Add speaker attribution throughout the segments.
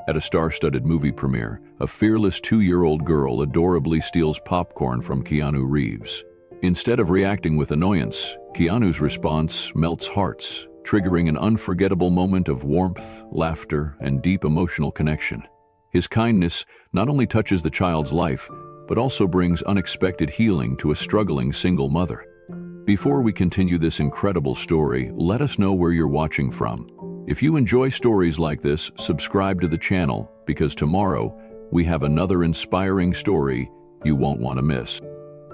Speaker 1: At a star-studded movie premiere, a fearless 2-year-old girl adorably steals popcorn from Keanu Reeves. Instead of reacting with annoyance, Keanu's response melts hearts, triggering an unforgettable moment of warmth, laughter, and deep emotional connection. His kindness not only touches the child's life, but also brings unexpected healing to a struggling single mother. Before we continue this incredible story, let us know where you're watching from. If you enjoy stories like this, subscribe to the channel, because tomorrow we have another inspiring story you won't want to miss.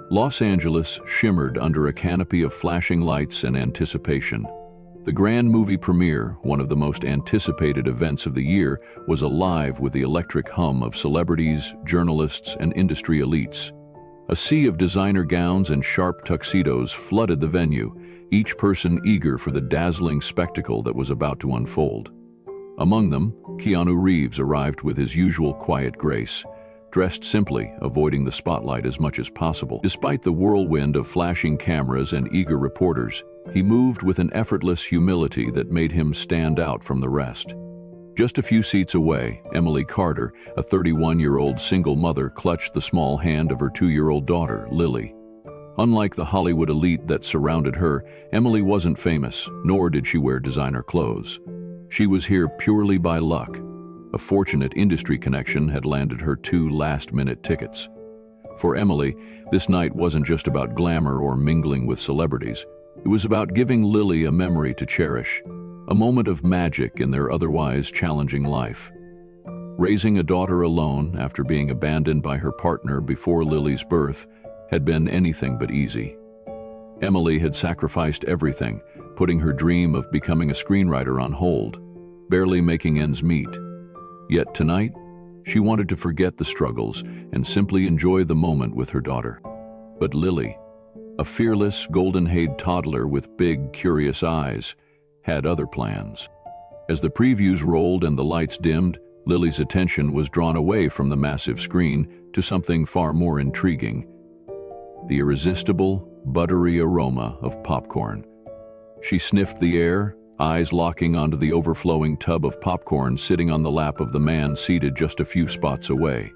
Speaker 1: Los Angeles shimmered under a canopy of flashing lights and anticipation. The grand movie premiere, one of the most anticipated events of the year, was alive with the electric hum of celebrities, journalists, and industry elites. A sea of designer gowns and sharp tuxedos flooded the venue, each person eager for the dazzling spectacle that was about to unfold. Among them, Keanu Reeves arrived with his usual quiet grace, dressed simply, avoiding the spotlight as much as possible. Despite the whirlwind of flashing cameras and eager reporters, he moved with an effortless humility that made him stand out from the rest. Just a few seats away, Emily Carter, a 31-year-old single mother, clutched the small hand of her 2-year-old daughter, Lily. Unlike the Hollywood elite that surrounded her, Emily wasn't famous, nor did she wear designer clothes. She was here purely by luck. A fortunate industry connection had landed her 2 last-minute tickets. For Emily, this night wasn't just about glamour or mingling with celebrities. It was about giving Lily a memory to cherish, a moment of magic in their otherwise challenging life. Raising a daughter alone after being abandoned by her partner before Lily's birth had been anything but easy. Emily had sacrificed everything, putting her dream of becoming a screenwriter on hold, barely making ends meet. Yet tonight, she wanted to forget the struggles and simply enjoy the moment with her daughter. But Lily, a fearless, golden-haired toddler with big, curious eyes, had other plans. As the previews rolled and the lights dimmed, Lily's attention was drawn away from the massive screen to something far more intriguing: the irresistible, buttery aroma of popcorn. She sniffed the air, eyes locking onto the overflowing tub of popcorn sitting on the lap of the man seated just a few spots away.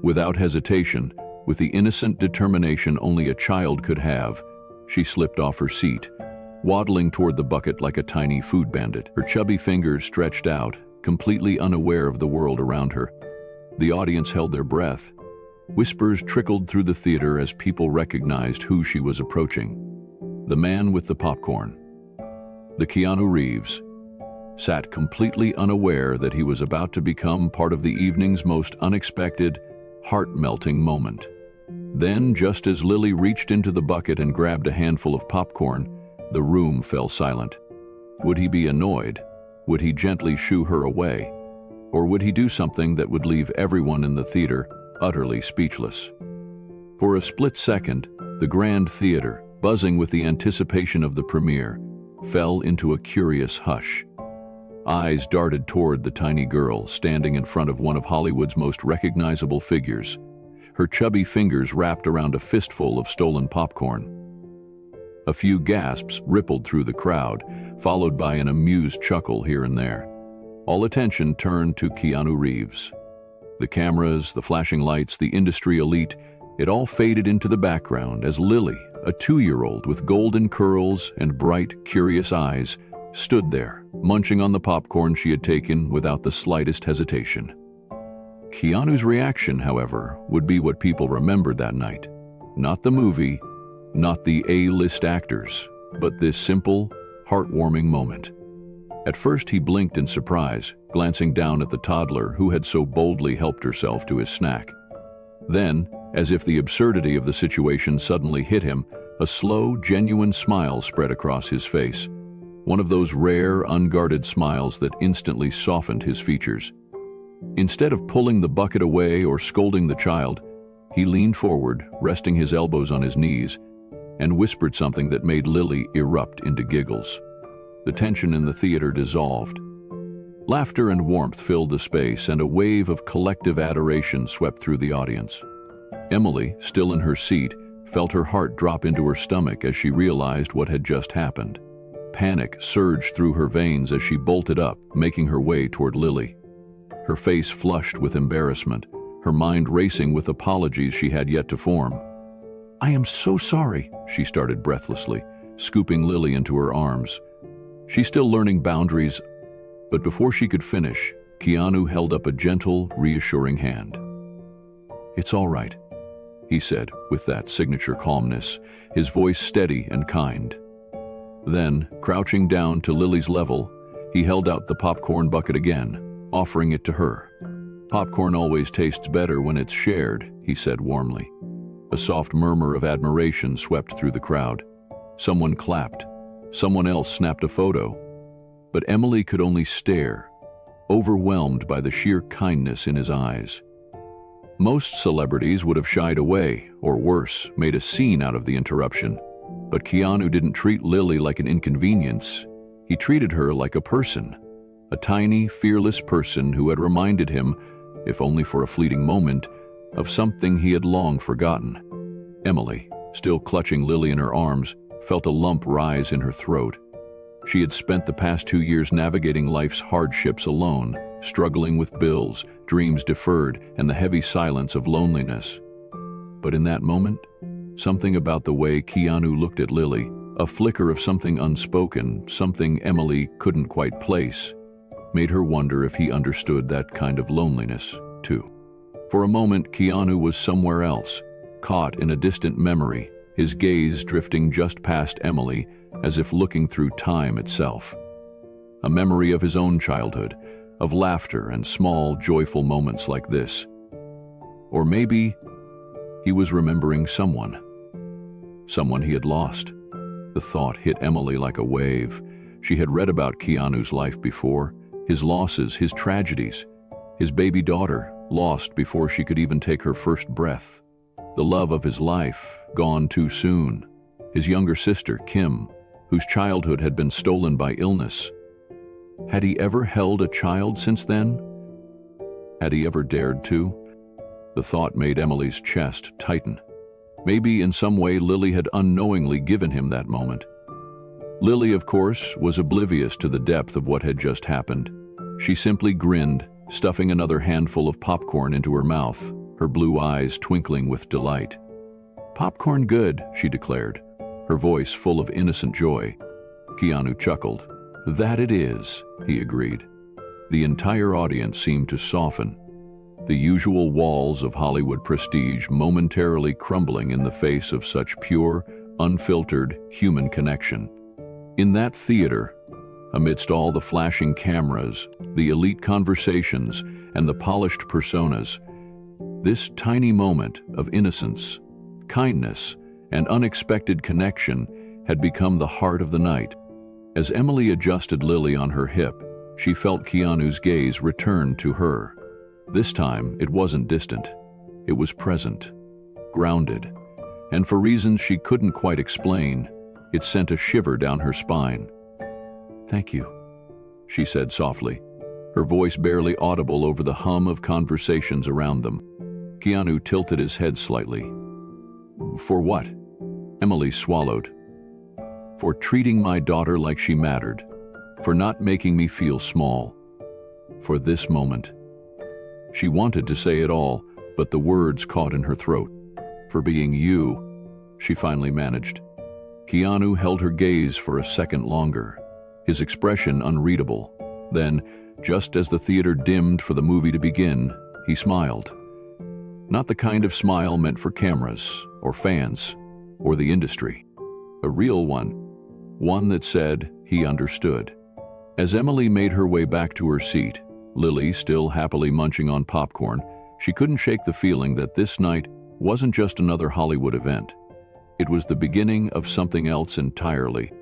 Speaker 1: Without hesitation, with the innocent determination only a child could have, she slipped off her seat, waddling toward the bucket like a tiny food bandit, her chubby fingers stretched out, completely unaware of the world around her. The audience held their breath. Whispers trickled through the theater as people recognized who she was approaching. The man with the popcorn. The Keanu Reeves sat completely unaware that he was about to become part of the evening's most unexpected, heart-melting moment. Then, just as Lily reached into the bucket and grabbed a handful of popcorn, the room fell silent. Would he be annoyed? Would he gently shoo her away? Or would he do something that would leave everyone in the theater utterly speechless? For a split second, the grand theater, buzzing with the anticipation of the premiere, fell into a curious hush. Eyes darted toward the tiny girl standing in front of one of Hollywood's most recognizable figures, her chubby fingers wrapped around a fistful of stolen popcorn. A few gasps rippled through the crowd, followed by an amused chuckle here and there. All attention turned to Keanu Reeves. The cameras, the flashing lights, the industry elite, it all faded into the background as Lily, a 2-year-old with golden curls and bright, curious eyes, stood there, munching on the popcorn she had taken without the slightest hesitation. Keanu's reaction, however, would be what people remembered that night. Not the movie, not the A-list actors, but this simple, heartwarming moment. At first he blinked in surprise, glancing down at the toddler who had so boldly helped herself to his snack. Then, as if the absurdity of the situation suddenly hit him, a slow, genuine smile spread across his face. One of those rare, unguarded smiles that instantly softened his features. Instead of pulling the bucket away or scolding the child, he leaned forward, resting his elbows on his knees, and whispered something that made Lily erupt into giggles. The tension in the theater dissolved. Laughter and warmth filled the space, and a wave of collective adoration swept through the audience. Emily, still in her seat, felt her heart drop into her stomach as she realized what had just happened. Panic surged through her veins as she bolted up, making her way toward Lily. her face flushed with embarrassment, her mind racing with apologies she had yet to form. "I am so sorry," she started breathlessly, scooping Lily into her arms. She's still learning boundaries, but before she could finish, Keanu held up a gentle, reassuring hand. "It's all right," he said with that signature calmness, his voice steady and kind. Then, crouching down to Lily's level, he held out the popcorn bucket again, offering it to her. "Popcorn always tastes better when it's shared," he said warmly. A soft murmur of admiration swept through the crowd. Someone clapped. Someone else snapped a photo. But Emily could only stare, overwhelmed by the sheer kindness in his eyes. Most celebrities would have shied away, or worse, made a scene out of the interruption. But Keanu didn't treat Lily like an inconvenience. He treated her like a person, a tiny, fearless person who had reminded him, if only for a fleeting moment, of something he had long forgotten. Emily, still clutching Lily in her arms, felt a lump rise in her throat. She had spent the past 2 years navigating life's hardships alone, struggling with bills, dreams deferred, and the heavy silence of loneliness. But in that moment, something about the way Keanu looked at Lily, a flicker of something unspoken, something Emily couldn't quite place, made her wonder if he understood that kind of loneliness, too. For a moment, Keanu was somewhere else, caught in a distant memory, his gaze drifting just past Emily, as if looking through time itself. A memory of his own childhood, of laughter and small, joyful moments like this. Or maybe he was remembering someone he had lost. The thought hit Emily like a wave. She had read about Keanu's life before, his losses, his tragedies, his baby daughter, lost before she could even take her first breath. The love of his life, gone too soon. His younger sister, Kim, whose childhood had been stolen by illness. Had he ever held a child since then? Had he ever dared to? The thought made Emily's chest tighten. Maybe in some way Lily had unknowingly given him that moment. Lily, of course, was oblivious to the depth of what had just happened. She simply grinned, stuffing another handful of popcorn into her mouth, her blue eyes twinkling with delight. "Popcorn good," she declared, her voice full of innocent joy. Keanu chuckled. "That it is," he agreed. The entire audience seemed to soften, the usual walls of Hollywood prestige momentarily crumbling in the face of such pure, unfiltered human connection. In that theater, amidst all the flashing cameras, the elite conversations, and the polished personas, this tiny moment of innocence, kindness, and unexpected connection had become the heart of the night. As Emily adjusted Lily on her hip, she felt Keanu's gaze return to her. This time, it wasn't distant. It was present, grounded, and for reasons she couldn't quite explain, it sent a shiver down her spine. "Thank you," she said softly, her voice barely audible over the hum of conversations around them. Keanu tilted his head slightly. "For what?" Emily swallowed. "For treating my daughter like she mattered, for not making me feel small, for this moment." She wanted to say it all, but the words caught in her throat. "For being you," she finally managed. Keanu held her gaze for a second longer, his expression unreadable. Then, just as the theater dimmed for the movie to begin, he smiled. Not the kind of smile meant for cameras, or fans, or the industry. A real one that said he understood. As Emily made her way back to her seat, Lily still happily munching on popcorn, she couldn't shake the feeling that this night wasn't just another Hollywood event. It was the beginning of something else entirely.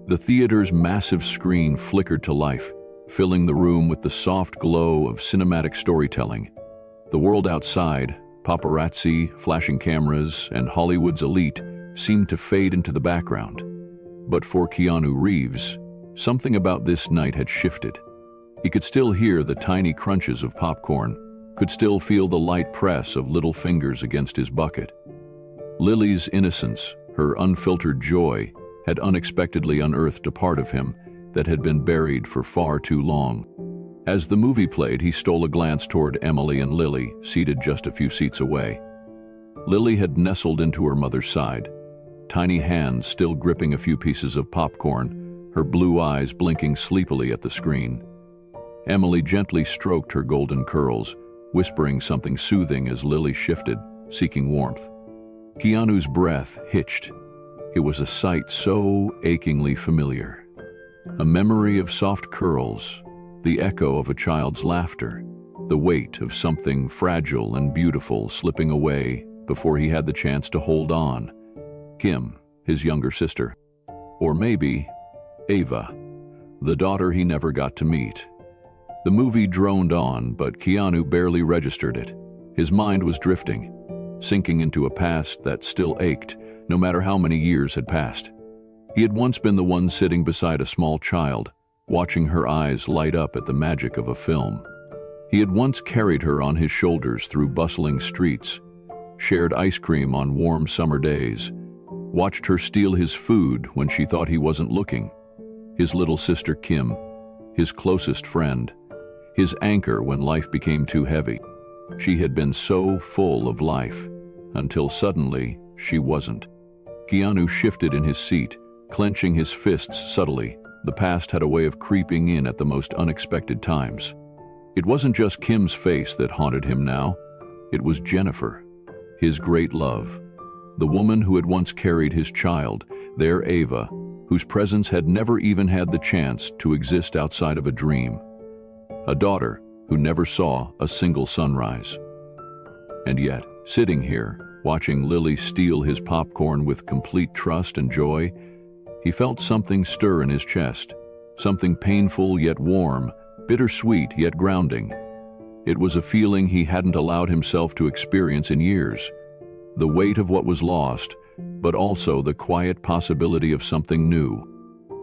Speaker 1: The theater's massive screen flickered to life, filling the room with the soft glow of cinematic storytelling. The world outside, paparazzi, flashing cameras, and Hollywood's elite seemed to fade into the background. But for Keanu Reeves, something about this night had shifted. He could still hear the tiny crunches of popcorn, could still feel the light press of little fingers against his bucket. Lily's innocence, her unfiltered joy, had unexpectedly unearthed a part of him that had been buried for far too long. As the movie played, he stole a glance toward Emily and Lily, seated just a few seats away. Lily had nestled into her mother's side, tiny hands still gripping a few pieces of popcorn, her blue eyes blinking sleepily at the screen. Emily gently stroked her golden curls, whispering something soothing as Lily shifted, seeking warmth. Keanu's breath hitched. It was a sight so achingly familiar. A memory of soft curls, the echo of a child's laughter, the weight of something fragile and beautiful slipping away before he had the chance to hold on. Kim, his younger sister. Or maybe Ava, the daughter he never got to meet. The movie droned on, but Keanu barely registered it. His mind was drifting, sinking into a past that still ached, no matter how many years had passed. He had once been the one sitting beside a small child, watching her eyes light up at the magic of a film. He had once carried her on his shoulders through bustling streets, shared ice cream on warm summer days, watched her steal his food when she thought he wasn't looking. His little sister Kim, his closest friend, his anchor when life became too heavy. She had been so full of life, until suddenly she wasn't. Keanu shifted in his seat, clenching his fists subtly. The past had a way of creeping in at the most unexpected times. It wasn't just Kim's face that haunted him now. It was Jennifer, his great love. The woman who had once carried his child, their Ava, whose presence had never even had the chance to exist outside of a dream. A daughter who never saw a single sunrise. And yet, sitting here, watching Lily steal his popcorn with complete trust and joy, he felt something stir in his chest, something painful yet warm, bittersweet yet grounding. It was a feeling he hadn't allowed himself to experience in years. The weight of what was lost, but also the quiet possibility of something new.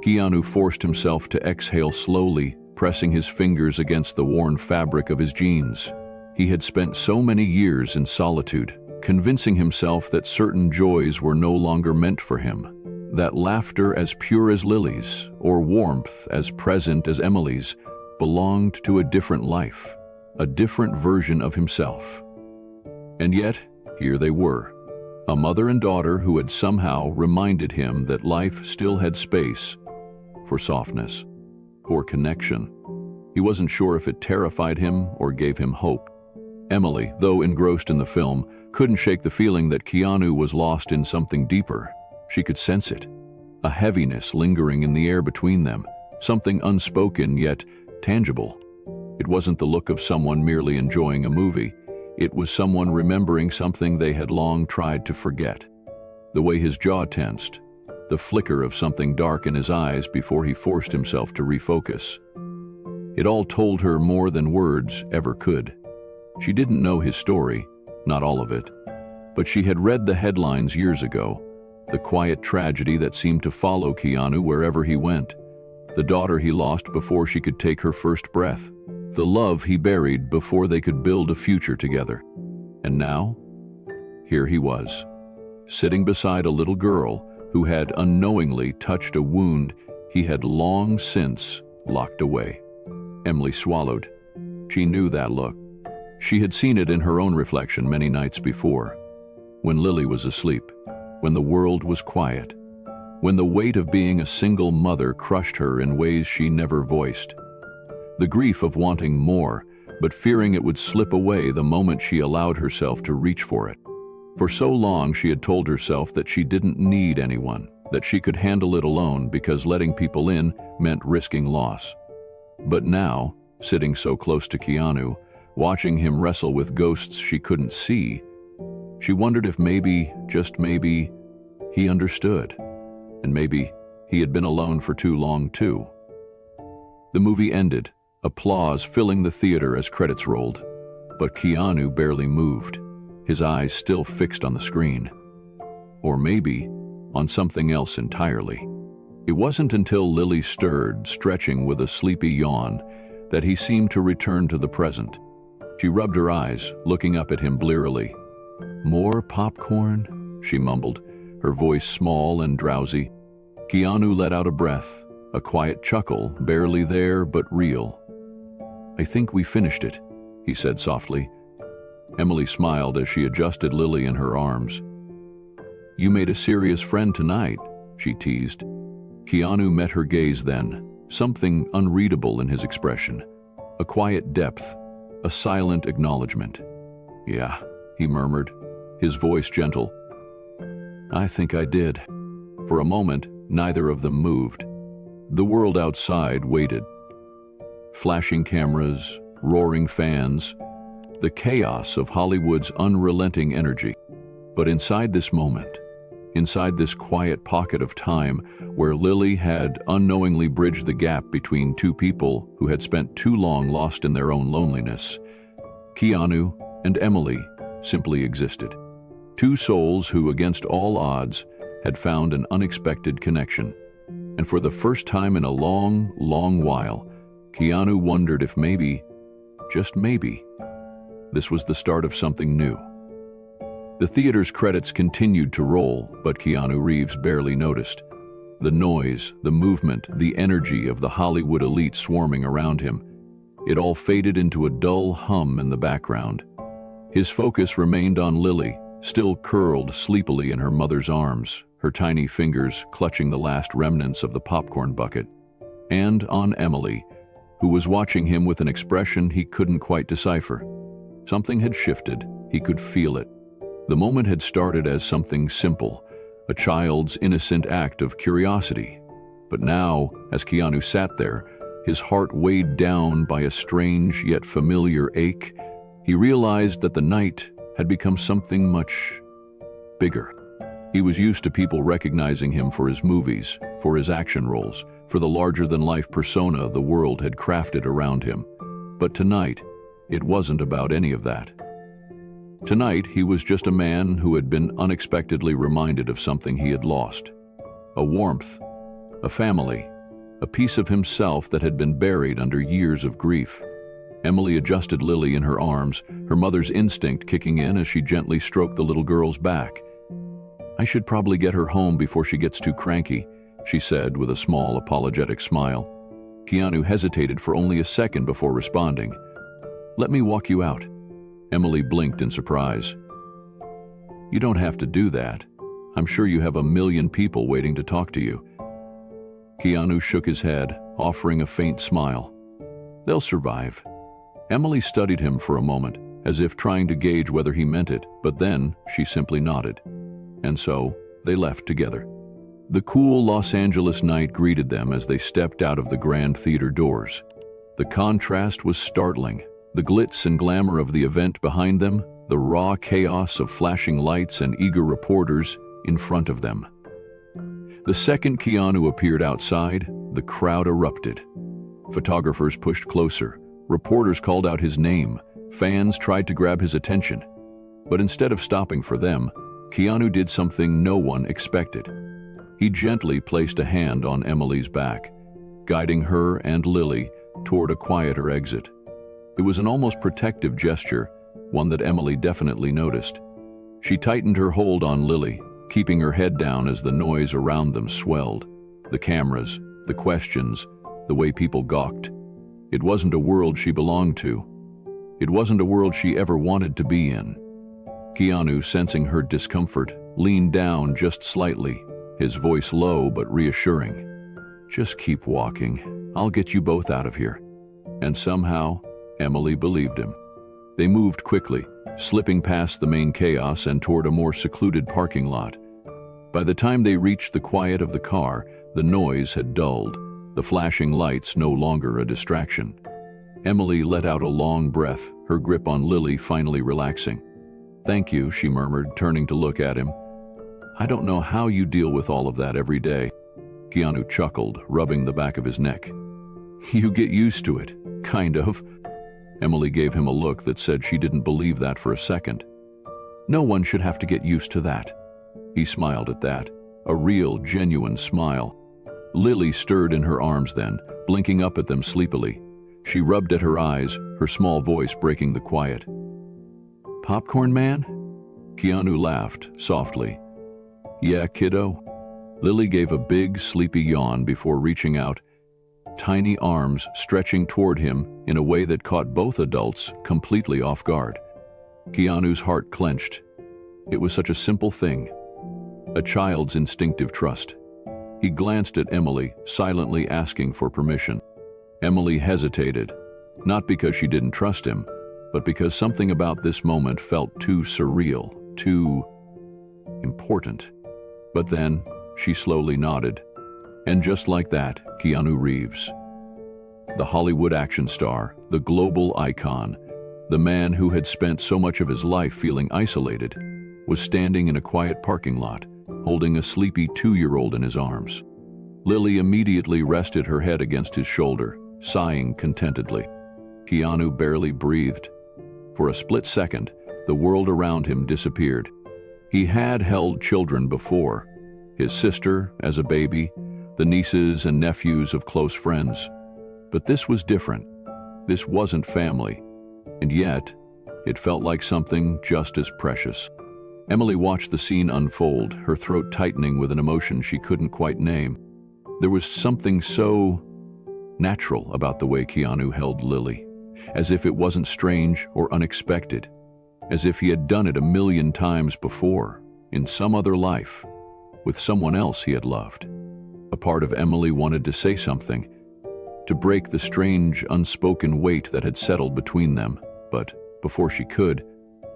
Speaker 1: Keanu forced himself to exhale slowly, pressing his fingers against the worn fabric of his jeans. He had spent so many years in solitude, convincing himself that certain joys were no longer meant for him. That laughter as pure as Lily's, or warmth as present as Emily's, belonged to a different life, a different version of himself. And yet, here they were, a mother and daughter who had somehow reminded him that life still had space for softness, for connection. He wasn't sure if it terrified him or gave him hope. Emily, though engrossed in the film, couldn't shake the feeling that Keanu was lost in something deeper. She could sense it, a heaviness lingering in the air between them, something unspoken yet tangible. It wasn't the look of someone merely enjoying a movie. It was someone remembering something they had long tried to forget. The way his jaw tensed, the flicker of something dark in his eyes before he forced himself to refocus. It all told her more than words ever could. She didn't know his story, not all of it, but she had read the headlines years ago, the quiet tragedy that seemed to follow Keanu wherever he went, the daughter he lost before she could take her first breath, the love he buried before they could build a future together. And now, here he was, sitting beside a little girl who had unknowingly touched a wound he had long since locked away. Emily swallowed. She knew that look. She had seen it in her own reflection many nights before, when Lily was asleep, when the world was quiet, when the weight of being a single mother crushed her in ways she never voiced. The grief of wanting more, but fearing it would slip away the moment she allowed herself to reach for it. For so long she had told herself that she didn't need anyone, that she could handle it alone because letting people in meant risking loss. But now, sitting so close to Keanu, watching him wrestle with ghosts she couldn't see, she wondered if maybe, just maybe, he understood. And maybe he had been alone for too long too. The movie ended, applause filling the theater as credits rolled. But Keanu barely moved, his eyes still fixed on the screen. Or maybe on something else entirely. It wasn't until Lily stirred, stretching with a sleepy yawn, that he seemed to return to the present. She rubbed her eyes, looking up at him blearily. "More popcorn?" she mumbled, her voice small and drowsy. Keanu let out a breath, a quiet chuckle, barely there but real. "I think we finished it," he said softly. Emily smiled as she adjusted Lily in her arms. "You made a serious friend tonight," she teased. Keanu met her gaze then, something unreadable in his expression. A quiet depth, a silent acknowledgement. "Yeah," he murmured, his voice gentle. "I think I did." For a moment, neither of them moved. The world outside waited. Flashing cameras, roaring fans, the chaos of Hollywood's unrelenting energy. But inside this moment, inside this quiet pocket of time where Lily had unknowingly bridged the gap between two people who had spent too long lost in their own loneliness, Keanu and Emily simply existed. Two souls who, against all odds, had found an unexpected connection. And for the first time in a long, long while, Keanu wondered if maybe, just maybe, this was the start of something new. The theater's credits continued to roll, but Keanu Reeves barely noticed. The noise, the movement, the energy of the Hollywood elite swarming around him, it all faded into a dull hum in the background. His focus remained on Lily, still curled sleepily in her mother's arms, her tiny fingers clutching the last remnants of the popcorn bucket, and on Emily, who was watching him with an expression he couldn't quite decipher. Something had shifted, he could feel it. The moment had started as something simple, a child's innocent act of curiosity. But now, as Keanu sat there, his heart weighed down by a strange yet familiar ache, he realized that the night had become something much bigger. He was used to people recognizing him for his movies, for his action roles, for the larger-than-life persona the world had crafted around him. But tonight, it wasn't about any of that. Tonight, he was just a man who had been unexpectedly reminded of something he had lost. A warmth, a family, a piece of himself that had been buried under years of grief. Emily adjusted Lily in her arms, her mother's instinct kicking in as she gently stroked the little girl's back. "I should probably get her home before she gets too cranky," she said with a small, apologetic smile. Keanu hesitated for only a second before responding. "Let me walk you out." Emily blinked in surprise. "You don't have to do that. I'm sure you have a million people waiting to talk to you." Keanu shook his head, offering a faint smile. "They'll survive." Emily studied him for a moment, as if trying to gauge whether he meant it, but then she simply nodded. And so, they left together. The cool Los Angeles night greeted them as they stepped out of the Grand Theater doors. The contrast was startling. The glitz and glamour of the event behind them, the raw chaos of flashing lights and eager reporters in front of them. The second Keanu appeared outside, the crowd erupted. Photographers pushed closer. Reporters called out his name. Fans tried to grab his attention. But instead of stopping for them, Keanu did something no one expected. He gently placed a hand on Emily's back, guiding her and Lily toward a quieter exit. It was an almost protective gesture, one that Emily definitely noticed. She tightened her hold on Lily, keeping her head down as the noise around them swelled. The cameras, the questions, the way people gawked. It wasn't a world she belonged to. It wasn't a world she ever wanted to be in. Keanu, sensing her discomfort, leaned down just slightly, his voice low but reassuring. "Just keep walking. I'll get you both out of here." And somehow, Emily believed him. They moved quickly, slipping past the main chaos and toward a more secluded parking lot. By the time they reached the quiet of the car, the noise had dulled, the flashing lights no longer a distraction. Emily let out a long breath, her grip on Lily finally relaxing. "Thank you," she murmured, turning to look at him. "I don't know how you deal with all of that every day." Keanu chuckled, rubbing the back of his neck. "You get used to it, kind of." Emily gave him a look that said she didn't believe that for a second. "No one should have to get used to that." He smiled at that, a real, genuine smile. Lily stirred in her arms then, blinking up at them sleepily. She rubbed at her eyes, her small voice breaking the quiet. "Popcorn man?" Keanu laughed, softly. "Yeah, kiddo." Lily gave a big, sleepy yawn before reaching out. tiny arms stretching toward him in a way that caught both adults completely off guard. Keanu's heart clenched. It was such a simple thing, a child's instinctive trust. He glanced at Emily, silently asking for permission. Emily hesitated, not because she didn't trust him, but because something about this moment felt too surreal, too important. But then, she slowly nodded. And just like that, Keanu Reeves, the Hollywood action star, the global icon, the man who had spent so much of his life feeling isolated, was standing in a quiet parking lot, holding a sleepy 2-year-old in his arms. Lily immediately rested her head against his shoulder, sighing contentedly. Keanu barely breathed. For a split second, the world around him disappeared. He had held children before, his sister as a baby, the nieces and nephews of close friends. But this was different. This wasn't family. And yet, it felt like something just as precious. Emily watched the scene unfold, her throat tightening with an emotion she couldn't quite name. There was something so natural about the way Keanu held Lily, as if it wasn't strange or unexpected, as if he had done it 1,000,000 times before, in some other life, with someone else he had loved. A part of Emily wanted to say something, to break the strange, unspoken weight that had settled between them, but before she could,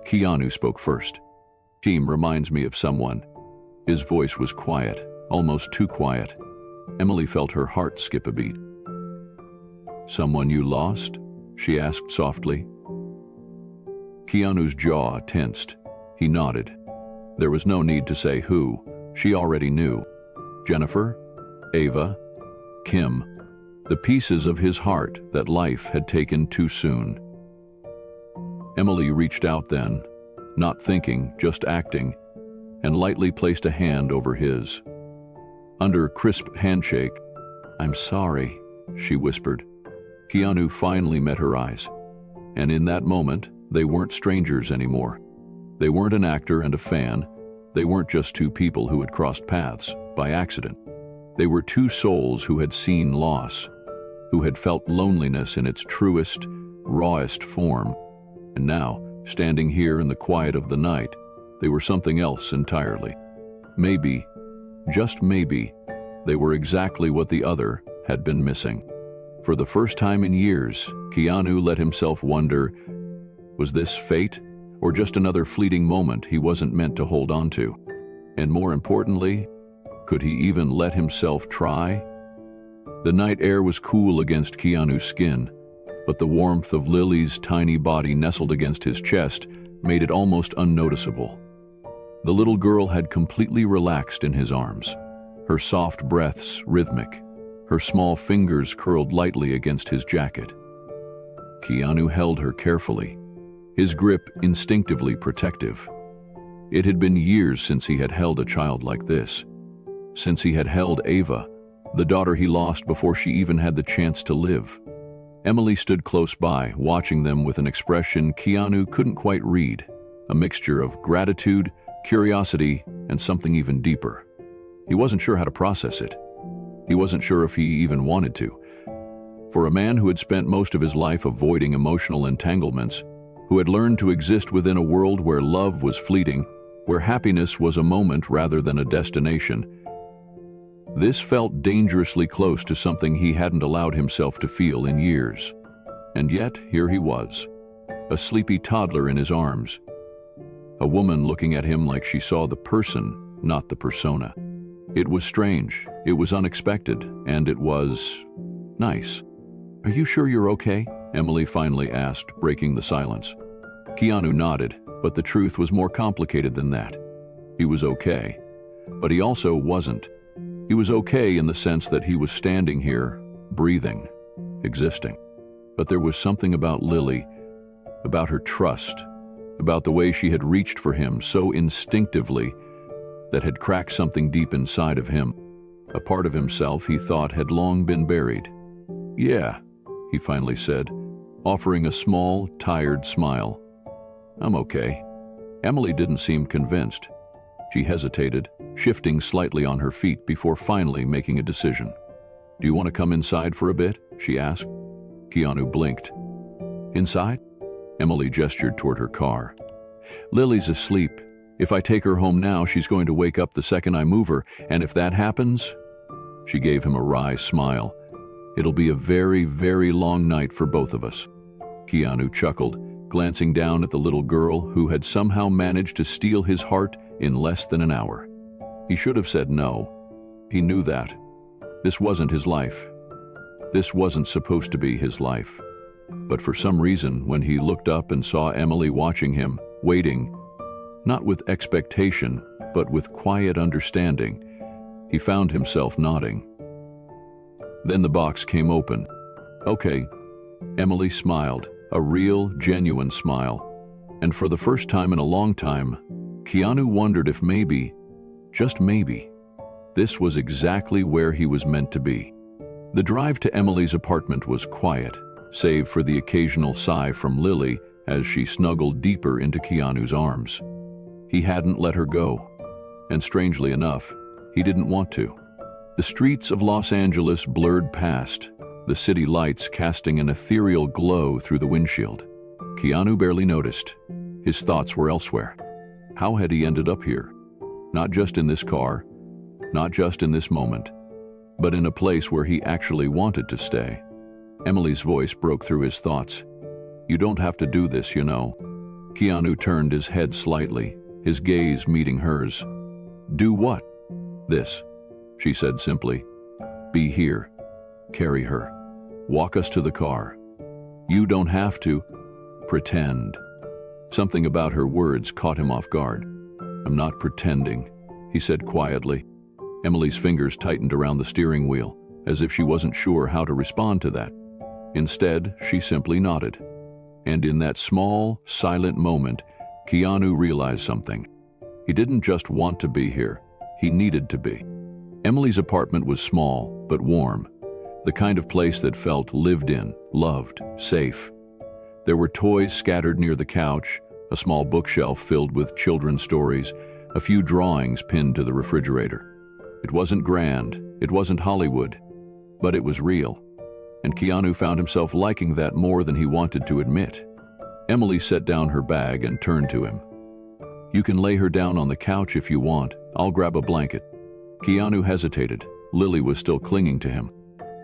Speaker 1: Keanu spoke first. "Team reminds me of someone." His voice was quiet, almost too quiet. Emily felt her heart skip a beat. "Someone you lost?" she asked softly. Keanu's jaw tensed. He nodded. There was no need to say who. She already knew. Jennifer, Ava, Kim, the pieces of his heart that life had taken too soon. Emily reached out then, not thinking, just acting, and lightly placed a hand over his. Under a crisp handshake, "I'm sorry," she whispered. Keanu finally met her eyes, and in that moment, they weren't strangers anymore. They weren't an actor and a fan. They weren't just two people who had crossed paths by accident. They were two souls who had seen loss, who had felt loneliness in its truest, rawest form. And now, standing here in the quiet of the night, they were something else entirely. Maybe, just maybe, they were exactly what the other had been missing. For the first time in years, Keanu let himself wonder, was this fate, or just another fleeting moment he wasn't meant to hold on to? And more importantly, could he even let himself try? The night air was cool against Keanu's skin, but the warmth of Lily's tiny body nestled against his chest made it almost unnoticeable. The little girl had completely relaxed in his arms, her soft breaths rhythmic, her small fingers curled lightly against his jacket. Keanu held her carefully, his grip instinctively protective. It had been years since he had held a child like this, since he had held Ava, the daughter he lost before she even had the chance to live. Emily stood close by, watching them with an expression Keanu couldn't quite read, a mixture of gratitude, curiosity, and something even deeper. He wasn't sure how to process it. He wasn't sure if he even wanted to. For a man who had spent most of his life avoiding emotional entanglements, who had learned to exist within a world where love was fleeting, where happiness was a moment rather than a destination, this felt dangerously close to something he hadn't allowed himself to feel in years. And yet, here he was, a sleepy toddler in his arms, a woman looking at him like she saw the person, not the persona. It was strange, it was unexpected, and it was nice. "Are you sure you're okay?" Emily finally asked, breaking the silence. Keanu nodded, but the truth was more complicated than that. He was okay, but he also wasn't. He was okay in the sense that he was standing here, breathing, existing. But there was something about Lily, about her trust, about the way she had reached for him so instinctively that had cracked something deep inside of him, a part of himself he thought had long been buried. "Yeah," he finally said, offering a small, tired smile. "I'm okay." Emily didn't seem convinced. She hesitated, shifting slightly on her feet before finally making a decision. "Do you want to come inside for a bit?" she asked. Keanu blinked. "Inside?" Emily gestured toward her car. "Lily's asleep. If I take her home now, she's going to wake up the second I move her, and if that happens..." She gave him a wry smile. "It'll be a very, very long night for both of us." Keanu chuckled, glancing down at the little girl who had somehow managed to steal his heart in less than an hour. He should have said no. He knew that. This wasn't his life. This wasn't supposed to be his life. But for some reason, when he looked up and saw Emily watching him, waiting, not with expectation, but with quiet understanding, he found himself nodding. Then the box came open. "Okay." Emily smiled, a real, genuine smile. And for the first time in a long time, Keanu wondered if maybe, just maybe, this was exactly where he was meant to be. The drive to Emily's apartment was quiet, save for the occasional sigh from Lily as she snuggled deeper into Keanu's arms. He hadn't let her go. And strangely enough, he didn't want to. The streets of Los Angeles blurred past, the city lights casting an ethereal glow through the windshield. Keanu barely noticed. His thoughts were elsewhere. How had he ended up here? Not just in this car, not just in this moment, but in a place where he actually wanted to stay. Emily's voice broke through his thoughts. "You don't have to do this, you know." Keanu turned his head slightly, his gaze meeting hers. "Do what?" "This," she said simply. "Be here. Carry her. Walk us to the car. You don't have to pretend." Something about her words caught him off guard. "I'm not pretending," he said quietly. Emily's fingers tightened around the steering wheel, as if she wasn't sure how to respond to that. Instead, she simply nodded. And in that small, silent moment, Keanu realized something. He didn't just want to be here, he needed to be. Emily's apartment was small, but warm, the kind of place that felt lived in, loved, safe. There were toys scattered near the couch, a small bookshelf filled with children's stories, a few drawings pinned to the refrigerator. It wasn't grand, it wasn't Hollywood, but it was real. And Keanu found himself liking that more than he wanted to admit. Emily set down her bag and turned to him. "You can lay her down on the couch if you want. I'll grab a blanket." Keanu hesitated. Lily was still clinging to him.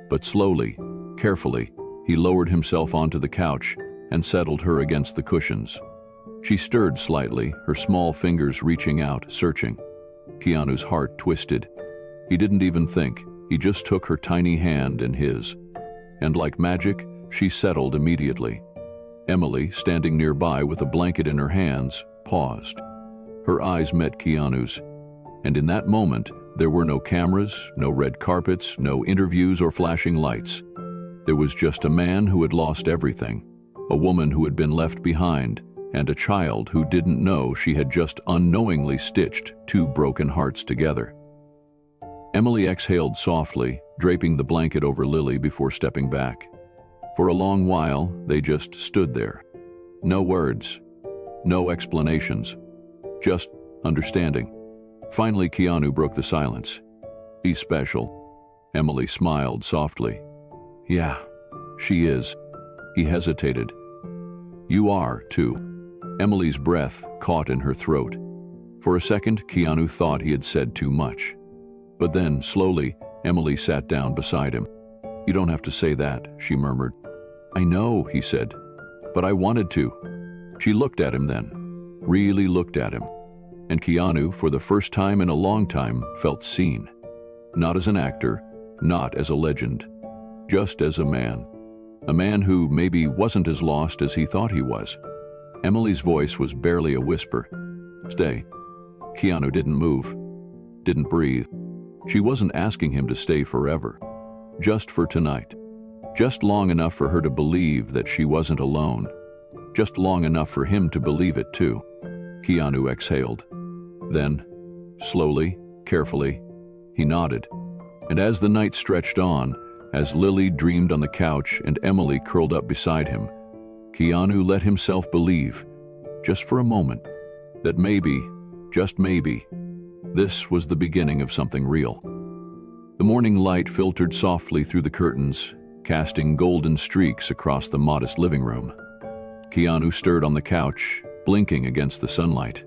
Speaker 1: But slowly, carefully, he lowered himself onto the couch and settled her against the cushions. She stirred slightly, her small fingers reaching out, searching. Keanu's heart twisted. He didn't even think. He just took her tiny hand in his. And like magic, she settled immediately. Emily, standing nearby with a blanket in her hands, paused. Her eyes met Keanu's. And in that moment, there were no cameras, no red carpets, no interviews or flashing lights. There was just a man who had lost everything, a woman who had been left behind, and a child who didn't know she had just unknowingly stitched two broken hearts together. Emily exhaled softly, draping the blanket over Lily before stepping back. For a long while, they just stood there. No words, no explanations, just understanding. Finally, Keanu broke the silence. "He's special." Emily smiled softly. "Yeah, she is." He hesitated. "You are, too." Emily's breath caught in her throat. For a second, Keanu thought he had said too much. But then, slowly, Emily sat down beside him. "You don't have to say that," she murmured. "I know," he said, "but I wanted to." She looked at him then, really looked at him. And Keanu, for the first time in a long time, felt seen. Not as an actor, not as a legend, just as a man. A man who maybe wasn't as lost as he thought he was. Emily's voice was barely a whisper. "Stay." Keanu didn't move, didn't breathe. She wasn't asking him to stay forever, just for tonight. Just long enough for her to believe that she wasn't alone. Just long enough for him to believe it too. Keanu exhaled. Then, slowly, carefully, he nodded. And as the night stretched on, as Lily dreamed on the couch and Emily curled up beside him, Keanu let himself believe, just for a moment, that maybe, just maybe, this was the beginning of something real. The morning light filtered softly through the curtains, casting golden streaks across the modest living room. Keanu stirred on the couch, blinking against the sunlight.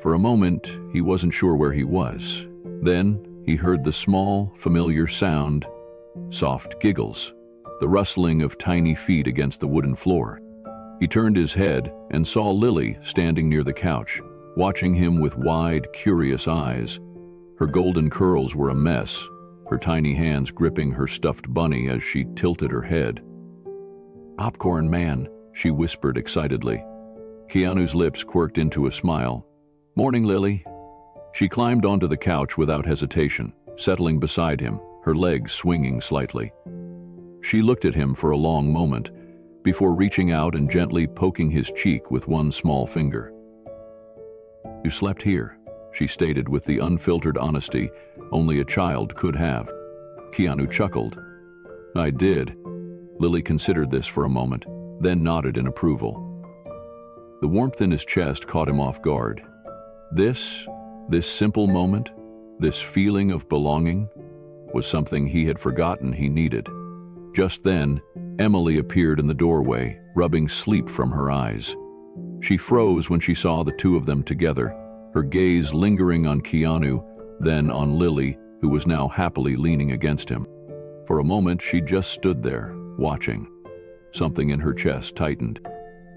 Speaker 1: For a moment, he wasn't sure where he was. Then, he heard the small, familiar sound, soft giggles, the rustling of tiny feet against the wooden floor. He turned his head and saw Lily standing near the couch, watching him with wide, curious eyes. Her golden curls were a mess, her tiny hands gripping her stuffed bunny as she tilted her head. "Popcorn man," she whispered excitedly. Keanu's lips quirked into a smile. "Morning, Lily." She climbed onto the couch without hesitation, settling beside him, her legs swinging slightly. She looked at him for a long moment, before reaching out and gently poking his cheek with one small finger. "You slept here," she stated with the unfiltered honesty only a child could have. Keanu chuckled. "I did." Lily considered this for a moment, then nodded in approval. The warmth in his chest caught him off guard. This simple moment, this feeling of belonging, was something he had forgotten he needed. Just then, Emily appeared in the doorway, rubbing sleep from her eyes. She froze when she saw the two of them together, her gaze lingering on Keanu, then on Lily, who was now happily leaning against him. For a moment, she just stood there, watching. Something in her chest tightened.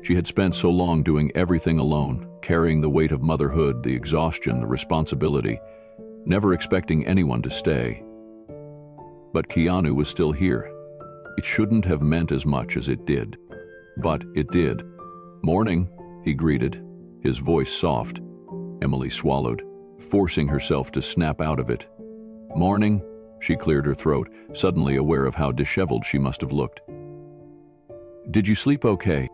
Speaker 1: She had spent so long doing everything alone, carrying the weight of motherhood, the exhaustion, the responsibility, never expecting anyone to stay. But Keanu was still here. It shouldn't have meant as much as it did. But it did. "Morning," he greeted, his voice soft. Emily swallowed, forcing herself to snap out of it. "Morning," she cleared her throat, suddenly aware of how disheveled she must have looked. "Did you sleep okay?"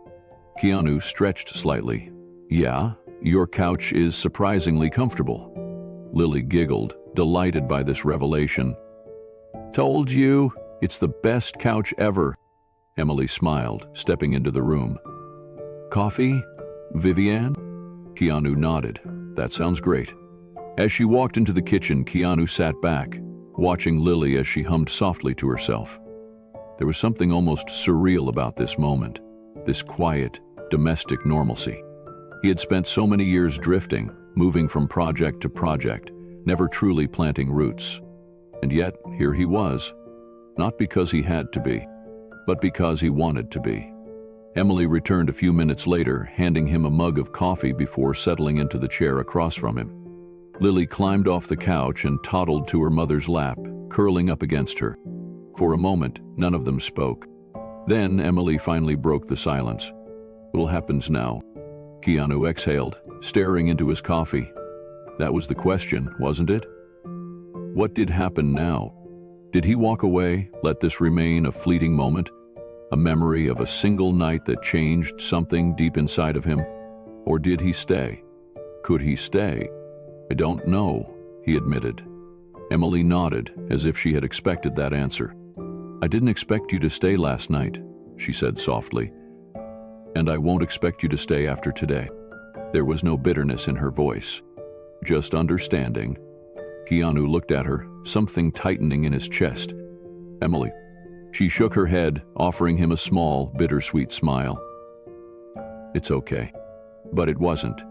Speaker 1: Keanu stretched slightly. "Yeah, your couch is surprisingly comfortable." Lily giggled, delighted by this revelation. "Told you, it's the best couch ever." Emily smiled, stepping into the room. "Coffee, Vivian?" Keanu nodded. "That sounds great." As she walked into the kitchen, Keanu sat back, watching Lily as she hummed softly to herself. There was something almost surreal about this moment, this quiet, domestic normalcy. He had spent so many years drifting, moving from project to project, never truly planting roots. And yet, here he was, not because he had to be, but because he wanted to be. Emily returned a few minutes later, handing him a mug of coffee before settling into the chair across from him. Lily climbed off the couch and toddled to her mother's lap, curling up against her. For a moment, none of them spoke. Then Emily finally broke the silence. "What happens now?" Keanu exhaled, staring into his coffee. That was the question, wasn't it? What did happen now? Did he walk away, let this remain a fleeting moment, a memory of a single night that changed something deep inside of him? Or did he stay? Could he stay? "I don't know," he admitted. Emily nodded, as if she had expected that answer. "I didn't expect you to stay last night," she said softly. "And I won't expect you to stay after today." There was no bitterness in her voice, just understanding. Keanu looked at her, something tightening in his chest. "Emily." She shook her head, offering him a small, bittersweet smile. "It's okay." But it wasn't.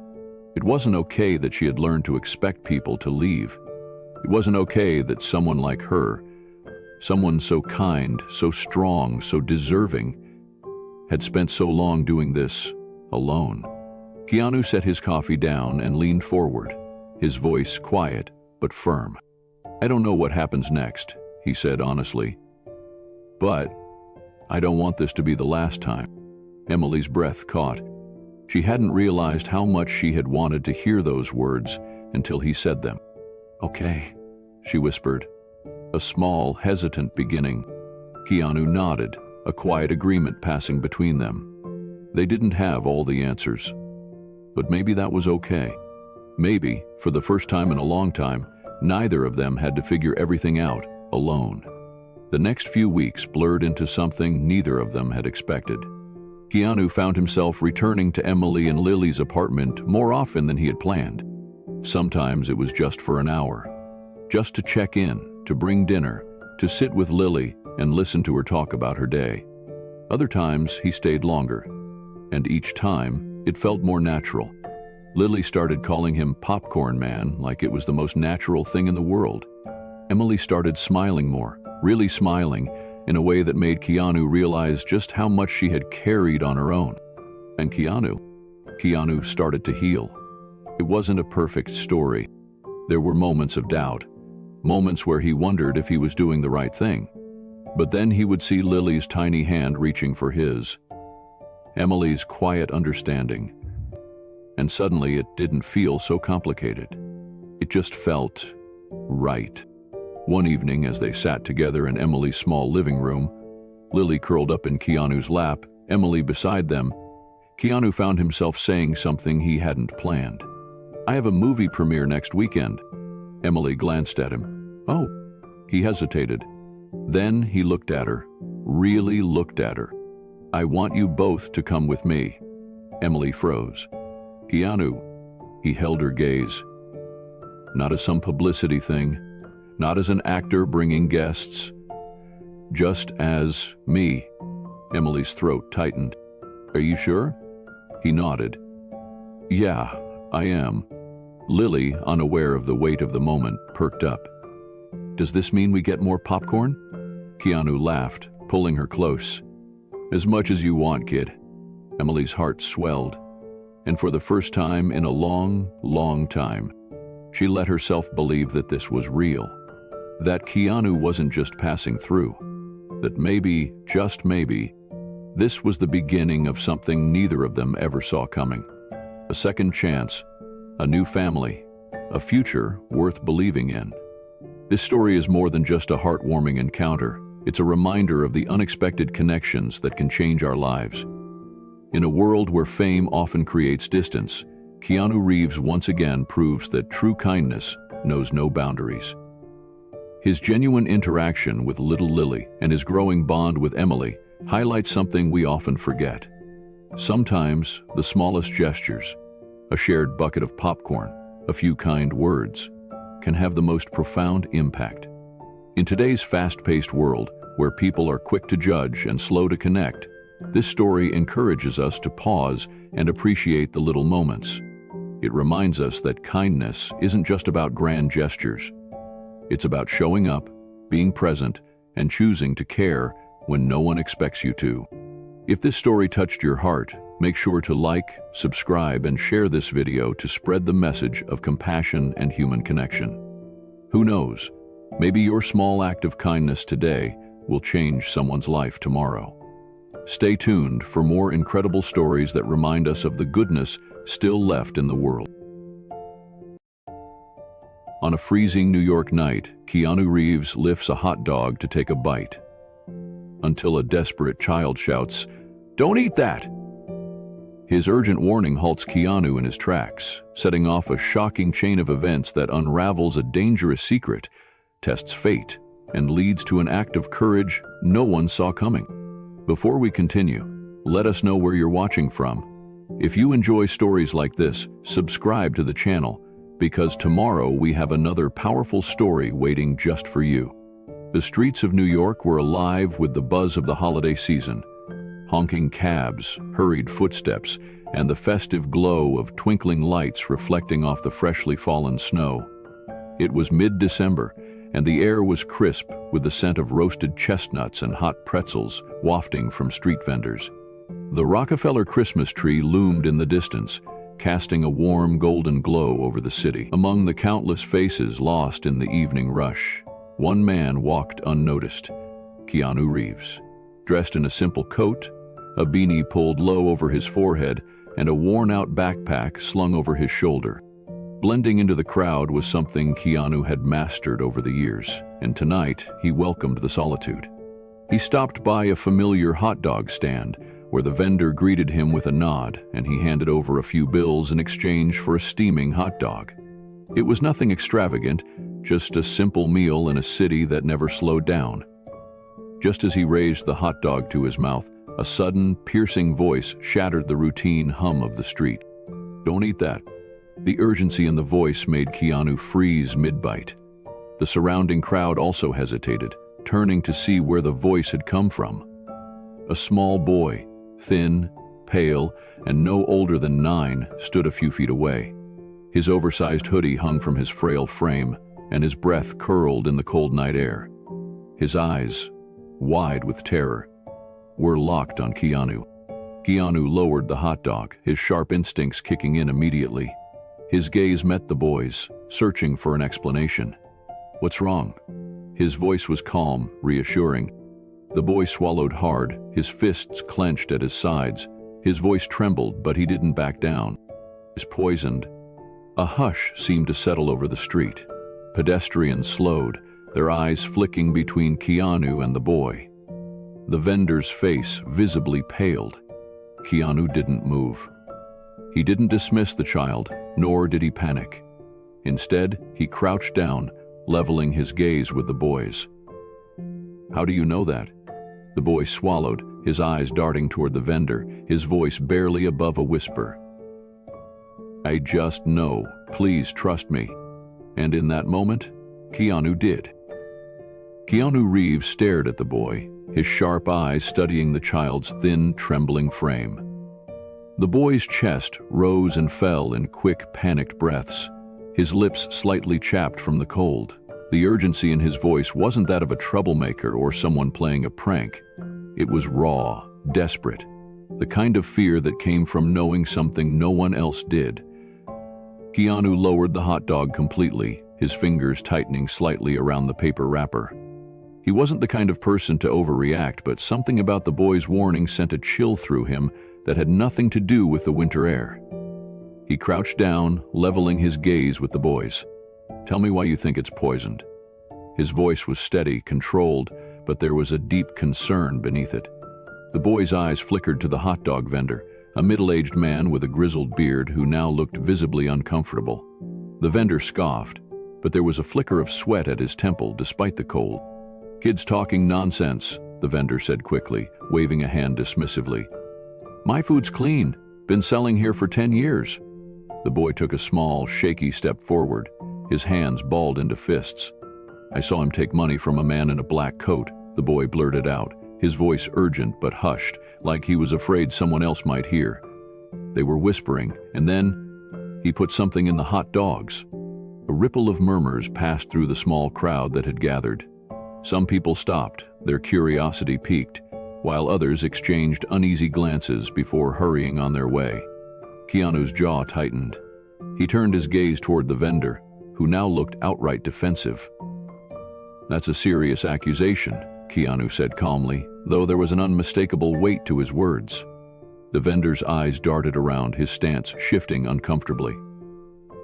Speaker 1: It wasn't okay that she had learned to expect people to leave. It wasn't okay that someone like her, someone so kind, so strong, so deserving, had spent so long doing this alone. Keanu set his coffee down and leaned forward, his voice quiet but firm. "I don't know what happens next," he said honestly. "But I don't want this to be the last time." Emily's breath caught. She hadn't realized how much she had wanted to hear those words until he said them. "Okay," she whispered. A small, hesitant beginning. Keanu nodded, a quiet agreement passing between them. They didn't have all the answers. But maybe that was okay. Maybe, for the first time in a long time, neither of them had to figure everything out alone. The next few weeks blurred into something neither of them had expected. Keanu found himself returning to Emily and Lily's apartment more often than he had planned. Sometimes it was just for an hour. just to check in, to bring dinner, to sit with Lily and listen to her talk about her day. Other times, he stayed longer, and each time, it felt more natural. Lily started calling him Popcorn Man like it was the most natural thing in the world. Emily started smiling more, really smiling, in a way that made Keanu realize just how much she had carried on her own. And Keanu started to heal. It wasn't a perfect story. There were moments of doubt, moments where he wondered if he was doing the right thing. But then he would see Lily's tiny hand reaching for his, Emily's quiet understanding, and suddenly it didn't feel so complicated. It just felt right. One evening, as they sat together in Emily's small living room, Lily curled up in Keanu's lap, Emily beside them, Keanu found himself saying something he hadn't planned. "I have a movie premiere next weekend." Emily glanced at him. "Oh." He hesitated. Then he looked at her, really looked at her. "I want you both to come with me." Emily froze. "Keanu." He held her gaze. Not as some publicity thing, not as an actor bringing guests, just as me. Emily's throat tightened. "Are you sure?" He nodded. "Yeah, I am." Lily, unaware of the weight of the moment, perked up. "Does this mean we get more popcorn?" Keanu laughed, pulling her close. "As much as you want, kid." Emily's heart swelled, and for the first time in a long, long time, she let herself believe that this was real, that Keanu wasn't just passing through, that maybe, just maybe, this was the beginning of something neither of them ever saw coming. A second chance, a new family, a future worth believing in. This story is more than just a heartwarming encounter. It's a reminder of the unexpected connections that can change our lives. In a world where fame often creates distance, Keanu Reeves once again proves that true kindness knows no boundaries. His genuine interaction with little Lily and his growing bond with Emily highlight something we often forget. Sometimes, the smallest gestures, a shared bucket of popcorn, a few kind words, can have the most profound impact. In today's fast-paced world, where people are quick to judge and slow to connect, this story encourages us to pause and appreciate the little moments. It reminds us that kindness isn't just about grand gestures. It's about showing up, being present, and choosing to care when no one expects you to. If this story touched your heart, make sure to like, subscribe, and share this video to spread the message of compassion and human connection. Who knows, maybe your small act of kindness today will change someone's life tomorrow. Stay tuned for more incredible stories that remind us of the goodness still left in the world. On a freezing New York night, Keanu Reeves lifts a hot dog to take a bite, until a desperate child shouts, "Don't eat that!" His urgent warning halts Keanu in his tracks, setting off a shocking chain of events that unravels a dangerous secret, tests fate, and leads to an act of courage no one saw coming. Before we continue, let us know where you're watching from. If you enjoy stories like this, subscribe to the channel, because tomorrow we have another powerful story waiting just for you. The streets of New York were alive with the buzz of the holiday season. Honking cabs, hurried footsteps, and the festive glow of twinkling lights reflecting off the freshly fallen snow. It was mid-December, and the air was crisp with the scent of roasted chestnuts and hot pretzels wafting from street vendors. The Rockefeller Christmas tree loomed in the distance, casting a warm golden glow over the city. Among the countless faces lost in the evening rush, one man walked unnoticed, Keanu Reeves. Dressed in a simple coat, a beanie pulled low over his forehead, and a worn-out backpack slung over his shoulder. Blending into the crowd was something Keanu had mastered over the years, and tonight he welcomed the solitude. He stopped by a familiar hot dog stand, where the vendor greeted him with a nod, and he handed over a few bills in exchange for a steaming hot dog. It was nothing extravagant, just a simple meal in a city that never slowed down. Just as he raised the hot dog to his mouth, a sudden, piercing voice shattered the routine hum of the street. "Don't eat that." The urgency in the voice made Keanu freeze mid-bite. The surrounding crowd also hesitated, turning to see where the voice had come from. A small boy, thin, pale, and no older than 9, stood a few feet away. His oversized hoodie hung from his frail frame, and his breath curled in the cold night air. His eyes, wide with terror, were locked on Keanu. Keanu lowered the hot dog, his sharp instincts kicking in immediately. His gaze met the boy's, searching for an explanation. "What's wrong?" His voice was calm, reassuring. The boy swallowed hard, his fists clenched at his sides. His voice trembled, but he didn't back down. He was poisoned. A hush seemed to settle over the street. Pedestrians slowed, their eyes flicking between Keanu and the boy. The vendor's face visibly paled. Keanu didn't move. He didn't dismiss the child, nor did he panic. Instead, he crouched down, leveling his gaze with the boy's. "How do you know that?" The boy swallowed, his eyes darting toward the vendor, his voice barely above a whisper. "I just know. Please trust me." And in that moment, Keanu did. Keanu Reeves stared at the boy, his sharp eyes studying the child's thin, trembling frame. The boy's chest rose and fell in quick, panicked breaths, his lips slightly chapped from the cold. The urgency in his voice wasn't that of a troublemaker or someone playing a prank. It was raw, desperate, the kind of fear that came from knowing something no one else did. Keanu lowered the hot dog completely, his fingers tightening slightly around the paper wrapper. He wasn't the kind of person to overreact, but something about the boy's warning sent a chill through him that had nothing to do with the winter air. He crouched down, leveling his gaze with the boy's. "Tell me why you think it's poisoned." His voice was steady, controlled, but there was a deep concern beneath it. The boy's eyes flickered to the hot dog vendor, a middle-aged man with a grizzled beard who now looked visibly uncomfortable. The vendor scoffed, but there was a flicker of sweat at his temple despite the cold. "Kids talking nonsense," the vendor said quickly, waving a hand dismissively. "My food's clean. Been selling here for 10 years. The boy took a small, shaky step forward, his hands balled into fists. "I saw him take money from a man in a black coat," the boy blurted out, his voice urgent but hushed, like he was afraid someone else might hear. They were whispering, and then he put something in the hot dogs. A ripple of murmurs passed through the small crowd that had gathered. Some people stopped, their curiosity piqued, while others exchanged uneasy glances before hurrying on their way. Keanu's jaw tightened. He turned his gaze toward the vendor, who now looked outright defensive. "That's a serious accusation," Keanu said calmly, though there was an unmistakable weight to his words. The vendor's eyes darted around, his stance shifting uncomfortably.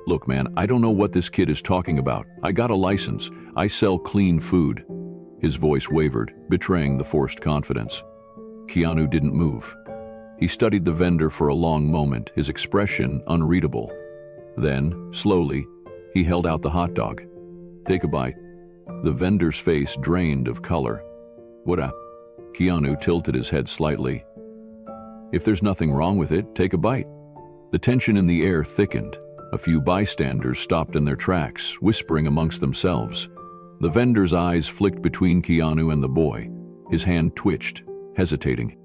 Speaker 1: "Look, man, I don't know what this kid is talking about. I got a license. I sell clean food." His voice wavered, betraying the forced confidence. Keanu didn't move. He studied the vendor for a long moment, his expression unreadable. Then, slowly, he held out the hot dog. "Take a bite." The vendor's face drained of color. "What a..." Keanu tilted his head slightly. "If there's nothing wrong with it, take a bite." The tension in the air thickened. A few bystanders stopped in their tracks, whispering amongst themselves. The vendor's eyes flicked between Keanu and the boy. His hand twitched, hesitating.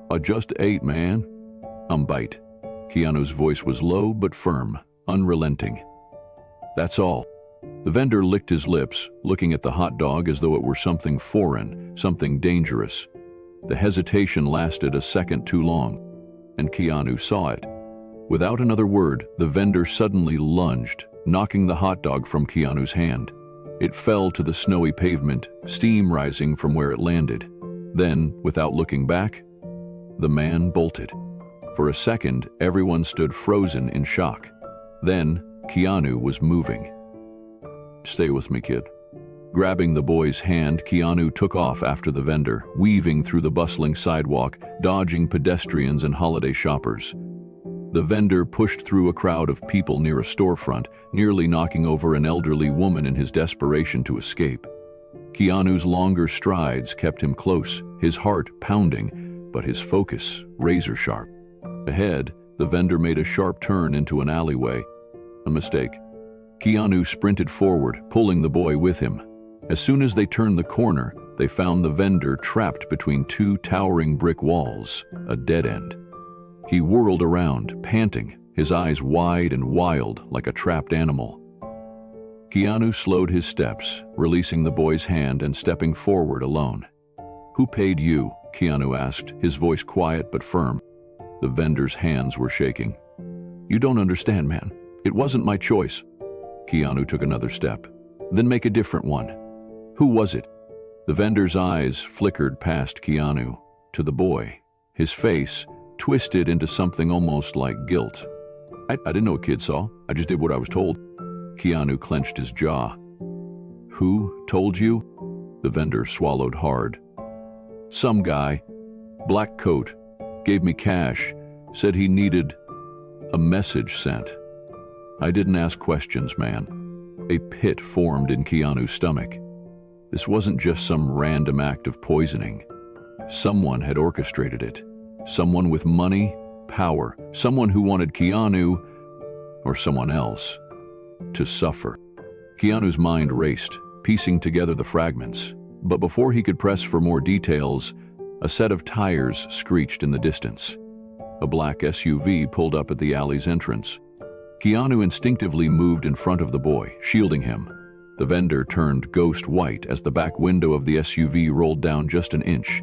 Speaker 1: "I just ate, man." "Bite." Keanu's voice was low but firm, unrelenting. "That's all." The vendor licked his lips, looking at the hot dog as though it were something foreign, something dangerous. The hesitation lasted a second too long, and Keanu saw it. Without another word, the vendor suddenly lunged, knocking the hot dog from Keanu's hand. It fell to the snowy pavement, steam rising from where it landed. Then, without looking back, the man bolted. For a second, everyone stood frozen in shock. Then, Keanu was moving. "Stay with me, kid." Grabbing the boy's hand, Keanu took off after the vendor, weaving through the bustling sidewalk, dodging pedestrians and holiday shoppers. The vendor pushed through a crowd of people near a storefront, nearly knocking over an elderly woman in his desperation to escape. Keanu's longer strides kept him close, his heart pounding, but his focus razor-sharp. Ahead, the vendor made a sharp turn into an alleyway. "A mistake." Keanu sprinted forward, pulling the boy with him. As soon as they turned the corner, they found the vendor trapped between two towering brick walls, a dead end. He whirled around, panting, his eyes wide and wild like a trapped animal. Keanu slowed his steps, releasing the boy's hand and stepping forward alone. "Who paid you?" Keanu asked, his voice quiet but firm. The vendor's hands were shaking. "You don't understand, man. It wasn't my choice." Keanu took another step. "Then make a different one. Who was it?" The vendor's eyes flickered past Keanu, to the boy, his face twisted into something almost like guilt. I didn't know what kids saw. I just did what I was told." Keanu clenched his jaw. "Who told you?" The vendor swallowed hard. "Some guy, black coat, gave me cash, said he needed a message sent. I didn't ask questions, man." A pit formed in Keanu's stomach. This wasn't just some random act of poisoning. Someone had orchestrated it. Someone with money, power, someone who wanted Keanu, or someone else, to suffer. Keanu's mind raced, piecing together the fragments. But before he could press for more details, a set of tires screeched in the distance. A black SUV pulled up at the alley's entrance. Keanu instinctively moved in front of the boy, shielding him. The vendor turned ghost white as the back window of the SUV rolled down just an inch,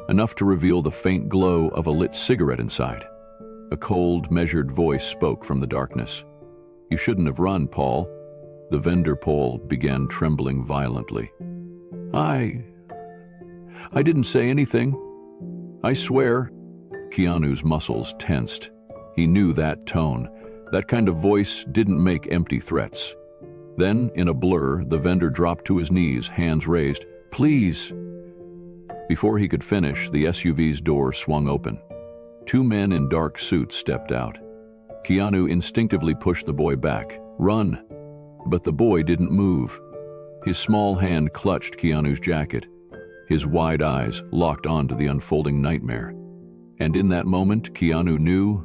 Speaker 1: enough to reveal the faint glow of a lit cigarette inside. A cold, measured voice spoke from the darkness. "You shouldn't have run, Paul." The vendor pole began trembling violently. I didn't say anything. I swear." Keanu's muscles tensed. He knew that tone. That kind of voice didn't make empty threats. Then, in a blur, the vendor dropped to his knees, hands raised. "Please." Before he could finish, the SUV's door swung open. Two men in dark suits stepped out. Keanu instinctively pushed the boy back. "Run!" But the boy didn't move. His small hand clutched Keanu's jacket. His wide eyes locked onto the unfolding nightmare. And in that moment, Keanu knew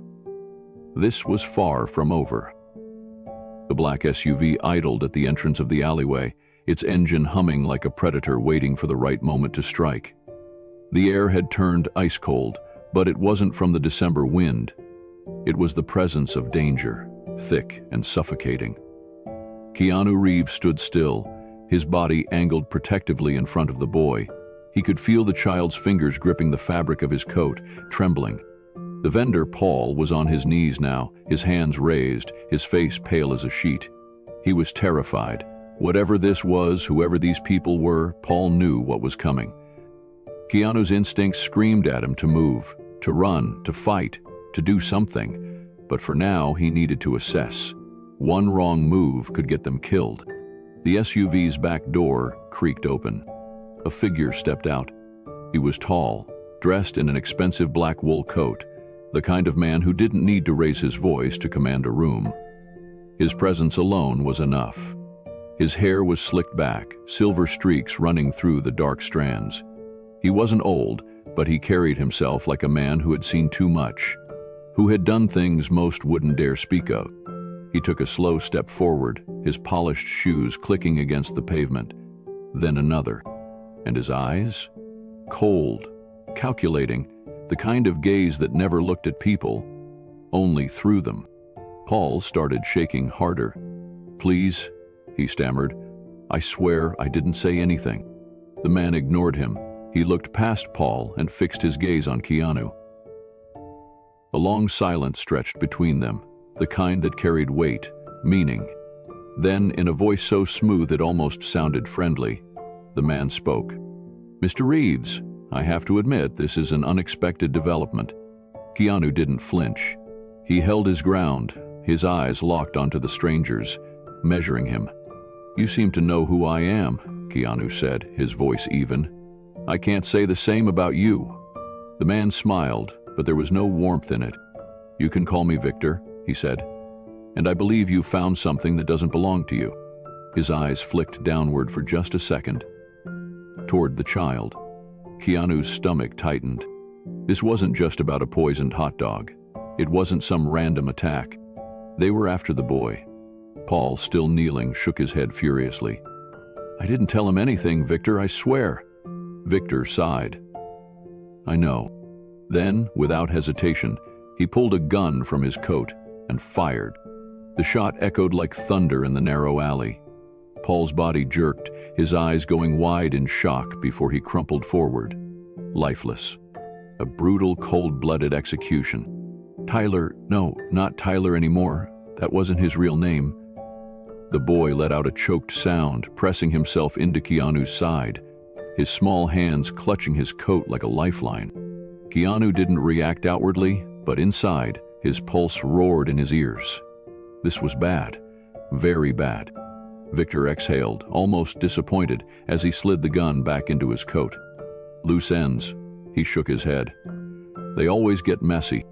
Speaker 1: this was far from over. The black SUV idled at the entrance of the alleyway, its engine humming like a predator waiting for the right moment to strike. The air had turned ice cold, but it wasn't from the December wind. It was the presence of danger, thick and suffocating. Keanu Reeves stood still, his body angled protectively in front of the boy. He could feel the child's fingers gripping the fabric of his coat, trembling. The vendor, Paul, was on his knees now, his hands raised, his face pale as a sheet. He was terrified. Whatever this was, whoever these people were, Paul knew what was coming. Keanu's instincts screamed at him to move, to run, to fight, to do something. But for now, he needed to assess. One wrong move could get them killed. The SUV's back door creaked open. A figure stepped out. He was tall, dressed in an expensive black wool coat, the kind of man who didn't need to raise his voice to command a room. His presence alone was enough. His hair was slicked back, silver streaks running through the dark strands. He wasn't old, but he carried himself like a man who had seen too much, who had done things most wouldn't dare speak of. He took a slow step forward, his polished shoes clicking against the pavement, then another. And his eyes? Cold, calculating, the kind of gaze that never looked at people, only through them. Paul started shaking harder. "Please," he stammered. "I swear I didn't say anything." The man ignored him. He looked past Paul and fixed his gaze on Keanu. A long silence stretched between them, the kind that carried weight, meaning. Then, in a voice so smooth it almost sounded friendly, the man spoke. "Mr. Reeves, I have to admit this is an unexpected development." Keanu didn't flinch. He held his ground, his eyes locked onto the stranger's, measuring him. "You seem to know who I am," Keanu said, his voice even. "I can't say the same about you." The man smiled, but there was no warmth in it. "You can call me Victor," he said. "And I believe you found something that doesn't belong to you." His eyes flicked downward for just a second, toward the child. Keanu's stomach tightened. This wasn't just about a poisoned hot dog. It wasn't some random attack. They were after the boy. Paul, still kneeling, shook his head furiously. "I didn't tell him anything, Victor, I swear." Victor sighed. "I know." Then, without hesitation, he pulled a gun from his coat and fired. The shot echoed like thunder in the narrow alley. Paul's body jerked, his eyes going wide in shock before he crumpled forward, lifeless. A brutal, cold-blooded execution. No, not Tyler anymore. That wasn't his real name. The boy let out a choked sound, pressing himself into Keanu's side, his small hands clutching his coat like a lifeline. Keanu didn't react outwardly, but inside, his pulse roared in his ears. This was bad. Very bad. Victor exhaled, almost disappointed, as he slid the gun back into his coat. Loose ends. He shook his head. They always get messy.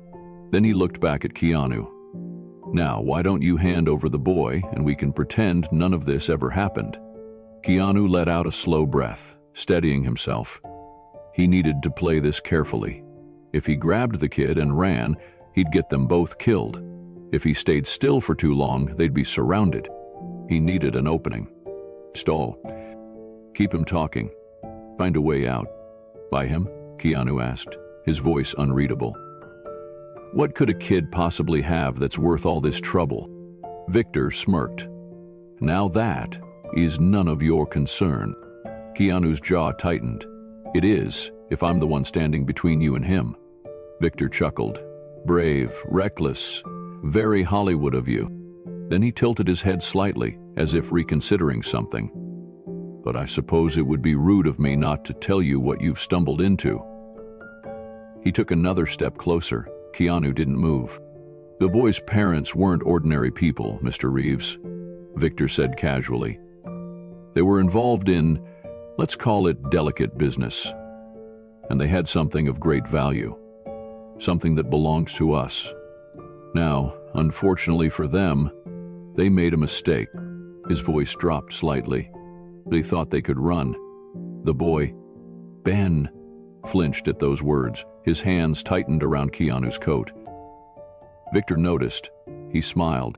Speaker 1: Then he looked back at Keanu. "Now, why don't you hand over the boy, and we can pretend none of this ever happened?" Keanu let out a slow breath, steadying himself. He needed to play this carefully. If he grabbed the kid and ran, he'd get them both killed. If he stayed still for too long, they'd be surrounded. He needed an opening. Stall. Keep him talking. Find a way out. By him? Keanu asked, his voice unreadable. What could a kid possibly have that's worth all this trouble? Victor smirked. Now that is none of your concern. Keanu's jaw tightened. It is, if I'm the one standing between you and him. Victor chuckled. Brave, reckless, very Hollywood of you. Then he tilted his head slightly, as if reconsidering something. But I suppose it would be rude of me not to tell you what you've stumbled into. He took another step closer. Keanu didn't move. The boy's parents weren't ordinary people, Mr. Reeves, Victor said casually. They were involved in, let's call it delicate business. And they had something of great value. Something that belongs to us. Now, unfortunately for them, they made a mistake. His voice dropped slightly. They thought they could run. The boy, Ben, flinched at those words. His hands tightened around Keanu's coat. Victor noticed. He smiled.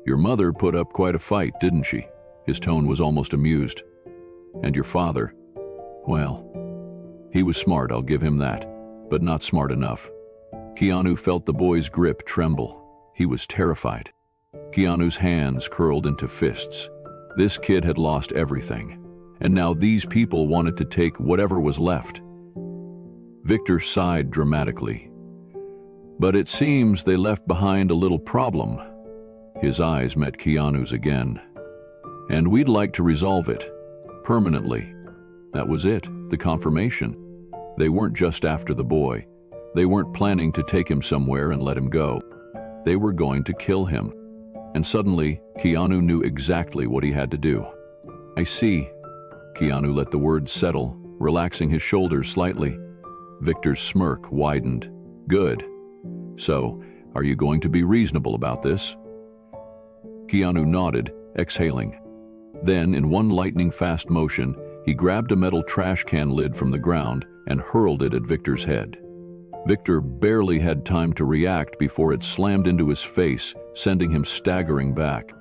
Speaker 1: Your mother put up quite a fight, didn't she? His tone was almost amused. And your father? Well, he was smart, I'll give him that, but not smart enough. Keanu felt the boy's grip tremble. He was terrified. Keanu's hands curled into fists. This kid had lost everything, and now these people wanted to take whatever was left. Victor sighed dramatically. But it seems they left behind a little problem. His eyes met Keanu's again. And we'd like to resolve it. Permanently. That was it, the confirmation. They weren't just after the boy. They weren't planning to take him somewhere and let him go. They were going to kill him. And suddenly, Keanu knew exactly what he had to do. I see. Keanu let the words settle, relaxing his shoulders slightly. Victor's smirk widened. Good. So, are you going to be reasonable about this? Keanu nodded, exhaling. Then, in one lightning-fast motion, he grabbed a metal trash can lid from the ground and hurled it at Victor's head. Victor barely had time to react before it slammed into his face, sending him staggering back.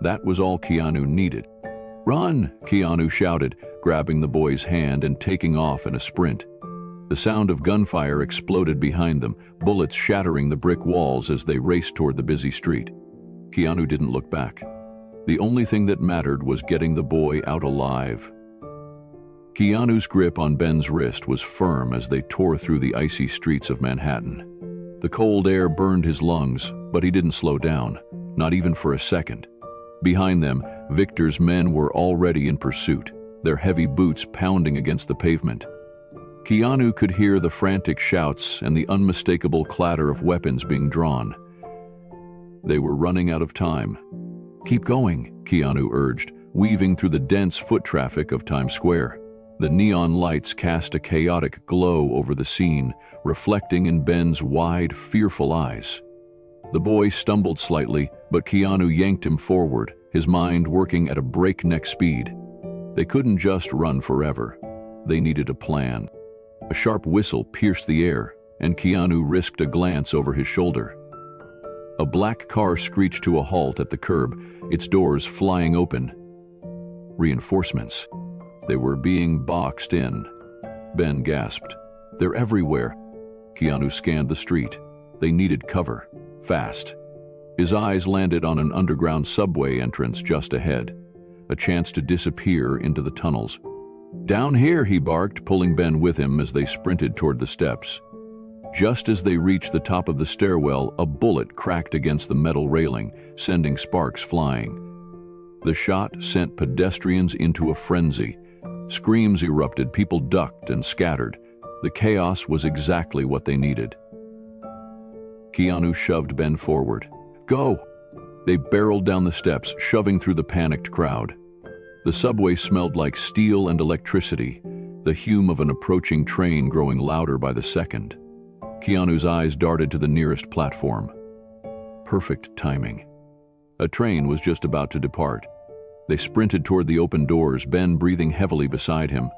Speaker 1: That was all Keanu needed. Run! Keanu shouted, grabbing the boy's hand and taking off in a sprint. The sound of gunfire exploded behind them, bullets shattering the brick walls as they raced toward the busy street. Keanu didn't look back. The only thing that mattered was getting the boy out alive. Keanu's grip on Ben's wrist was firm as they tore through the icy streets of Manhattan. The cold air burned his lungs, but he didn't slow down, not even for a second. Behind them, Victor's men were already in pursuit, their heavy boots pounding against the pavement. Keanu could hear the frantic shouts and the unmistakable clatter of weapons being drawn. They were running out of time. Keep going, Keanu urged, weaving through the dense foot traffic of Times Square. The neon lights cast a chaotic glow over the scene, reflecting in Ben's wide, fearful eyes. The boy stumbled slightly, but Keanu yanked him forward, his mind working at a breakneck speed. They couldn't just run forever. They needed a plan. A sharp whistle pierced the air, and Keanu risked a glance over his shoulder. A black car screeched to a halt at the curb, its doors flying open. Reinforcements. They were being boxed in. Ben gasped. They're everywhere. Keanu scanned the street. They needed cover. Fast. His eyes landed on an underground subway entrance just ahead. A chance to disappear into the tunnels. Down here, he barked, pulling Ben with him as they sprinted toward the steps. Just as they reached the top of the stairwell, a bullet cracked against the metal railing, sending sparks flying. The shot sent pedestrians into a frenzy. Screams erupted, people ducked and scattered. The chaos was exactly what they needed. Keanu shoved Ben forward. Go! They barreled down the steps, shoving through the panicked crowd. The subway smelled like steel and electricity, the hum of an approaching train growing louder by the second. Keanu's eyes darted to the nearest platform. Perfect timing. A train was just about to depart. They sprinted toward the open doors, Ben breathing heavily beside him.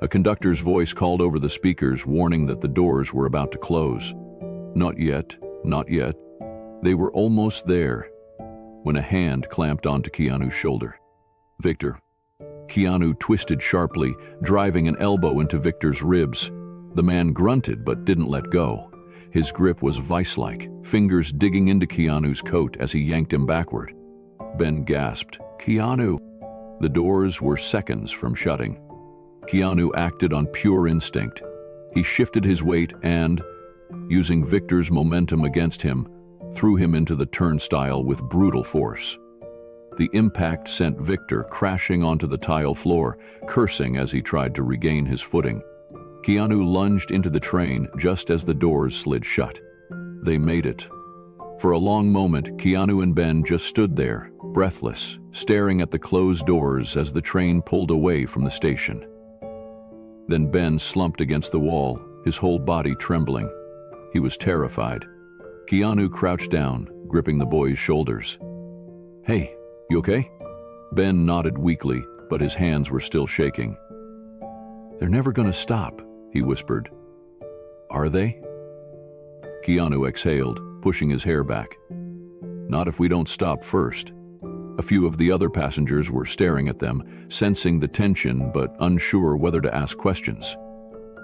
Speaker 1: A conductor's voice called over the speakers, warning that the doors were about to close. Not yet, not yet. They were almost there, when a hand clamped onto Keanu's shoulder. Victor. Keanu twisted sharply, driving an elbow into Victor's ribs. The man grunted but didn't let go. His grip was vice-like, fingers digging into Keanu's coat as he yanked him backward. Ben gasped, Keanu! The doors were seconds from shutting. Keanu acted on pure instinct. He shifted his weight and, using Victor's momentum against him, threw him into the turnstile with brutal force. The impact sent Victor crashing onto the tile floor, cursing as he tried to regain his footing. Keanu lunged into the train just as the doors slid shut. They made it. For a long moment, Keanu and Ben just stood there, breathless, staring at the closed doors as the train pulled away from the station. Then Ben slumped against the wall, his whole body trembling. He was terrified. Keanu crouched down, gripping the boy's shoulders. Hey, you okay? Ben nodded weakly, but his hands were still shaking. They're never gonna stop, he whispered. Are they? Keanu exhaled, pushing his hair back. Not if we don't stop first. A few of the other passengers were staring at them, sensing the tension but unsure whether to ask questions.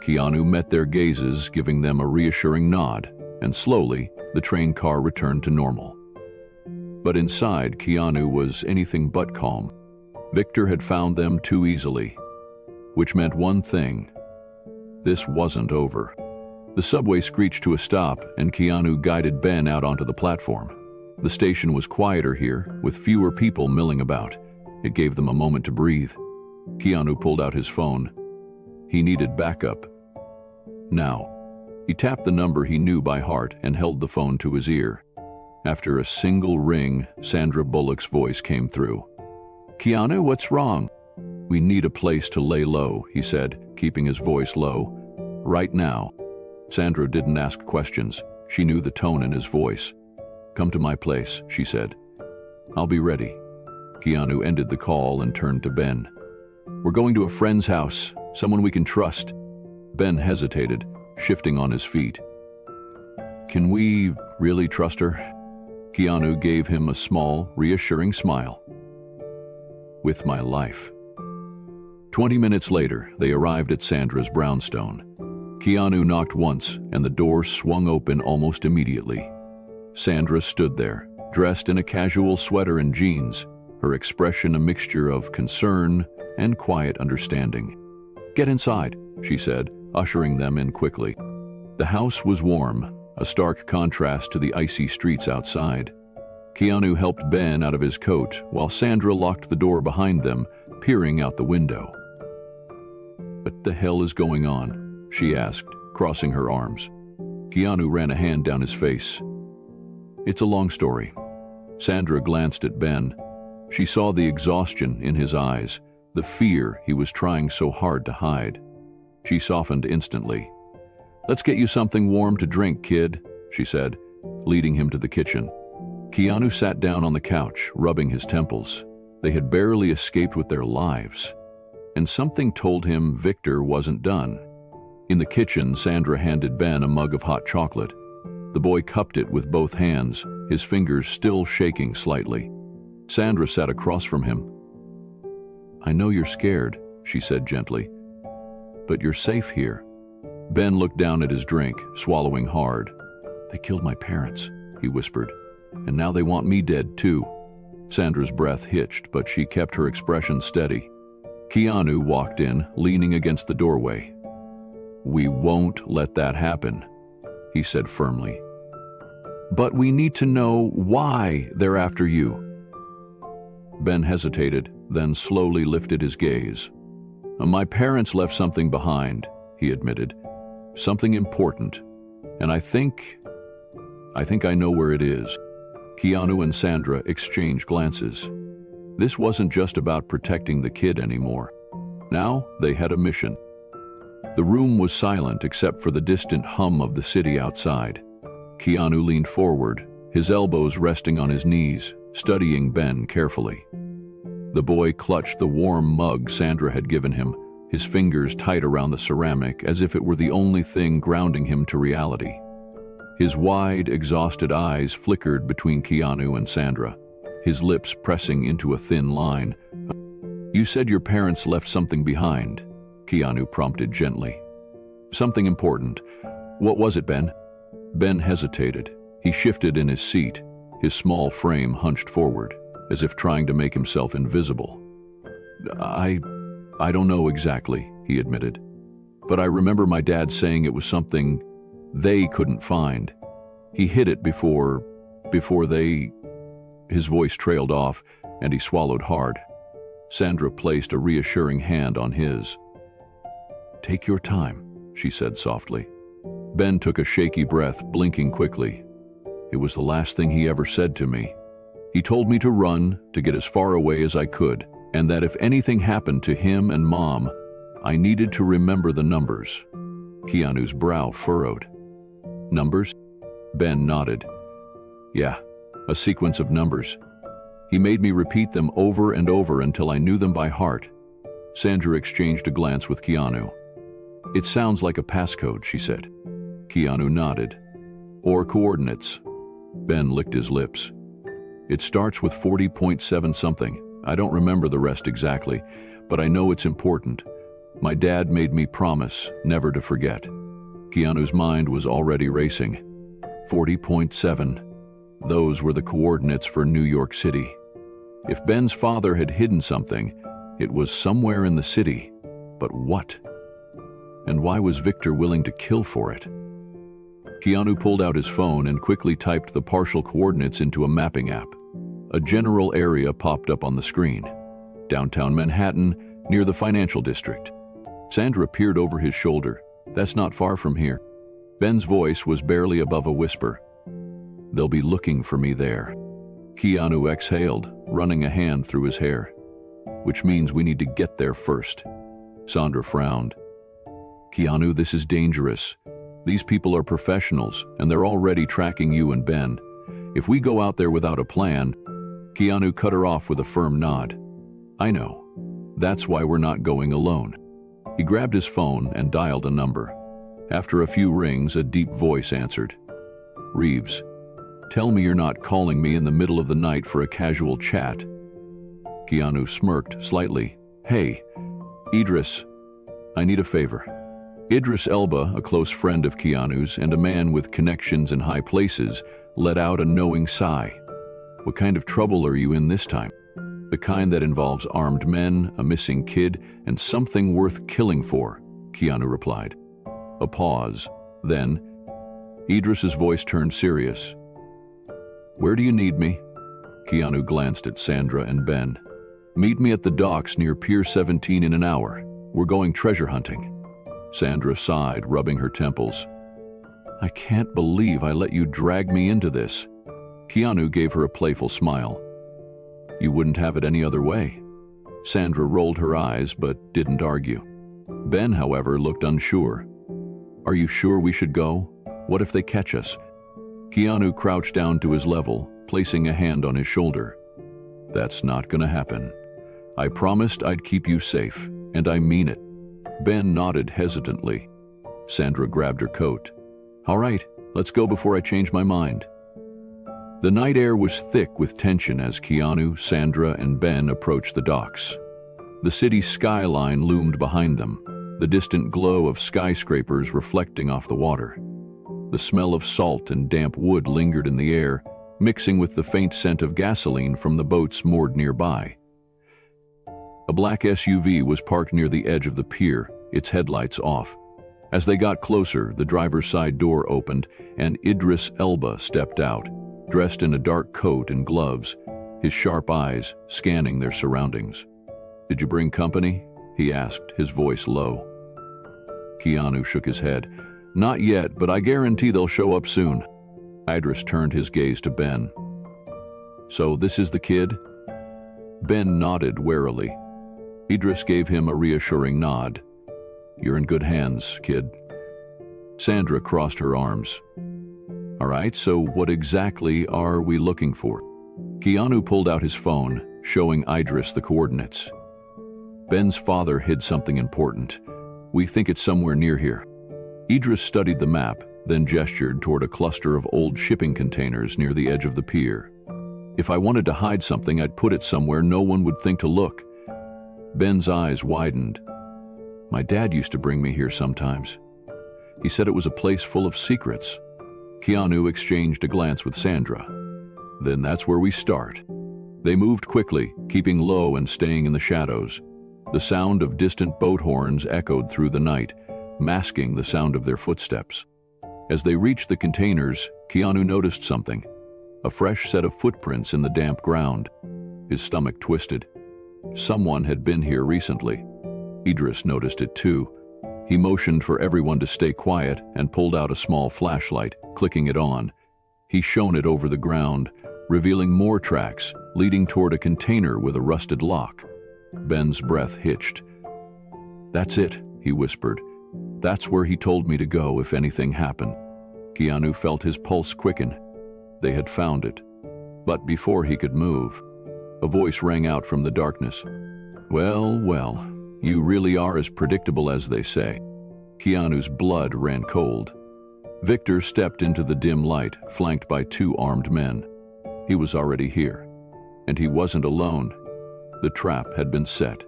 Speaker 1: Keanu met their gazes, giving them a reassuring nod, and slowly, the train car returned to normal. But inside, Keanu was anything but calm. Victor had found them too easily, which meant one thing. This wasn't over. The subway screeched to a stop, and Keanu guided Ben out onto the platform. The station was quieter here, with fewer people milling about. It gave them a moment to breathe. Keanu pulled out his phone. He needed backup. Now. He tapped the number he knew by heart and held the phone to his ear. After a single ring, Sandra Bullock's voice came through. Keanu, what's wrong? We need a place to lay low, he said, keeping his voice low. Right now. Sandra didn't ask questions. She knew the tone in his voice. Come to my place, she said. I'll be ready. Keanu ended the call and turned to Ben. We're going to a friend's house, someone we can trust. Ben hesitated, shifting on his feet. Can we really trust her? Keanu gave him a small, reassuring smile. With my life. 20 minutes later, they arrived at Sandra's brownstone. Keanu knocked once, and the door swung open almost immediately. Sandra stood there, dressed in a casual sweater and jeans, her expression a mixture of concern and quiet understanding. Get inside, she said, ushering them in quickly. The house was warm, a stark contrast to the icy streets outside. Keanu helped Ben out of his coat, while Sandra locked the door behind them, peering out the window. What the hell is going on? She asked, crossing her arms. Keanu ran a hand down his face. It's a long story. Sandra glanced at Ben. She saw the exhaustion in his eyes, the fear he was trying so hard to hide. She softened instantly. Let's get you something warm to drink, kid, she said, leading him to the kitchen. Keanu sat down on the couch, rubbing his temples. They had barely escaped with their lives. And something told him Victor wasn't done. In the kitchen, Sandra handed Ben a mug of hot chocolate. The boy cupped it with both hands, his fingers still shaking slightly. Sandra sat across from him. "I know you're scared," she said gently, "but you're safe here." Ben looked down at his drink, swallowing hard. "They killed my parents," he whispered, "and now they want me dead too." Sandra's breath hitched, but she kept her expression steady. Keanu walked in, leaning against the doorway. "We won't let that happen," he said firmly. "But we need to know why they're after you." Ben hesitated, then slowly lifted his gaze. "My parents left something behind," he admitted. "Something important. And I think I know where it is." Keanu and Sandra exchanged glances. This wasn't just about protecting the kid anymore. Now they had a mission. The room was silent except for the distant hum of the city outside. Keanu leaned forward, his elbows resting on his knees, studying Ben carefully. The boy clutched the warm mug Sandra had given him, his fingers tight around the ceramic as if it were the only thing grounding him to reality. His wide, exhausted eyes flickered between Keanu and Sandra, his lips pressing into a thin line. "You said your parents left something behind," Keanu prompted gently. "Something important. What was it, Ben?" Ben hesitated. He shifted in his seat, his small frame hunched forward, as if trying to make himself invisible. I don't know exactly," he admitted. "But I remember my dad saying it was something they couldn't find. He hid it before they..." His voice trailed off, and he swallowed hard. Sandra placed a reassuring hand on his. "Take your time," she said softly. Ben took a shaky breath, blinking quickly. "It was the last thing he ever said to me. He told me to run, to get as far away as I could, and that if anything happened to him and Mom, I needed to remember the numbers." Keanu's brow furrowed. "Numbers?" Ben nodded. "Yeah, a sequence of numbers. He made me repeat them over and over until I knew them by heart." Sandra exchanged a glance with Keanu. "It sounds like a passcode," she said. Keanu nodded. "Or coordinates." Ben licked his lips. "It starts with 40.7 something. I don't remember the rest exactly, but I know it's important. My dad made me promise never to forget." Keanu's mind was already racing. 40.7. Those were the coordinates for New York City. If Ben's father had hidden something, it was somewhere in the city. But what? And why was Victor willing to kill for it? Keanu pulled out his phone and quickly typed the partial coordinates into a mapping app. A general area popped up on the screen. Downtown Manhattan, near the financial district. Sandra peered over his shoulder. "That's not far from here." Ben's voice was barely above a whisper. "They'll be looking for me there." Keanu exhaled, running a hand through his hair. "Which means we need to get there first." Sandra frowned. "Keanu, this is dangerous. These people are professionals, and they're already tracking you and Ben. If we go out there without a plan..." Keanu cut her off with a firm nod. "I know. That's why we're not going alone." He grabbed his phone and dialed a number. After a few rings, a deep voice answered. "Reeves, tell me you're not calling me in the middle of the night for a casual chat." Keanu smirked slightly. "Hey, Idris, I need a favor." Idris Elba, a close friend of Keanu's and a man with connections in high places, let out a knowing sigh. "What kind of trouble are you in this time?" "The kind that involves armed men, a missing kid, and something worth killing for," Keanu replied. A pause. Then, Idris's voice turned serious. "Where do you need me?" Keanu glanced at Sandra and Ben. "Meet me at the docks near Pier 17 in an hour. We're going treasure hunting." Sandra sighed, rubbing her temples. "I can't believe I let you drag me into this." Keanu gave her a playful smile. "You wouldn't have it any other way." Sandra rolled her eyes but didn't argue. Ben, however, looked unsure. "Are you sure we should go? What if they catch us?" Keanu crouched down to his level, placing a hand on his shoulder. "That's not gonna happen. I promised I'd keep you safe, and I mean it." Ben nodded hesitantly. Sandra grabbed her coat. "All right, let's go before I change my mind." The night air was thick with tension as Keanu, Sandra, and Ben approached the docks. The city's skyline loomed behind them, the distant glow of skyscrapers reflecting off the water. The smell of salt and damp wood lingered in the air, mixing with the faint scent of gasoline from the boats moored nearby. A black SUV was parked near the edge of the pier, its headlights off. As they got closer, the driver's side door opened and Idris Elba stepped out, dressed in a dark coat and gloves, his sharp eyes scanning their surroundings. "Did you bring company?" he asked, his voice low. Keanu shook his head. "Not yet, but I guarantee they'll show up soon." Idris turned his gaze to Ben. "So this is the kid?" Ben nodded warily. Idris gave him a reassuring nod. "You're in good hands, kid." Sandra crossed her arms. "All right, so what exactly are we looking for?" Keanu pulled out his phone, showing Idris the coordinates. "Ben's father hid something important. We think it's somewhere near here." Idris studied the map, then gestured toward a cluster of old shipping containers near the edge of the pier. "If I wanted to hide something, I'd put it somewhere no one would think to look." Ben's eyes widened. "My dad used to bring me here sometimes. He said it was a place full of secrets." Keanu exchanged a glance with Sandra. "Then that's where we start." They moved quickly, keeping low and staying in the shadows. The sound of distant boat horns echoed through the night, masking the sound of their footsteps. As they reached the containers, Keanu noticed something, a fresh set of footprints in the damp ground. His stomach twisted. Someone had been here recently. Idris noticed it too. He motioned for everyone to stay quiet and pulled out a small flashlight, clicking it on. He shone it over the ground, revealing more tracks, leading toward a container with a rusted lock. Ben's breath hitched. "That's it," he whispered. "That's where he told me to go if anything happened." Keanu felt his pulse quicken. They had found it. But before he could move, a voice rang out from the darkness. "Well, well, you really are as predictable as they say." Keanu's blood ran cold. Victor stepped into the dim light, flanked by two armed men. He was already here. And he wasn't alone. The trap had been set.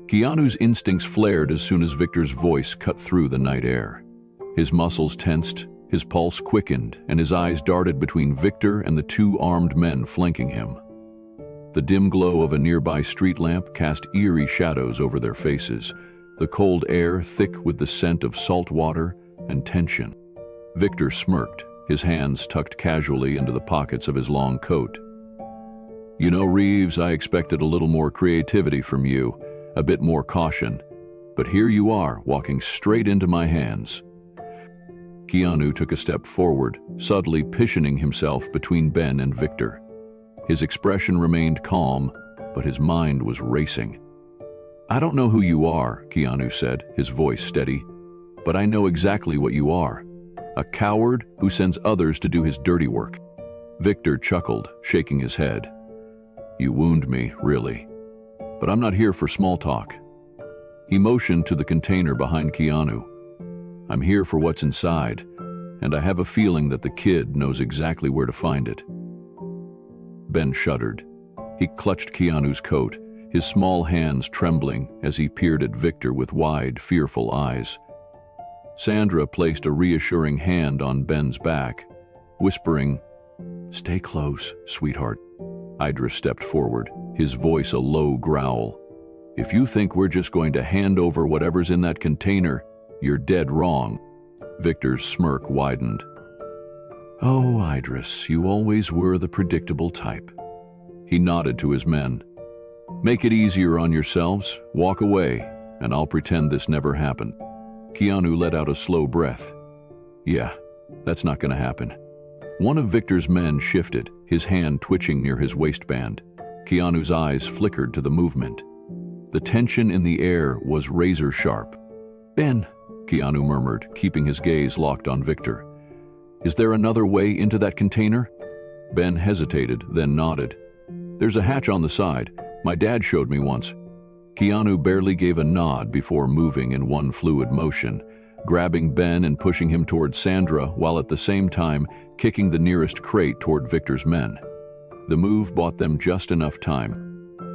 Speaker 1: Keanu's instincts flared as soon as Victor's voice cut through the night air. His muscles tensed, his pulse quickened, and his eyes darted between Victor and the two armed men flanking him. The dim glow of a nearby street lamp cast eerie shadows over their faces, the cold air thick with the scent of salt water and tension. Victor smirked, his hands tucked casually into the pockets of his long coat. "You know, Reeves, I expected a little more creativity from you, a bit more caution. But here you are, walking straight into my hands." Keanu took a step forward, subtly positioning himself between Ben and Victor. His expression remained calm, but his mind was racing. "I don't know who you are," Keanu said, his voice steady, "but I know exactly what you are. A coward who sends others to do his dirty work." Victor chuckled, shaking his head. "You wound me, really. But I'm not here for small talk." He motioned to the container behind Keanu. "I'm here for what's inside, and I have a feeling that the kid knows exactly where to find it." Ben shuddered. He clutched Keanu's coat, his small hands trembling as he peered at Victor with wide, fearful eyes. Sandra placed a reassuring hand on Ben's back, whispering, "Stay close, sweetheart." Idris stepped forward, his voice a low growl. "If you think we're just going to hand over whatever's in that container, you're dead wrong." Victor's smirk widened. "Oh, Idris, you always were the predictable type." He nodded to his men. "Make it easier on yourselves, walk away, and I'll pretend this never happened." Keanu let out a slow breath. "Yeah, that's not going to happen." One of Victor's men shifted, his hand twitching near his waistband. Keanu's eyes flickered to the movement. The tension in the air was razor sharp. "Ben," Keanu murmured, keeping his gaze locked on Victor. "Is there another way into that container?" Ben hesitated, then nodded. "There's a hatch on the side. My dad showed me once." Keanu barely gave a nod before moving in one fluid motion, grabbing Ben and pushing him toward Sandra while at the same time kicking the nearest crate toward Victor's men. The move bought them just enough time.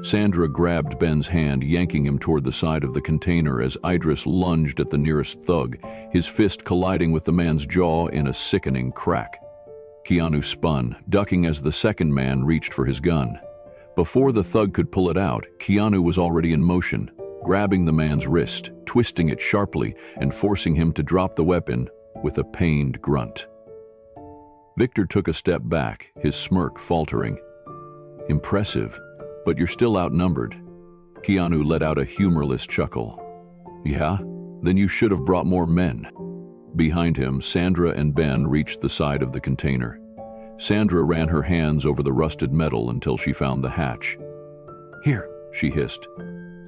Speaker 1: Sandra grabbed Ben's hand, yanking him toward the side of the container as Idris lunged at the nearest thug, his fist colliding with the man's jaw in a sickening crack. Keanu spun, ducking as the second man reached for his gun. Before the thug could pull it out, Keanu was already in motion, grabbing the man's wrist, twisting it sharply, and forcing him to drop the weapon with a pained grunt. Victor took a step back, his smirk faltering. "Impressive, but you're still outnumbered." Keanu let out a humorless chuckle. "Yeah? Then you should have brought more men." Behind him, Sandra and Ben reached the side of the container. Sandra ran her hands over the rusted metal until she found the hatch. "Here," she hissed.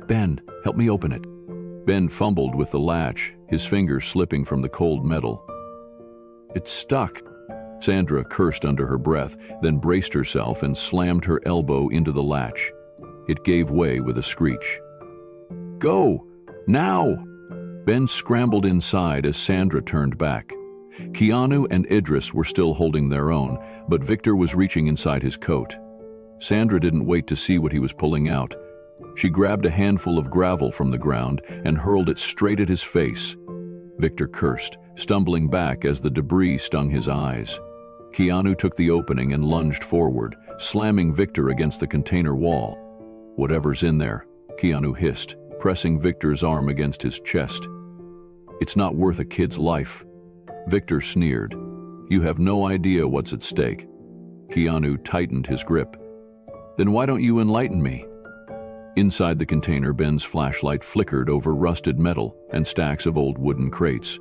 Speaker 1: "Ben, help me open it." Ben fumbled with the latch, his fingers slipping from the cold metal. "It's stuck." Sandra cursed under her breath, then braced herself and slammed her elbow into the latch. It gave way with a screech. "Go! Now!" Ben scrambled inside as Sandra turned back. Keanu and Idris were still holding their own, but Victor was reaching inside his coat. Sandra didn't wait to see what he was pulling out. She grabbed a handful of gravel from the ground and hurled it straight at his face. Victor cursed, stumbling back as the debris stung his eyes. Keanu took the opening and lunged forward, slamming Victor against the container wall. "Whatever's in there," Keanu hissed, pressing Victor's arm against his chest. "It's not worth a kid's life." Victor sneered. "You have no idea what's at stake." Keanu tightened his grip. "Then why don't you enlighten me?" Inside the container, Ben's flashlight flickered over rusted metal and stacks of old wooden crates.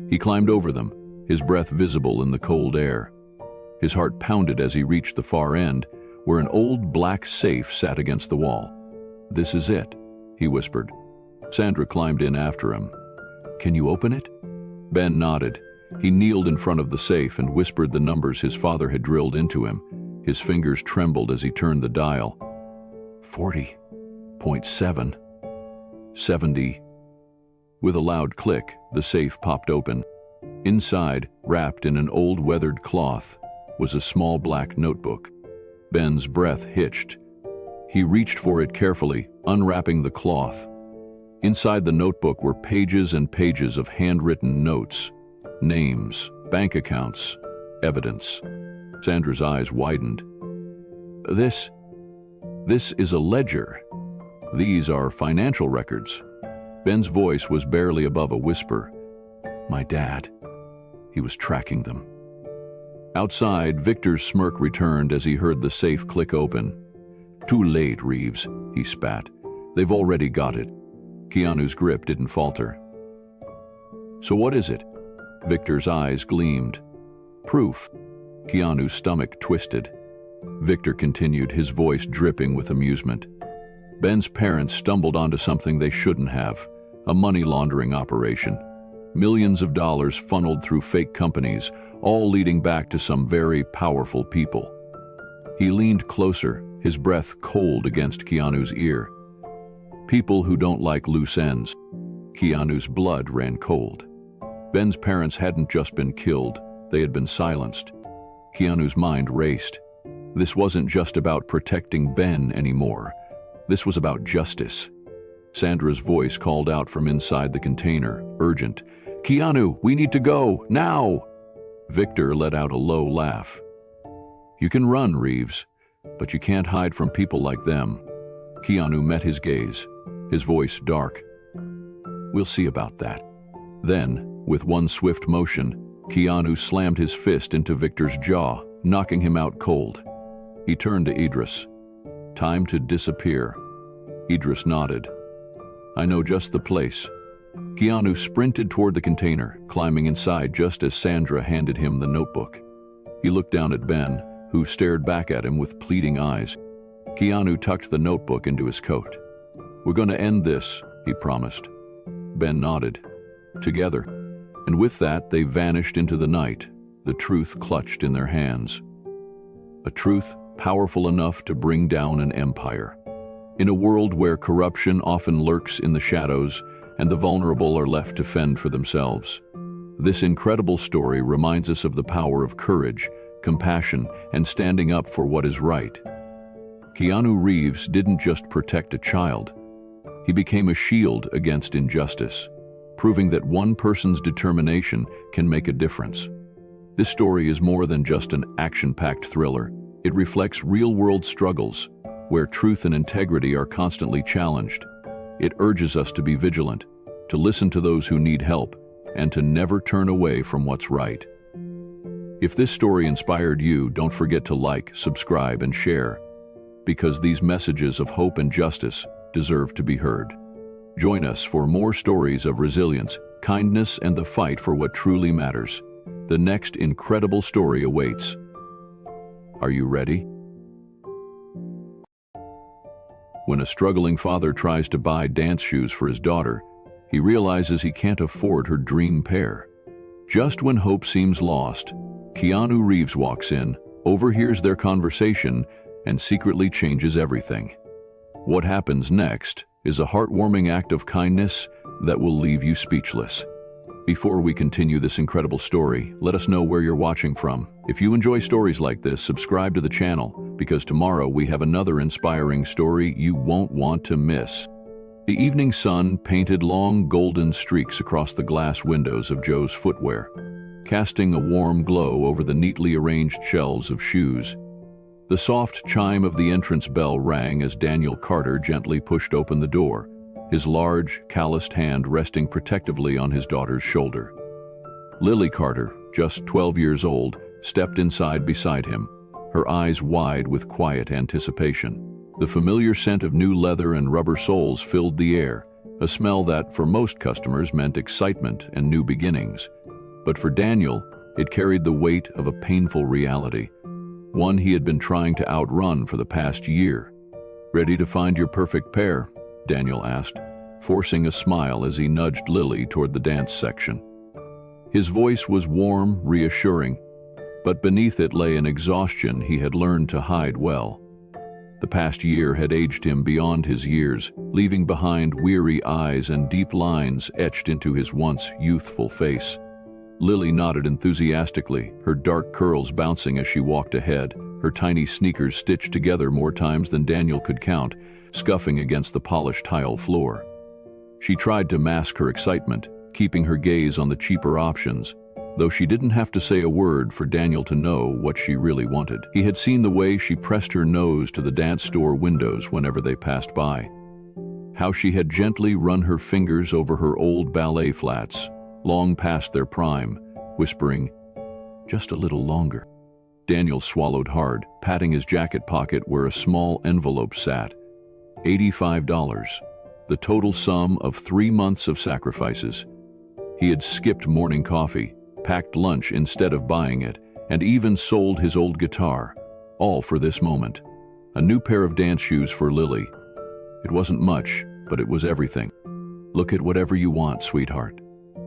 Speaker 1: He climbed over them, his breath visible in the cold air. His heart pounded as he reached the far end, where an old black safe sat against the wall. "This is it," he whispered. Sandra climbed in after him. "Can you open it?" Ben nodded. He kneeled in front of the safe and whispered the numbers his father had drilled into him. His fingers trembled as he turned the dial. 40.7. 70. With a loud click, the safe popped open. Inside, wrapped in an old weathered cloth, was a small black notebook. Ben's breath hitched. He reached for it carefully, unwrapping the cloth. Inside the notebook were pages and pages of handwritten notes, names, bank accounts, evidence. Sandra's eyes widened. This is a ledger. These are financial records." Ben's voice was barely above a whisper. "My dad. He was tracking them." Outside, Victor's smirk returned as he heard the safe click open. "Too late, Reeves," he spat. "They've already got it." Keanu's grip didn't falter. "So what is it?" Victor's eyes gleamed. "Proof." Keanu's stomach twisted. Victor continued, his voice dripping with amusement. "Ben's parents stumbled onto something they shouldn't have, a money laundering operation. Millions of dollars funneled through fake companies, all leading back to some very powerful people." He leaned closer, his breath cold against Keanu's ear. "People who don't like loose ends." Keanu's blood ran cold. Ben's parents hadn't just been killed, they had been silenced. Keanu's mind raced. This wasn't just about protecting Ben anymore. This was about justice. Sandra's voice called out from inside the container, urgent. "Keanu, we need to go, now!" Victor let out a low laugh. "You can run, Reeves, but you can't hide from people like them." Keanu met his gaze, his voice dark. "We'll see about that." Then, with one swift motion, Keanu slammed his fist into Victor's jaw, knocking him out cold. He turned to Idris. "Time to disappear." Idris nodded. "I know just the place." Keanu sprinted toward the container, climbing inside just as Sandra handed him the notebook. He looked down at Ben, who stared back at him with pleading eyes. Keanu tucked the notebook into his coat. "We're going to end this," he promised. Ben nodded. Together. And with that, they vanished into the night, the truth clutched in their hands. A truth powerful enough to bring down an empire. In a world where corruption often lurks in the shadows and the vulnerable are left to fend for themselves. This incredible story reminds us of the power of courage, compassion, and standing up for what is right. Keanu Reeves didn't just protect a child. He became a shield against injustice, proving that one person's determination can make a difference. This story is more than just an action-packed thriller. It reflects real-world struggles, where truth and integrity are constantly challenged. It urges us to be vigilant, to listen to those who need help, and to never turn away from what's right. If this story inspired you, don't forget to like, subscribe, and share, because these messages of hope and justice deserve to be heard. Join us for more stories of resilience, kindness, and the fight for what truly matters. The next incredible story awaits. Are you ready? When a struggling father tries to buy dance shoes for his daughter, he realizes he can't afford her dream pair. Just when hope seems lost, Keanu Reeves walks in, overhears their conversation, and secretly changes everything. What happens next is a heartwarming act of kindness that will leave you speechless. Before we continue this incredible story, let us know where you're watching from. If you enjoy stories like this, subscribe to the channel, because tomorrow we have another inspiring story you won't want to miss. The evening sun painted long golden streaks across the glass windows of Joe's footwear, casting a warm glow over the neatly arranged shelves of shoes. The soft chime of the entrance bell rang as Daniel Carter gently pushed open the door, his large, calloused hand resting protectively on his daughter's shoulder. Lily Carter, just 12 years old, stepped inside beside him, her eyes wide with quiet anticipation. The familiar scent of new leather and rubber soles filled the air, a smell that, for most customers, meant excitement and new beginnings. But for Daniel, it carried the weight of a painful reality, one he had been trying to outrun for the past year. "Ready to find your perfect pair?" Daniel asked, forcing a smile as he nudged Lily toward the dance section. His voice was warm, reassuring, but beneath it lay an exhaustion he had learned to hide well. The past year had aged him beyond his years, leaving behind weary eyes and deep lines etched into his once youthful face. Lily nodded enthusiastically, her dark curls bouncing as she walked ahead, her tiny sneakers stitched together more times than Daniel could count, scuffing against the polished tile floor. She tried to mask her excitement, keeping her gaze on the cheaper options, though she didn't have to say a word for Daniel to know what she really wanted. He had seen the way she pressed her nose to the dance store windows whenever they passed by, how she had gently run her fingers over her old ballet flats, long past their prime, whispering, "Just a little longer." Daniel swallowed hard, patting his jacket pocket where a small envelope sat. $85, the total sum of 3 months of sacrifices. He had skipped morning coffee, packed lunch instead of buying it, and even sold his old guitar, all for this moment. A new pair of dance shoes for Lily. It wasn't much, but it was everything. "Look at whatever you want, sweetheart,"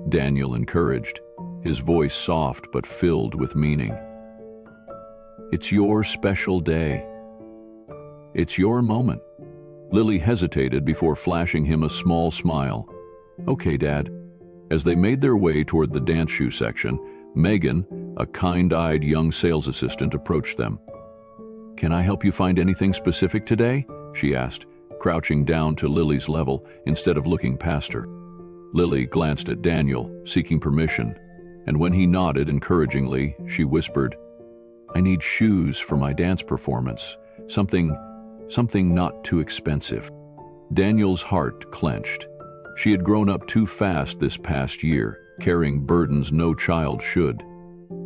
Speaker 1: Daniel encouraged, his voice soft but filled with meaning. "It's your special day. It's your moment." Lily hesitated before flashing him a small smile. "Okay, Dad." As they made their way toward the dance shoe section, Megan, a kind-eyed young sales assistant, approached them. "Can I help you find anything specific today?" she asked, crouching down to Lily's level instead of looking past her. Lily glanced at Daniel, seeking permission, and when he nodded encouragingly, she whispered, "I need shoes for my dance performance, something not too expensive." Daniel's heart clenched. She had grown up too fast this past year, carrying burdens no child should.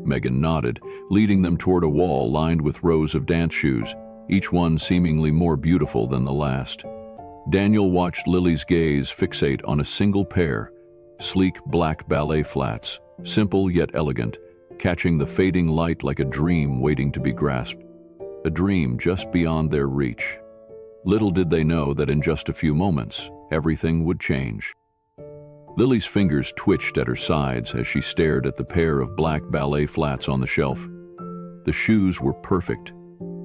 Speaker 1: Megan nodded, leading them toward a wall lined with rows of dance shoes, each one seemingly more beautiful than the last. Daniel watched Lily's gaze fixate on a single pair, sleek black ballet flats, simple yet elegant, catching the fading light like a dream waiting to be grasped. A dream just beyond their reach. Little did they know that in just a few moments, everything would change. Lily's fingers twitched at her sides as she stared at the pair of black ballet flats on the shelf. The shoes were perfect.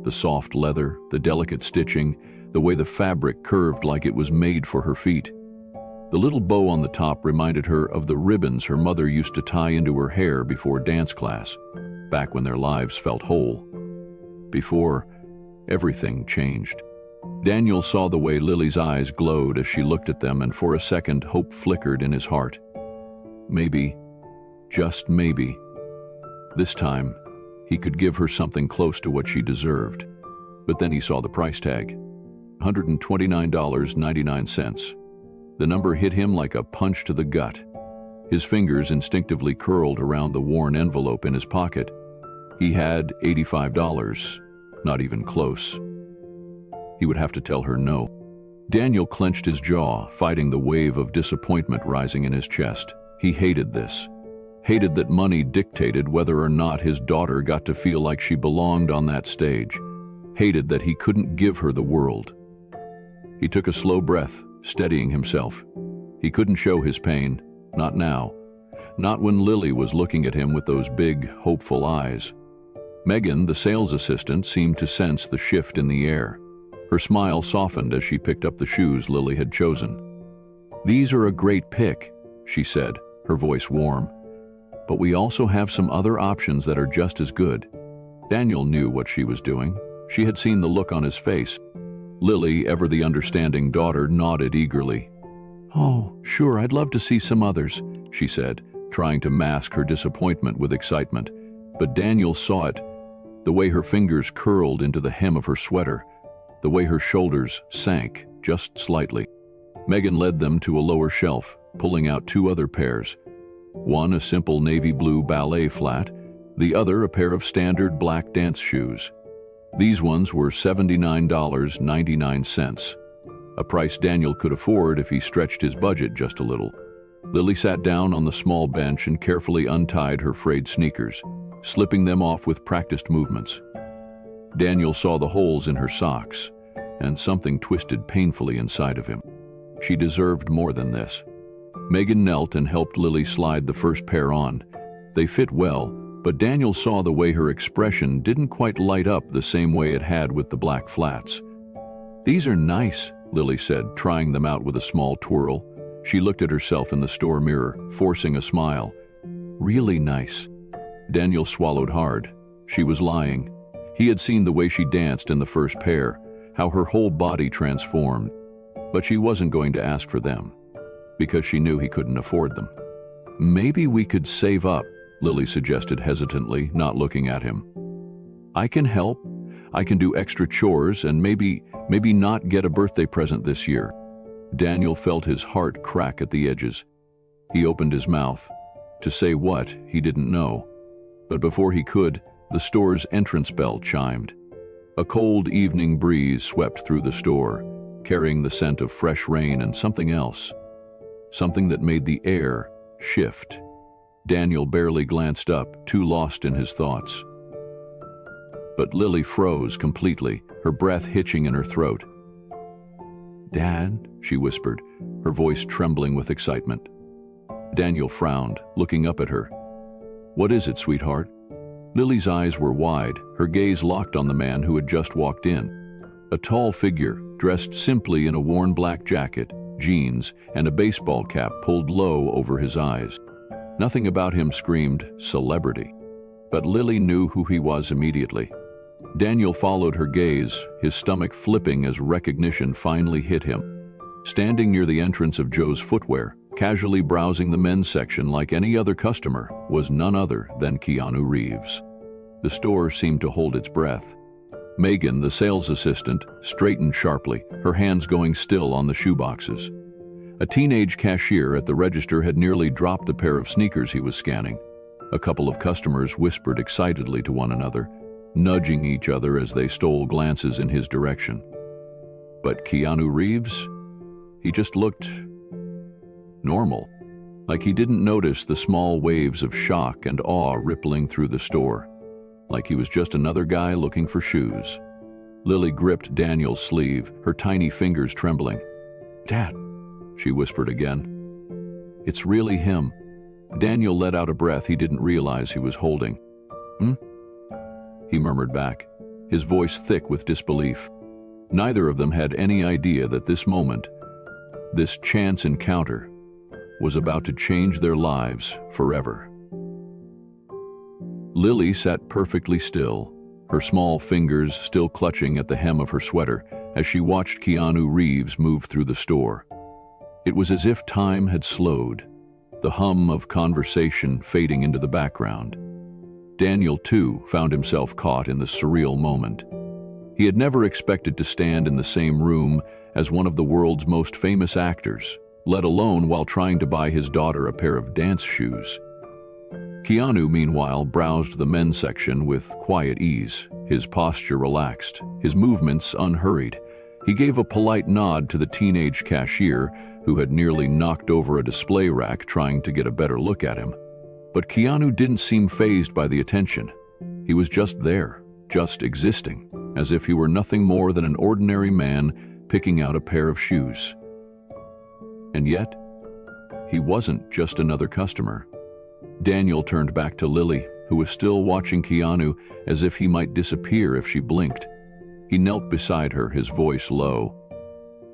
Speaker 1: The soft leather, the delicate stitching, the way the fabric curved like it was made for her feet. The little bow on the top reminded her of the ribbons her mother used to tie into her hair before dance class, back when their lives felt whole. Before everything changed. Daniel saw the way Lily's eyes glowed as she looked at them, and for a second hope flickered in his heart. Maybe, just maybe, this time he could give her something close to what she deserved. But then he saw the price tag, $129.99. The number hit him like a punch to the gut. His fingers instinctively curled around the worn envelope in his pocket. He had $85, not even close. He would have to tell her no. Daniel clenched his jaw, fighting the wave of disappointment rising in his chest. He hated this. Hated that money dictated whether or not his daughter got to feel like she belonged on that stage. Hated that he couldn't give her the world. He took a slow breath, steadying himself. He couldn't show his pain, not now. Not when Lily was looking at him with those big, hopeful eyes. Megan, the sales assistant, seemed to sense the shift in the air. Her smile softened as she picked up the shoes Lily had chosen. "These are a great pick," she said, her voice warm. "But we also have some other options that are just as good." Daniel knew what she was doing. She had seen the look on his face. Lily, ever the understanding daughter, nodded eagerly. "Oh, sure, I'd love to see some others," she said, trying to mask her disappointment with excitement. But Daniel saw it, the way her fingers curled into the hem of her sweater, the way her shoulders sank just slightly. Megan led them to a lower shelf, pulling out two other pairs. One a simple navy blue ballet flat, the other a pair of standard black dance shoes. These ones were $79.99, a price Daniel could afford if he stretched his budget just a little. Lily sat down on the small bench and carefully untied her frayed sneakers, slipping them off with practiced movements. Daniel saw the holes in her socks, and something twisted painfully inside of him. She deserved more than this. Megan knelt and helped Lily slide the first pair on. They fit well, but Daniel saw the way her expression didn't quite light up the same way it had with the black flats. "These are nice," Lily said, trying them out with a small twirl. She looked at herself in the store mirror, forcing a smile. "Really nice." Daniel swallowed hard. She was lying. He had seen the way she danced in the first pair, how her whole body transformed. But she wasn't going to ask for them, because she knew he couldn't afford them. "Maybe we could save up," Lily suggested hesitantly, not looking at him. "I can help. I can do extra chores and maybe not get a birthday present this year." Daniel felt his heart crack at the edges. He opened his mouth. To say what, he didn't know. But before he could, the store's entrance bell chimed. A cold evening breeze swept through the store, carrying the scent of fresh rain and something else. Something that made the air shift. Daniel barely glanced up, too lost in his thoughts. But Lily froze completely, her breath hitching in her throat. "Dad," she whispered, her voice trembling with excitement. Daniel frowned, looking up at her. "What is it, sweetheart?" Lily's eyes were wide, her gaze locked on the man who had just walked in. A tall figure, dressed simply in a worn black jacket, jeans, and a baseball cap pulled low over his eyes. Nothing about him screamed celebrity. But Lily knew who he was immediately. Daniel followed her gaze, his stomach flipping as recognition finally hit him. Standing near the entrance of Joe's Footwear, casually browsing the men's section like any other customer, was none other than Keanu Reeves. The store seemed to hold its breath. Megan, the sales assistant, straightened sharply, her hands going still on the shoeboxes. A teenage cashier at the register had nearly dropped the pair of sneakers he was scanning. A couple of customers whispered excitedly to one another, nudging each other as they stole glances in his direction. But Keanu Reeves? He just looked normal, like he didn't notice the small waves of shock and awe rippling through the store, like he was just another guy looking for shoes. Lily gripped Daniel's sleeve, her tiny fingers trembling. "Dad," she whispered again. "It's really him." Daniel let out a breath he didn't realize he was holding. "Hmm?" he murmured back, his voice thick with disbelief. Neither of them had any idea that this moment This chance encounter was about to change their lives forever. Lily sat perfectly still, her small fingers still clutching at the hem of her sweater as she watched Keanu Reeves move through the store. It was as if time had slowed, the hum of conversation fading into the background. Daniel, too, found himself caught in the surreal moment. He had never expected to stand in the same room as one of the world's most famous actors, let alone while trying to buy his daughter a pair of dance shoes. Keanu, meanwhile, browsed the men's section with quiet ease, his posture relaxed, his movements unhurried. He gave a polite nod to the teenage cashier who had nearly knocked over a display rack trying to get a better look at him. But Keanu didn't seem fazed by the attention. He was just there, just existing, as if he were nothing more than an ordinary man picking out a pair of shoes. And yet, he wasn't just another customer. Daniel turned back to Lily, who was still watching Keanu as if he might disappear if she blinked. He knelt beside her, his voice low.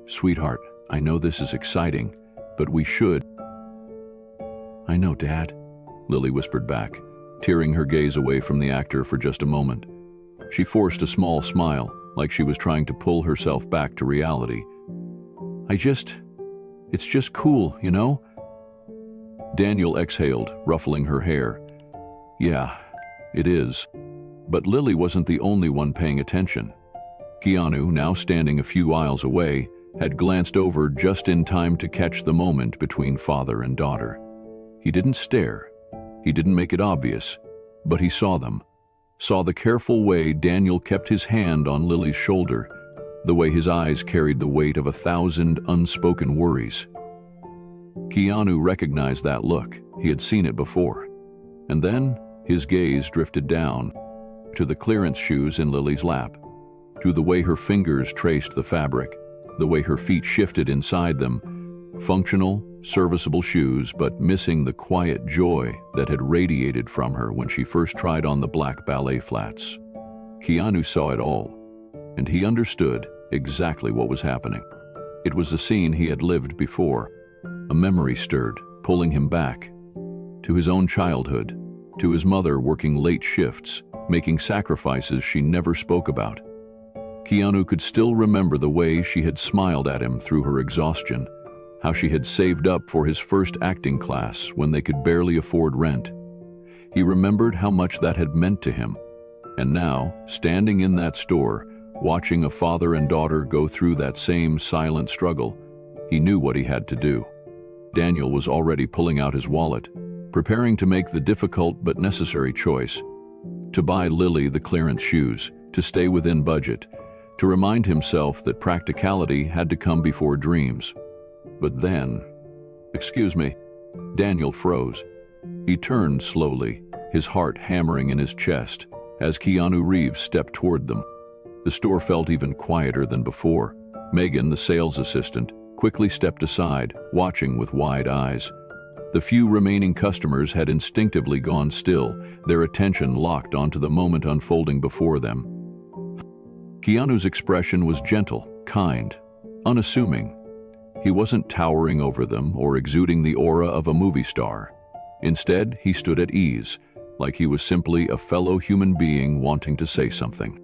Speaker 1: "Sweetheart, I know this is exciting, but we should—" "I know, Dad," Lily whispered back, tearing her gaze away from the actor for just a moment. She forced a small smile, like she was trying to pull herself back to reality. It's just cool, you know?" Daniel exhaled, ruffling her hair. "Yeah, it is." But Lily wasn't the only one paying attention. Keanu, now standing a few aisles away, had glanced over just in time to catch the moment between father and daughter. He didn't stare. He didn't make it obvious, but he saw them. Saw the careful way Daniel kept his hand on Lily's shoulder, the way his eyes carried the weight of 1,000 unspoken worries. Keanu recognized that look. He had seen it before. And then his gaze drifted down to the clearance shoes in Lily's lap, to the way her fingers traced the fabric, the way her feet shifted inside them. Functional, serviceable shoes, but missing the quiet joy that had radiated from her when she first tried on the black ballet flats. Keanu saw it all, and he understood exactly what was happening. It was the scene he had lived before. A memory stirred, pulling him back to his own childhood, to his mother working late shifts, making sacrifices she never spoke about. Keanu could still remember the way she had smiled at him through her exhaustion, how she had saved up for his first acting class when they could barely afford rent. He remembered how much that had meant to him. And now, standing in that store, watching a father and daughter go through that same silent struggle, he knew what he had to do. Daniel was already pulling out his wallet, preparing to make the difficult but necessary choice. To buy Lily the clearance shoes, to stay within budget, to remind himself that practicality had to come before dreams. But then, "Excuse me," Daniel froze. He turned slowly, his heart hammering in his chest, as Keanu Reeves stepped toward them. The store felt even quieter than before. Megan, the sales assistant, quickly stepped aside, watching with wide eyes. The few remaining customers had instinctively gone still, their attention locked onto the moment unfolding before them. Keanu's expression was gentle, kind, unassuming. He wasn't towering over them or exuding the aura of a movie star. Instead, he stood at ease, like he was simply a fellow human being wanting to say something.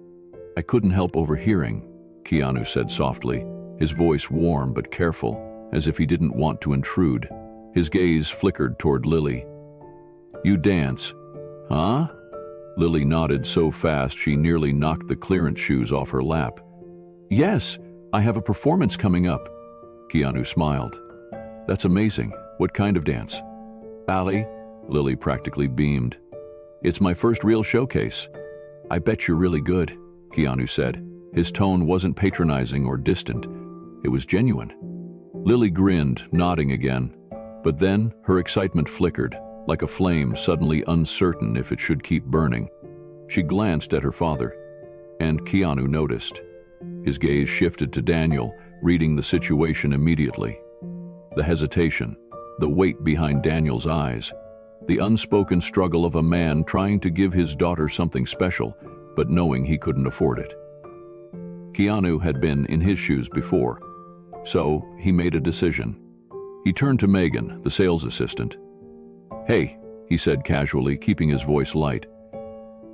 Speaker 1: "I couldn't help overhearing," Keanu said softly, his voice warm but careful, as if he didn't want to intrude. His gaze flickered toward Lily. "You dance, huh?" Lily nodded so fast she nearly knocked the clearance shoes off her lap. "Yes, I have a performance coming up." Keanu smiled. "That's amazing. What kind of dance?" "Ballet," Lily practically beamed. "It's my first real showcase." "I bet you're really good," Keanu said. His tone wasn't patronizing or distant. It was genuine. Lily grinned, nodding again. But then her excitement flickered, like a flame suddenly uncertain if it should keep burning. She glanced at her father, and Keanu noticed. His gaze shifted to Daniel, reading the situation immediately. The hesitation, the weight behind Daniel's eyes, the unspoken struggle of a man trying to give his daughter something special, but knowing he couldn't afford it. Keanu had been in his shoes before. So he made a decision. He turned to Megan, the sales assistant. "Hey," he said casually, keeping his voice light.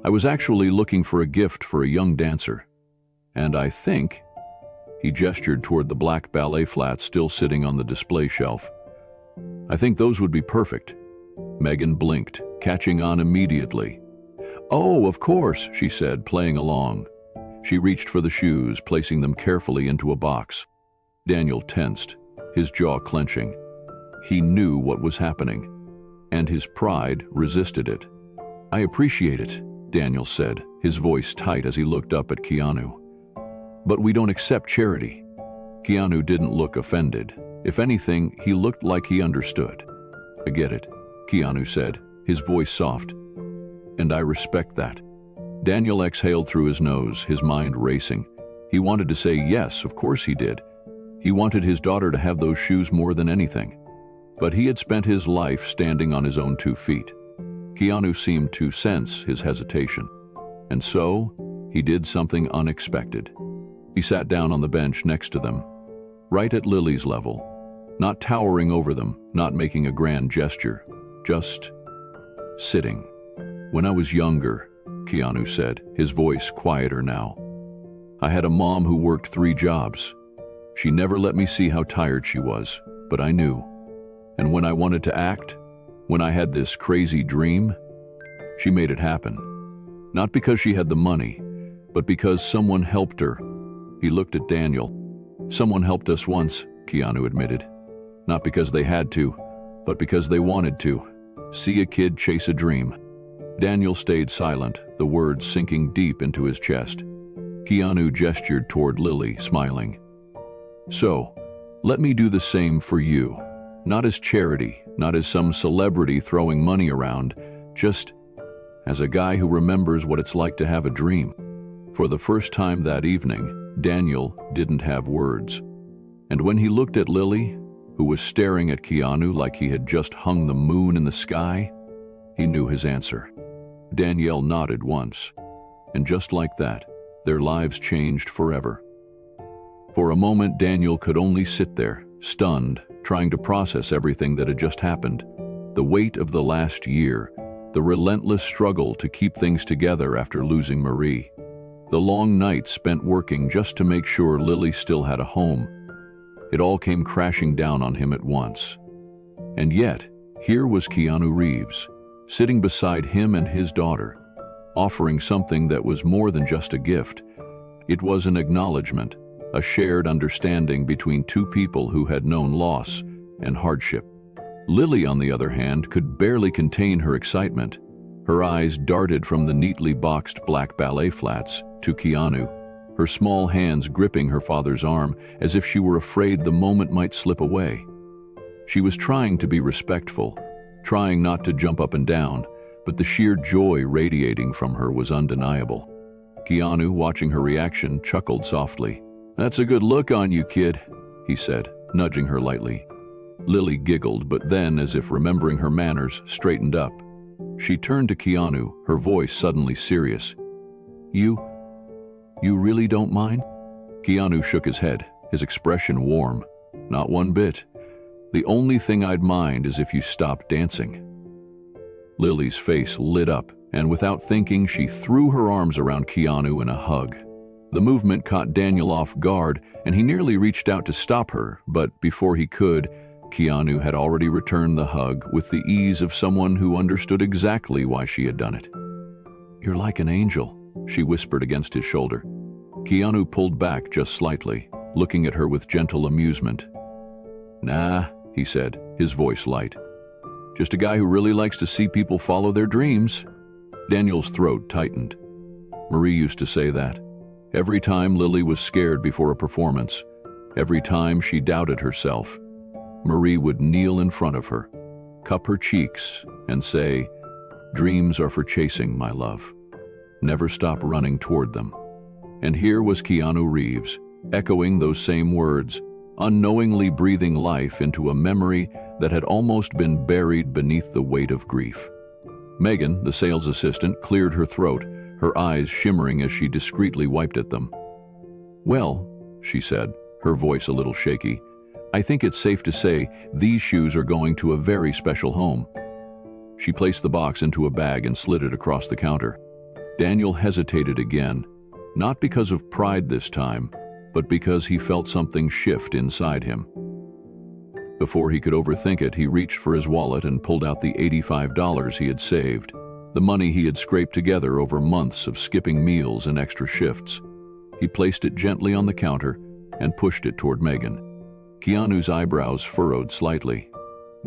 Speaker 1: "I was actually looking for a gift for a young dancer. And I think," he gestured toward the black ballet flats still sitting on the display shelf, "I think those would be perfect." Megan blinked, catching on immediately. "Oh, of course," she said, playing along. She reached for the shoes, placing them carefully into a box. Daniel tensed, his jaw clenching. He knew what was happening, and his pride resisted it. "I appreciate it," Daniel said, his voice tight as he looked up at Keanu. "But we don't accept charity." Keanu didn't look offended. If anything, he looked like he understood. "I get it," Keanu said, his voice soft. "And I respect that." Daniel exhaled through his nose, his mind racing. He wanted to say yes, of course he did. He wanted his daughter to have those shoes more than anything. But he had spent his life standing on his own 2 feet. Keanu seemed to sense his hesitation. And so, he did something unexpected. He sat down on the bench next to them, right at Lily's level, not towering over them, not making a grand gesture, just sitting. "When I was younger," Keanu said, his voice quieter now, "I had a mom who worked 3 jobs. She never let me see how tired she was, but I knew. And when I wanted to act, when I had this crazy dream, she made it happen. Not because she had the money, but because someone helped her." He looked at Daniel. "Someone helped us once," Keanu admitted. "Not because they had to, but because they wanted to. See a kid chase a dream." Daniel stayed silent, the words sinking deep into his chest. Keanu gestured toward Lily, smiling. "So, let me do the same for you. Not as charity, not as some celebrity throwing money around, just as a guy who remembers what it's like to have a dream." For the first time that evening, Daniel didn't have words. And when he looked at Lily, who was staring at Keanu like he had just hung the moon in the sky, he knew his answer. Danielle nodded once, and just like that, their lives changed forever. For a moment, Daniel could only sit there, stunned, trying to process everything that had just happened. The weight of the last year, the relentless struggle to keep things together after losing Marie, the long nights spent working just to make sure Lily still had a home. It all came crashing down on him at once. And yet, here was Keanu Reeves, sitting beside him and his daughter, offering something that was more than just a gift. It was an acknowledgement, a shared understanding between 2 people who had known loss and hardship. Lily, on the other hand, could barely contain her excitement. Her eyes darted from the neatly boxed black ballet flats to Keanu, her small hands gripping her father's arm as if she were afraid the moment might slip away. She was trying to be respectful, trying not to jump up and down, but the sheer joy radiating from her was undeniable. Keanu, watching her reaction, chuckled softly. "That's a good look on you, kid," he said, nudging her lightly. Lily giggled, but then, as if remembering her manners, straightened up. She turned to Keanu, her voice suddenly serious. You really don't mind?" Keanu shook his head, his expression warm. "Not one bit. The only thing I'd mind is if you stopped dancing." Lily's face lit up, and without thinking, she threw her arms around Keanu in a hug. The movement caught Daniel off guard, and he nearly reached out to stop her, but before he could, Keanu had already returned the hug with the ease of someone who understood exactly why she had done it. "You're like an angel," she whispered against his shoulder. Keanu pulled back just slightly, looking at her with gentle amusement. "Nah," he said, his voice light. "Just a guy who really likes to see people follow their dreams." Daniel's throat tightened. Marie used to say that. Every time Lily was scared before a performance, every time she doubted herself, Marie would kneel in front of her, cup her cheeks, and say, "Dreams are for chasing, my love. Never stop running toward them." And here was Keanu Reeves, echoing those same words, unknowingly breathing life into a memory that had almost been buried beneath the weight of grief. Megan, the sales assistant, cleared her throat, her eyes shimmering as she discreetly wiped at them. "Well," she said, her voice a little shaky. "I think it's safe to say these shoes are going to a very special home." She placed the box into a bag and slid it across the counter. Daniel hesitated again, not because of pride this time, but because he felt something shift inside him. Before he could overthink it, he reached for his wallet and pulled out the $85 he had saved, the money he had scraped together over months of skipping meals and extra shifts. He placed it gently on the counter and pushed it toward Megan. Keanu's eyebrows furrowed slightly.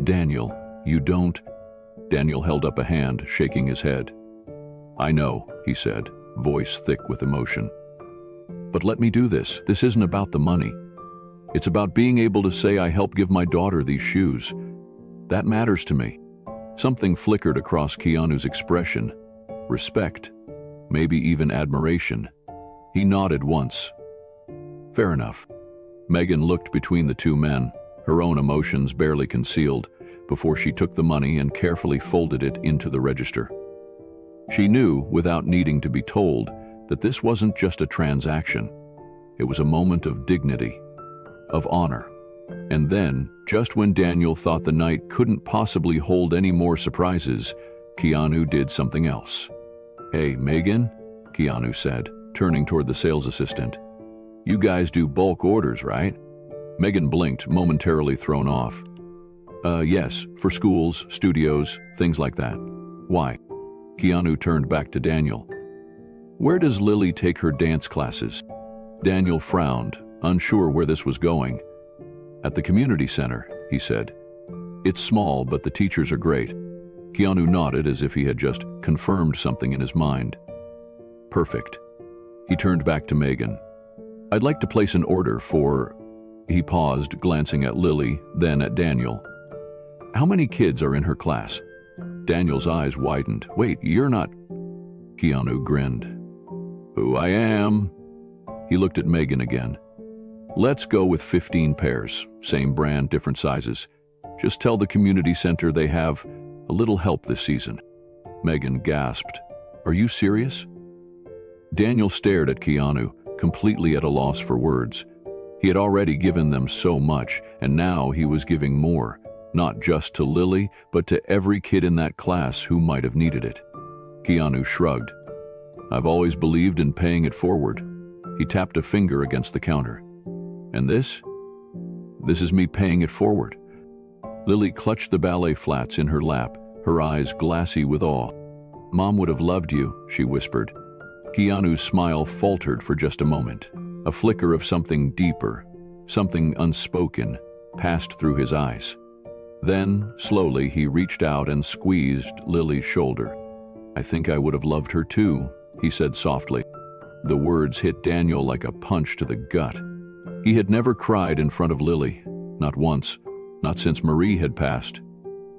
Speaker 1: "Daniel, you don't..." Daniel held up a hand, shaking his head. "I know," he said, voice thick with emotion. "But let me do this. This isn't about the money. It's about being able to say I helped give my daughter these shoes. That matters to me." Something flickered across Keanu's expression. Respect, maybe even admiration. He nodded once. "Fair enough." Megan looked between the two men, her own emotions barely concealed, before she took the money and carefully folded it into the register. She knew, without needing to be told, that this wasn't just a transaction. It was a moment of dignity, of honor. And then, just when Daniel thought the night couldn't possibly hold any more surprises, Keanu did something else. "Hey, Megan," Keanu said, turning toward the sales assistant. "You guys do bulk orders, right?" Megan blinked, momentarily thrown off. Yes, for schools, studios, things like that." "Why?" Keanu turned back to Daniel. "Where does Lily take her dance classes?" Daniel frowned, unsure where this was going. "At the community center," he said. "It's small, but the teachers are great." Keanu nodded as if he had just confirmed something in his mind. "Perfect." He turned back to Megan. "I'd like to place an order for..." He paused, glancing at Lily, then at Daniel. "How many kids are in her class?" Daniel's eyes widened. "Wait, you're not..." Keanu grinned. "Who I am." He looked at Megan again. "Let's go with 15 pairs, same brand, different sizes. Just tell the community center they have a little help this season." Megan gasped. "Are you serious?" Daniel stared at Keanu, completely at a loss for words. He had already given them so much, and now he was giving more, not just to Lily, but to every kid in that class who might have needed it. Keanu shrugged. "I've always believed in paying it forward." He tapped a finger against the counter. "And this? This is me paying it forward." Lily clutched the ballet flats in her lap, her eyes glassy with awe. "Mom would have loved you," she whispered. Keanu's smile faltered for just a moment. A flicker of something deeper, something unspoken, passed through his eyes. Then, slowly, he reached out and squeezed Lily's shoulder. "I think I would have loved her too," he said softly. The words hit Daniel like a punch to the gut. He had never cried in front of Lily, not once, not since Marie had passed.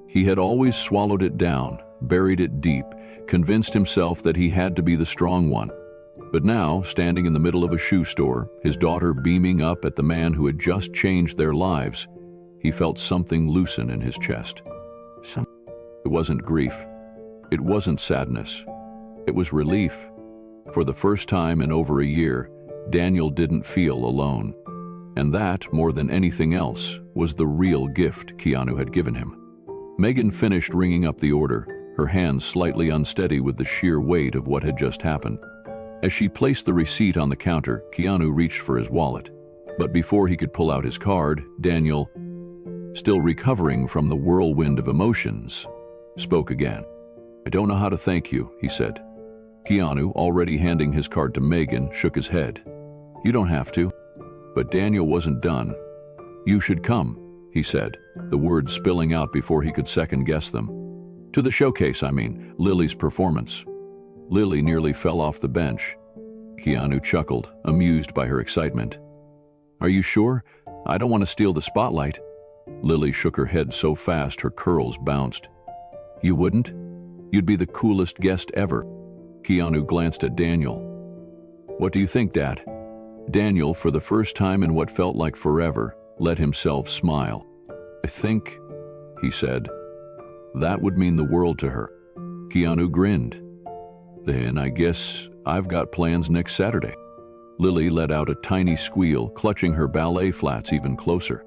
Speaker 1: He had always swallowed it down, buried it deep, convinced himself that he had to be the strong one. But now, standing in the middle of a shoe store, his daughter beaming up at the man who had just changed their lives, he felt something loosen in his chest. It wasn't grief. It wasn't sadness. It was relief. For the first time in over a year, Daniel didn't feel alone. And that, more than anything else, was the real gift Keanu had given him. Megan finished ringing up the order, her hands slightly unsteady with the sheer weight of what had just happened. As she placed the receipt on the counter, Keanu reached for his wallet. But before he could pull out his card, Daniel, still recovering from the whirlwind of emotions, spoke again. "I don't know how to thank you," he said. Keanu, already handing his card to Megan, shook his head. "You don't have to." But Daniel wasn't done. "You should come," he said, the words spilling out before he could second-guess them. "To the showcase, I mean, Lily's performance." Lily nearly fell off the bench. Keanu chuckled, amused by her excitement. "Are you sure? I don't want to steal the spotlight." Lily shook her head so fast her curls bounced. "You wouldn't? You'd be the coolest guest ever." Keanu glanced at Daniel. "What do you think, Dad?" Daniel, for the first time in what felt like forever, let himself smile. "I think," he said, "that would mean the world to her." Keanu grinned. "Then I guess I've got plans next Saturday." Lily let out a tiny squeal, clutching her ballet flats even closer.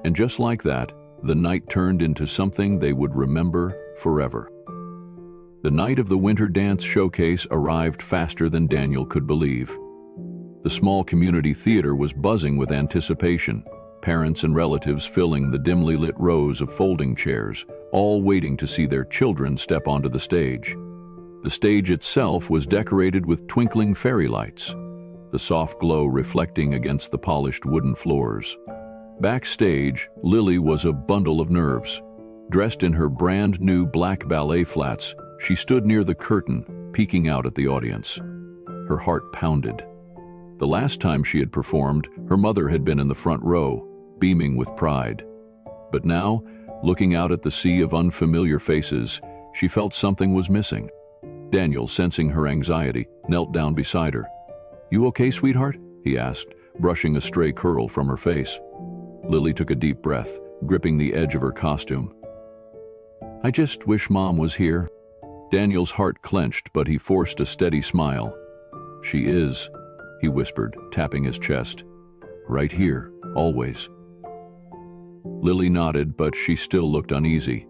Speaker 1: And just like that, the night turned into something they would remember forever. The night of the Winter Dance Showcase arrived faster than Daniel could believe. The small community theater was buzzing with anticipation, parents and relatives filling the dimly lit rows of folding chairs, all waiting to see their children step onto the stage. The stage itself was decorated with twinkling fairy lights, the soft glow reflecting against the polished wooden floors. Backstage, Lily was a bundle of nerves. Dressed in her brand new black ballet flats, she stood near the curtain, peeking out at the audience. Her heart pounded. The last time she had performed, her mother had been in the front row, beaming with pride. But now, looking out at the sea of unfamiliar faces, she felt something was missing. Daniel, sensing her anxiety, knelt down beside her. "You okay, sweetheart?" he asked, brushing a stray curl from her face. Lily took a deep breath, gripping the edge of her costume. "I just wish Mom was here." Daniel's heart clenched, but he forced a steady smile. "She is," he whispered, tapping his chest. "Right here, always." Lily nodded, but she still looked uneasy.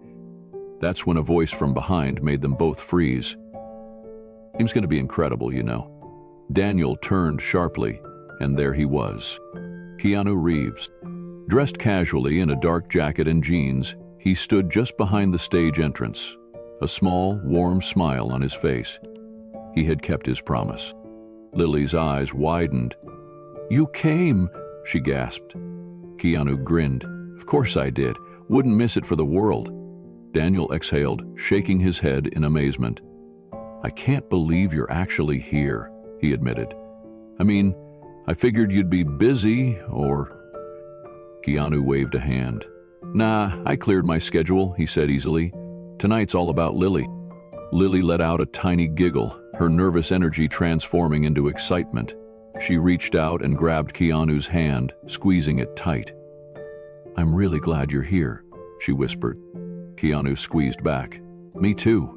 Speaker 1: That's when a voice from behind made them both freeze. "He's going to be incredible, you know." Daniel turned sharply, and there he was. Keanu Reeves. Dressed casually in a dark jacket and jeans, he stood just behind the stage entrance, a small, warm smile on his face. He had kept his promise. Lily's eyes widened. "You came," she gasped. Keanu grinned. "Of course I did. Wouldn't miss it for the world." Daniel exhaled, shaking his head in amazement. "I can't believe you're actually here," he admitted. "I mean, I figured you'd be busy, or—" Keanu waved a hand. "Nah, I cleared my schedule," he said easily. "Tonight's all about Lily." Lily let out a tiny giggle, her nervous energy transforming into excitement. She reached out and grabbed Keanu's hand, squeezing it tight. "I'm really glad you're here," she whispered. Keanu squeezed back. "Me too."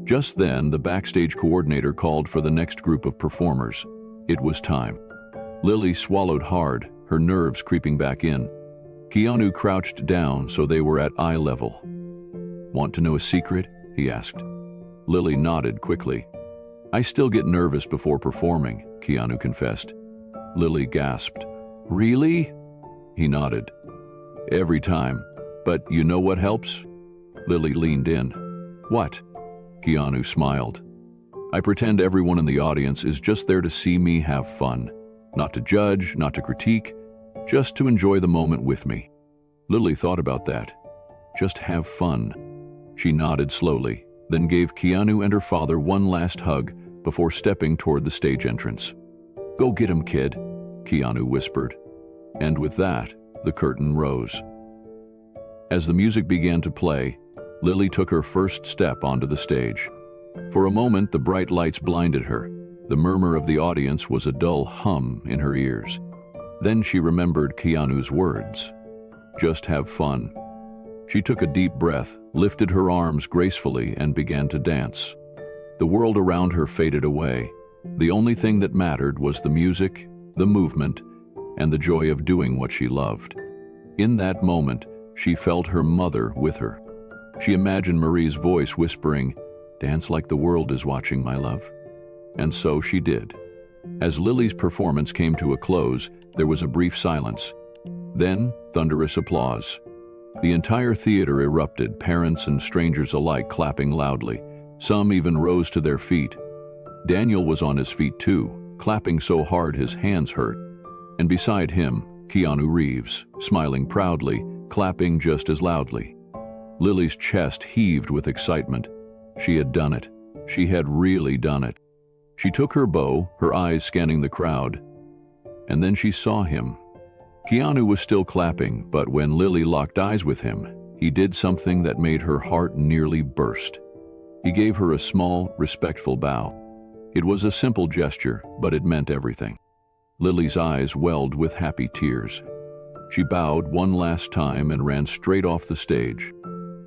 Speaker 1: Just then, the backstage coordinator called for the next group of performers. It was time. Lily swallowed hard, her nerves creeping back in. Keanu crouched down so they were at eye level. "Want to know a secret?" he asked. Lily nodded quickly. "I still get nervous before performing," Keanu confessed. Lily gasped. "Really?" He nodded. "Every time. But you know what helps?" Lily leaned in. "What?" Keanu smiled. "I pretend everyone in the audience is just there to see me have fun. Not to judge, not to critique, just to enjoy the moment with me." Lily thought about that. Just have fun. She nodded slowly, then gave Keanu and her father one last hug before stepping toward the stage entrance. "Go get him, kid," Keanu whispered. And with that, the curtain rose. As the music began to play, Lily took her first step onto the stage. For a moment, the bright lights blinded her. The murmur of the audience was a dull hum in her ears. Then she remembered Keanu's words. Just have fun. She took a deep breath, lifted her arms gracefully, and began to dance. The world around her faded away. The only thing that mattered was the music, the movement, and the joy of doing what she loved. In that moment, she felt her mother with her. She imagined Marie's voice whispering, "Dance like the world is watching, my love." And so she did. As Lily's performance came to a close, there was a brief silence. Then, thunderous applause. The entire theater erupted, parents and strangers alike clapping loudly. Some even rose to their feet. Daniel was on his feet too, clapping so hard his hands hurt. And beside him, Keanu Reeves, smiling proudly, clapping just as loudly. Lily's chest heaved with excitement. She had done it. She had really done it. She took her bow, her eyes scanning the crowd, and then she saw him. Keanu was still clapping, but when Lily locked eyes with him, he did something that made her heart nearly burst. He gave her a small, respectful bow. It was a simple gesture, but it meant everything. Lily's eyes welled with happy tears. She bowed one last time and ran straight off the stage.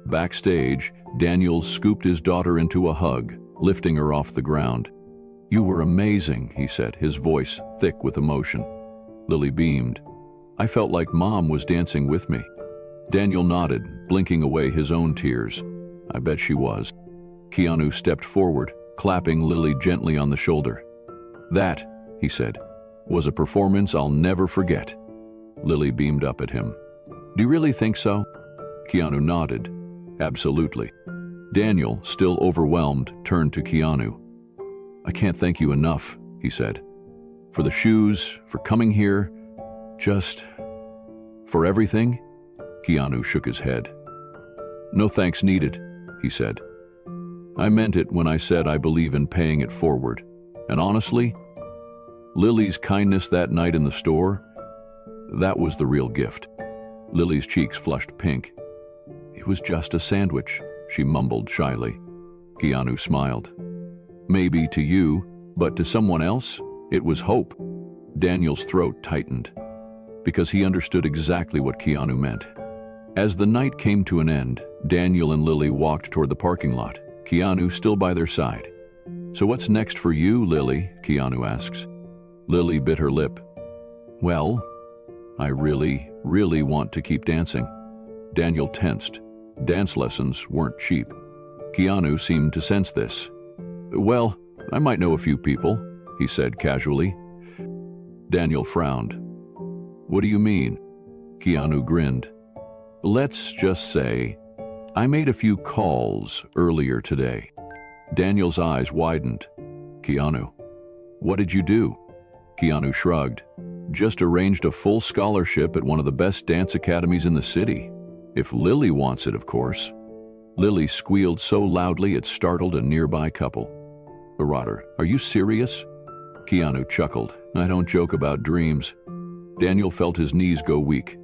Speaker 1: Backstage, Daniel scooped his daughter into a hug, lifting her off the ground. "You were amazing," he said, his voice thick with emotion. Lily beamed. "I felt like Mom was dancing with me." Daniel nodded, blinking away his own tears. "I bet she was." Keanu stepped forward, clapping Lily gently on the shoulder. "That," he said, "was a performance I'll never forget." Lily beamed up at him. "Do you really think so?" Keanu nodded. "Absolutely." Daniel, still overwhelmed, turned to Keanu. "I can't thank you enough," he said. "For the shoes, for coming here, just... for everything?" Keanu shook his head. "No thanks needed," he said. "I meant it when I said I believe in paying it forward. And honestly, Lily's kindness that night in the store, that was the real gift." Lily's cheeks flushed pink. "It was just a sandwich," she mumbled shyly. Keanu smiled. "Maybe to you, but to someone else, it was hope." Daniel's throat tightened, because he understood exactly what Keanu meant. As the night came to an end, Daniel and Lily walked toward the parking lot, Keanu still by their side. "So what's next for you, Lily?" Keanu asks. Lily bit her lip. "Well, I really want to keep dancing." Daniel tensed. Dance lessons weren't cheap. Keanu seemed to sense this. "Well, I might know a few people," he said casually. Daniel frowned. "What do you mean?" Keanu grinned. "Let's just say, I made a few calls earlier today." Daniel's eyes widened. "Keanu, what did you do?" Keanu shrugged. "Just arranged a full scholarship at one of the best dance academies in the city. If Lily wants it, of course." Lily squealed so loudly it startled a nearby couple. "Rotter, are you serious?" Keanu chuckled. "I don't joke about dreams." Daniel felt his knees go weak.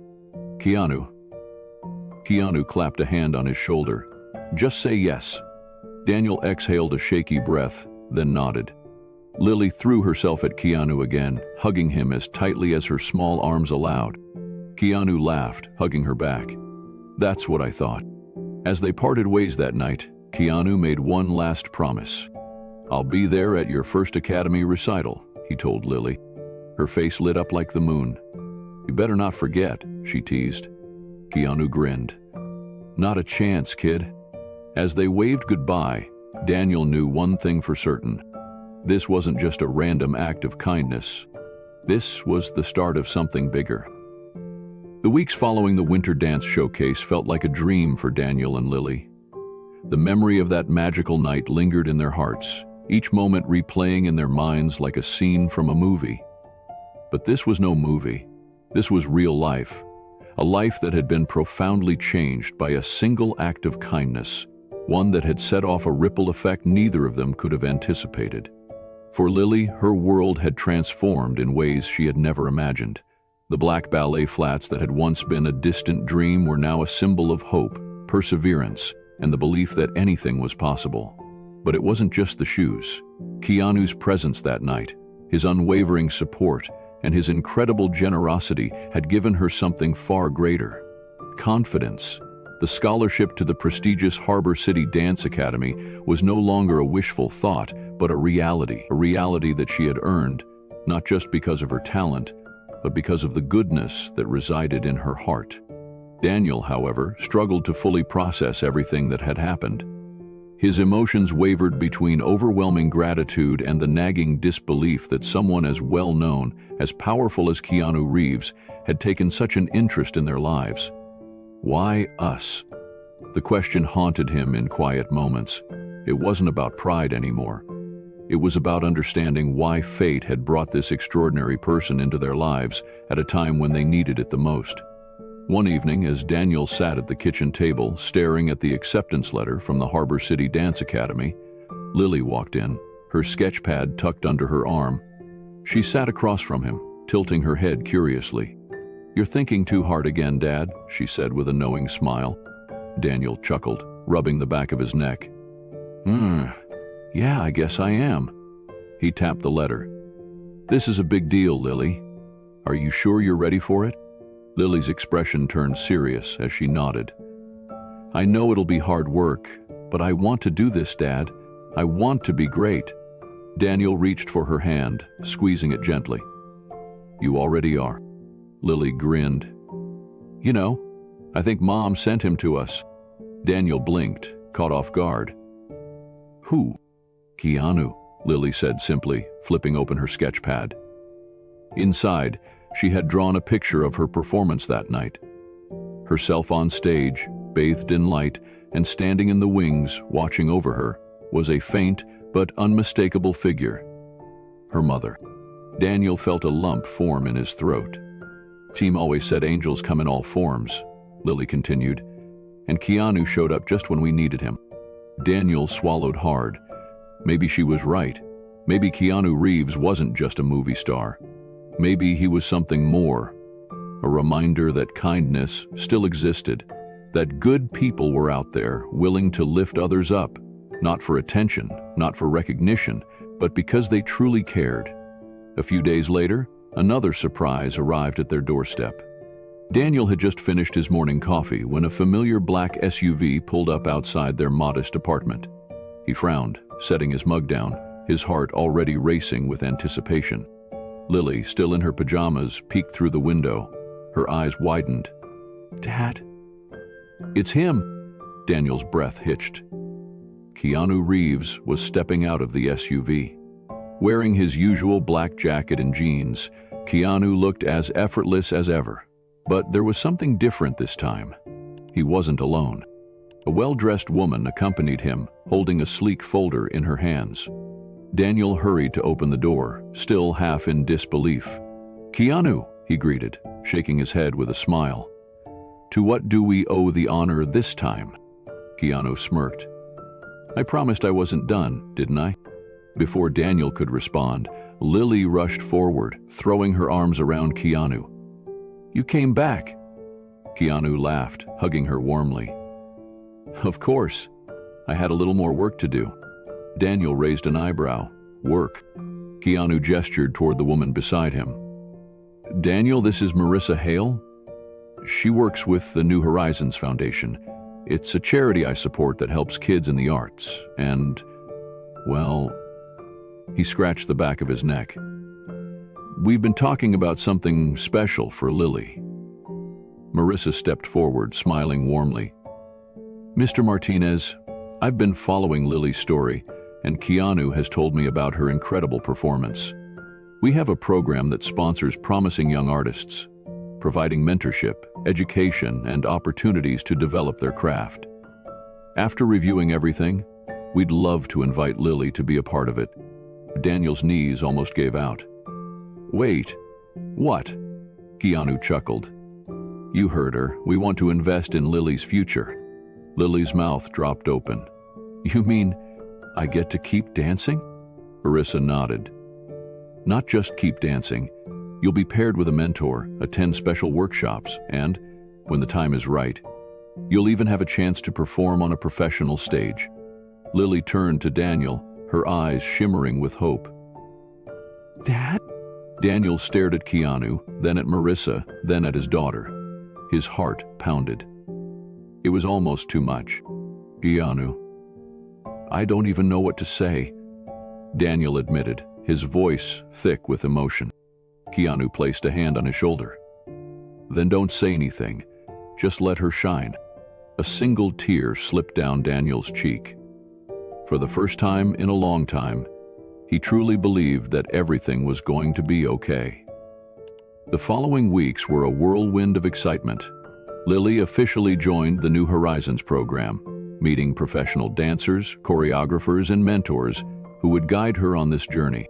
Speaker 1: Keanu clapped a hand on his shoulder. "Just say yes." Daniel exhaled a shaky breath, then nodded. Lily threw herself at Keanu again, hugging him as tightly as her small arms allowed. Keanu laughed, hugging her back. "That's what I thought." As they parted ways that night, Keanu made one last promise. "I'll be there at your first Academy recital," he told Lily. Her face lit up like the moon. "You better not forget," she teased. Keanu grinned. "Not a chance, kid." As they waved goodbye, Daniel knew one thing for certain. This wasn't just a random act of kindness. This was the start of something bigger. The weeks following the Winter Dance Showcase felt like a dream for Daniel and Lily. The memory of that magical night lingered in their hearts, each moment replaying in their minds like a scene from a movie. But this was no movie. This was real life. A life that had been profoundly changed by a single act of kindness, one that had set off a ripple effect neither of them could have anticipated. For Lily, her world had transformed in ways she had never imagined. The black ballet flats that had once been a distant dream were now a symbol of hope, perseverance, and the belief that anything was possible. But it wasn't just the shoes. Keanu's presence that night, his unwavering support, and his incredible generosity had given her something far greater. Confidence. The scholarship to the prestigious Harbor City Dance Academy was no longer a wishful thought, but a reality that she had earned, not just because of her talent, but because of the goodness that resided in her heart. Daniel, however, struggled to fully process everything that had happened. His emotions wavered between overwhelming gratitude and the nagging disbelief that someone as well-known, as powerful as Keanu Reeves, had taken such an interest in their lives. Why us? The question haunted him in quiet moments. It wasn't about pride anymore. It was about understanding why fate had brought this extraordinary person into their lives at a time when they needed it the most. One evening, as Daniel sat at the kitchen table, staring at the acceptance letter from the Harbor City Dance Academy, Lily walked in, her sketch pad tucked under her arm. She sat across from him, tilting her head curiously. "You're thinking too hard again, Dad," she said with a knowing smile. Daniel chuckled, rubbing the back of his neck. Yeah, I guess I am." He tapped the letter. "This is a big deal, Lily. Are you sure you're ready for it?" Lily's expression turned serious as she nodded. "I know it'll be hard work, but I want to do this, Dad. I want to be great." Daniel reached for her hand, squeezing it gently. "You already are." Lily grinned. "You know, I think Mom sent him to us." Daniel blinked, caught off guard. "Who?" "Keanu," Lily said simply, flipping open her sketch pad. Inside, she had drawn a picture of her performance that night. Herself on stage, bathed in light, and standing in the wings, watching over her, was a faint but unmistakable figure. Her mother. Daniel felt a lump form in his throat. "Team always said angels come in all forms," Lily continued, "and Keanu showed up just when we needed him." Daniel swallowed hard. Maybe she was right. Maybe Keanu Reeves wasn't just a movie star. Maybe he was something more. A reminder that kindness still existed, that good people were out there willing to lift others up, not for attention, not for recognition, but because they truly cared. A few days later, another surprise arrived at their doorstep. Daniel had just finished his morning coffee when a familiar black SUV pulled up outside their modest apartment. He frowned, setting his mug down, his heart already racing with anticipation. Lily, still in her pajamas, peeked through the window. Her eyes widened. "Dad?" "It's him!" Daniel's breath hitched. Keanu Reeves was stepping out of the SUV. Wearing his usual black jacket and jeans, Keanu looked as effortless as ever. But there was something different this time. He wasn't alone. A well-dressed woman accompanied him, holding a sleek folder in her hands. Daniel hurried to open the door, still half in disbelief. "Keanu," he greeted, shaking his head with a smile. "To what do we owe the honor this time?" Keanu smirked. "I promised I wasn't done, didn't I?" Before Daniel could respond, Lily rushed forward, throwing her arms around Keanu. "You came back." Keanu laughed, hugging her warmly. "Of course. I had a little more work to do." Daniel raised an eyebrow. "Work?" Keanu gestured toward the woman beside him. "Daniel, this is Marissa Hale. She works with the New Horizons Foundation. It's a charity I support that helps kids in the arts. And, well..." He scratched the back of his neck. "We've been talking about something special for Lily." Marissa stepped forward, smiling warmly. "Mr. Martinez, I've been following Lily's story, and Keanu has told me about her incredible performance. We have a program that sponsors promising young artists, providing mentorship, education, and opportunities to develop their craft. After reviewing everything, we'd love to invite Lily to be a part of it." Daniel's knees almost gave out. "Wait, what?" Keanu chuckled. "You heard her. We want to invest in Lily's future." Lily's mouth dropped open. "You mean I get to keep dancing?" Marissa nodded. "Not just keep dancing. You'll be paired with a mentor, attend special workshops, and, when the time is right, you'll even have a chance to perform on a professional stage." Lily turned to Daniel, her eyes shimmering with hope. "Dad?" Daniel stared at Keanu, then at Marissa, then at his daughter. His heart pounded. It was almost too much. "Keanu, I don't even know what to say," Daniel admitted, his voice thick with emotion. Keanu placed a hand on his shoulder. "Then don't say anything. Just let her shine." A single tear slipped down Daniel's cheek. For the first time in a long time, he truly believed that everything was going to be okay. The following weeks were a whirlwind of excitement. Lily officially joined the New Horizons program, meeting professional dancers, choreographers, and mentors who would guide her on this journey.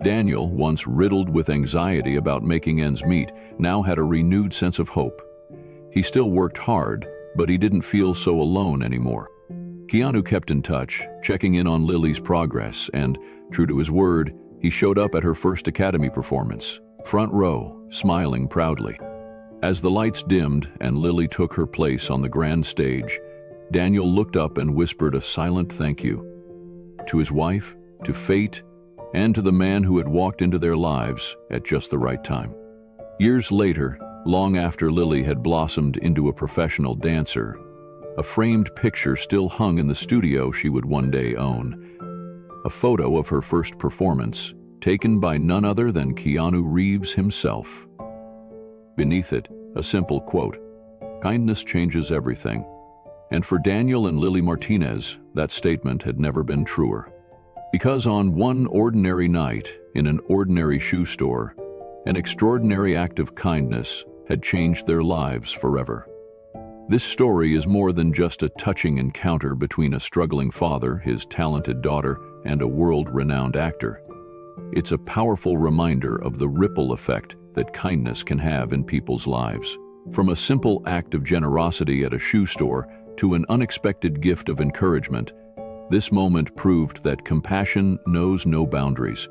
Speaker 1: Daniel, once riddled with anxiety about making ends meet, now had a renewed sense of hope. He still worked hard, but he didn't feel so alone anymore. Keanu kept in touch, checking in on Lily's progress, and, true to his word, he showed up at her first Academy performance, front row, smiling proudly. As the lights dimmed and Lily took her place on the grand stage, Daniel looked up and whispered a silent thank you. To his wife, to fate, and to the man who had walked into their lives at just the right time. Years later, long after Lily had blossomed into a professional dancer, a framed picture still hung in the studio she would one day own. a photo of her first performance, taken by none other than Keanu Reeves himself. Beneath it, a simple quote, "Kindness changes everything." And for Daniel and Lily Martinez, that statement had never been truer. Because on one ordinary night, in an ordinary shoe store, an extraordinary act of kindness had changed their lives forever. This story is more than just a touching encounter between a struggling father, his talented daughter, and a world-renowned actor. It's a powerful reminder of the ripple effect that kindness can have in people's lives. From a simple act of generosity at a shoe store to an unexpected gift of encouragement, this moment proved that compassion knows no boundaries.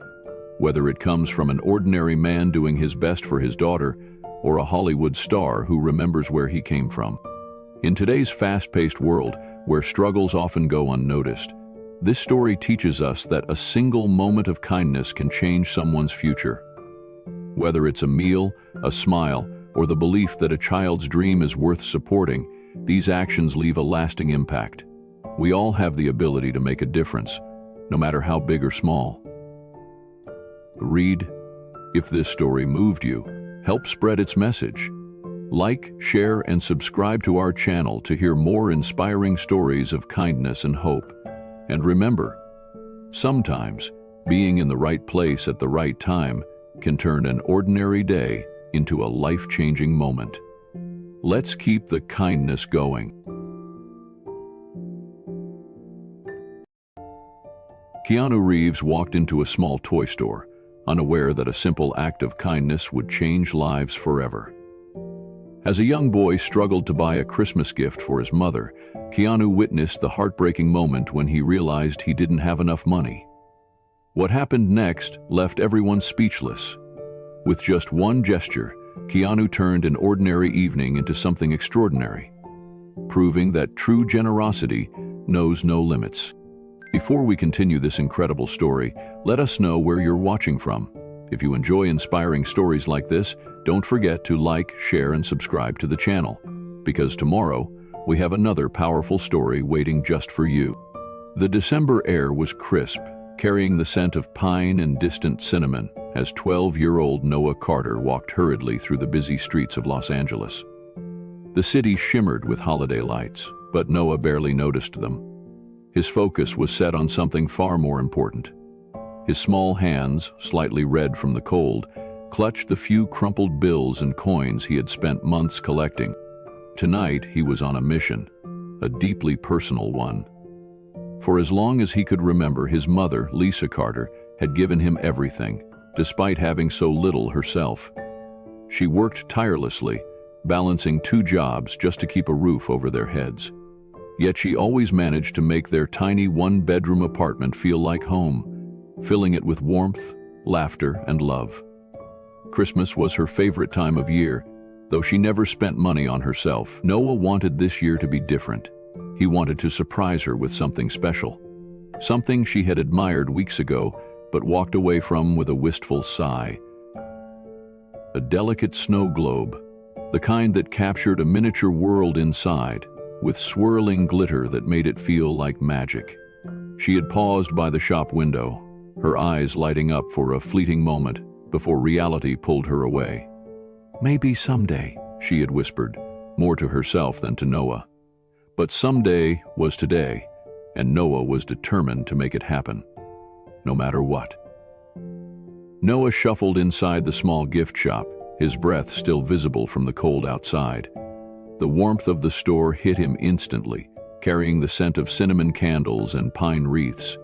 Speaker 1: Whether it comes from an ordinary man doing his best for his daughter, or a Hollywood star who remembers where he came from. In today's fast-paced world, where struggles often go unnoticed, this story teaches us that a single moment of kindness can change someone's future. Whether it's a meal, a smile, or the belief that a child's dream is worth supporting, these actions leave a lasting impact. We all have the ability to make a difference, no matter how big or small. Read. If this story moved you, help spread its message. Like, share, and subscribe to our channel to hear more inspiring stories of kindness and hope. And remember, sometimes being in the right place at the right time can turn an ordinary day into a life-changing moment. Let's keep the kindness going. Keanu Reeves walked into a small toy store, unaware that a simple act of kindness would change lives forever. As a young boy struggled to buy a Christmas gift for his mother, Keanu witnessed the heartbreaking moment when he realized he didn't have enough money. What happened next left everyone speechless. With just one gesture, Keanu turned an ordinary evening into something extraordinary, proving that true generosity knows no limits. Before we continue this incredible story, let us know where you're watching from. If you enjoy inspiring stories like this, don't forget to like, share, and subscribe to the channel, because tomorrow we have another powerful story waiting just for you. The December air was crisp, carrying the scent of pine and distant cinnamon, as 12-year-old Noah Carter walked hurriedly through the busy streets of Los Angeles. The city shimmered with holiday lights, but Noah barely noticed them. His focus was set on something far more important. His small hands, slightly red from the cold, clutched the few crumpled bills and coins he had spent months collecting. Tonight, he was on a mission, a deeply personal one. For as long as he could remember, his mother, Lisa Carter, had given him everything, despite having so little herself. She worked tirelessly, balancing 2 jobs just to keep a roof over their heads. Yet she always managed to make their tiny 1-bedroom apartment feel like home, filling it with warmth, laughter, and love. Christmas was her favorite time of year, though she never spent money on herself. Noah wanted this year to be different. He wanted to surprise her with something special, something she had admired weeks ago, but walked away from with a wistful sigh. A delicate snow globe, the kind that captured a miniature world inside, with swirling glitter that made it feel like magic. She had paused by the shop window, her eyes lighting up for a fleeting moment before reality pulled her away. "Maybe someday," she had whispered, more to herself than to Noah. But someday was today, and Noah was determined to make it happen, no matter what. Noah shuffled inside the small gift shop, his breath still visible from the cold outside. The warmth of the store hit him instantly, carrying the scent of cinnamon candles and pine wreaths.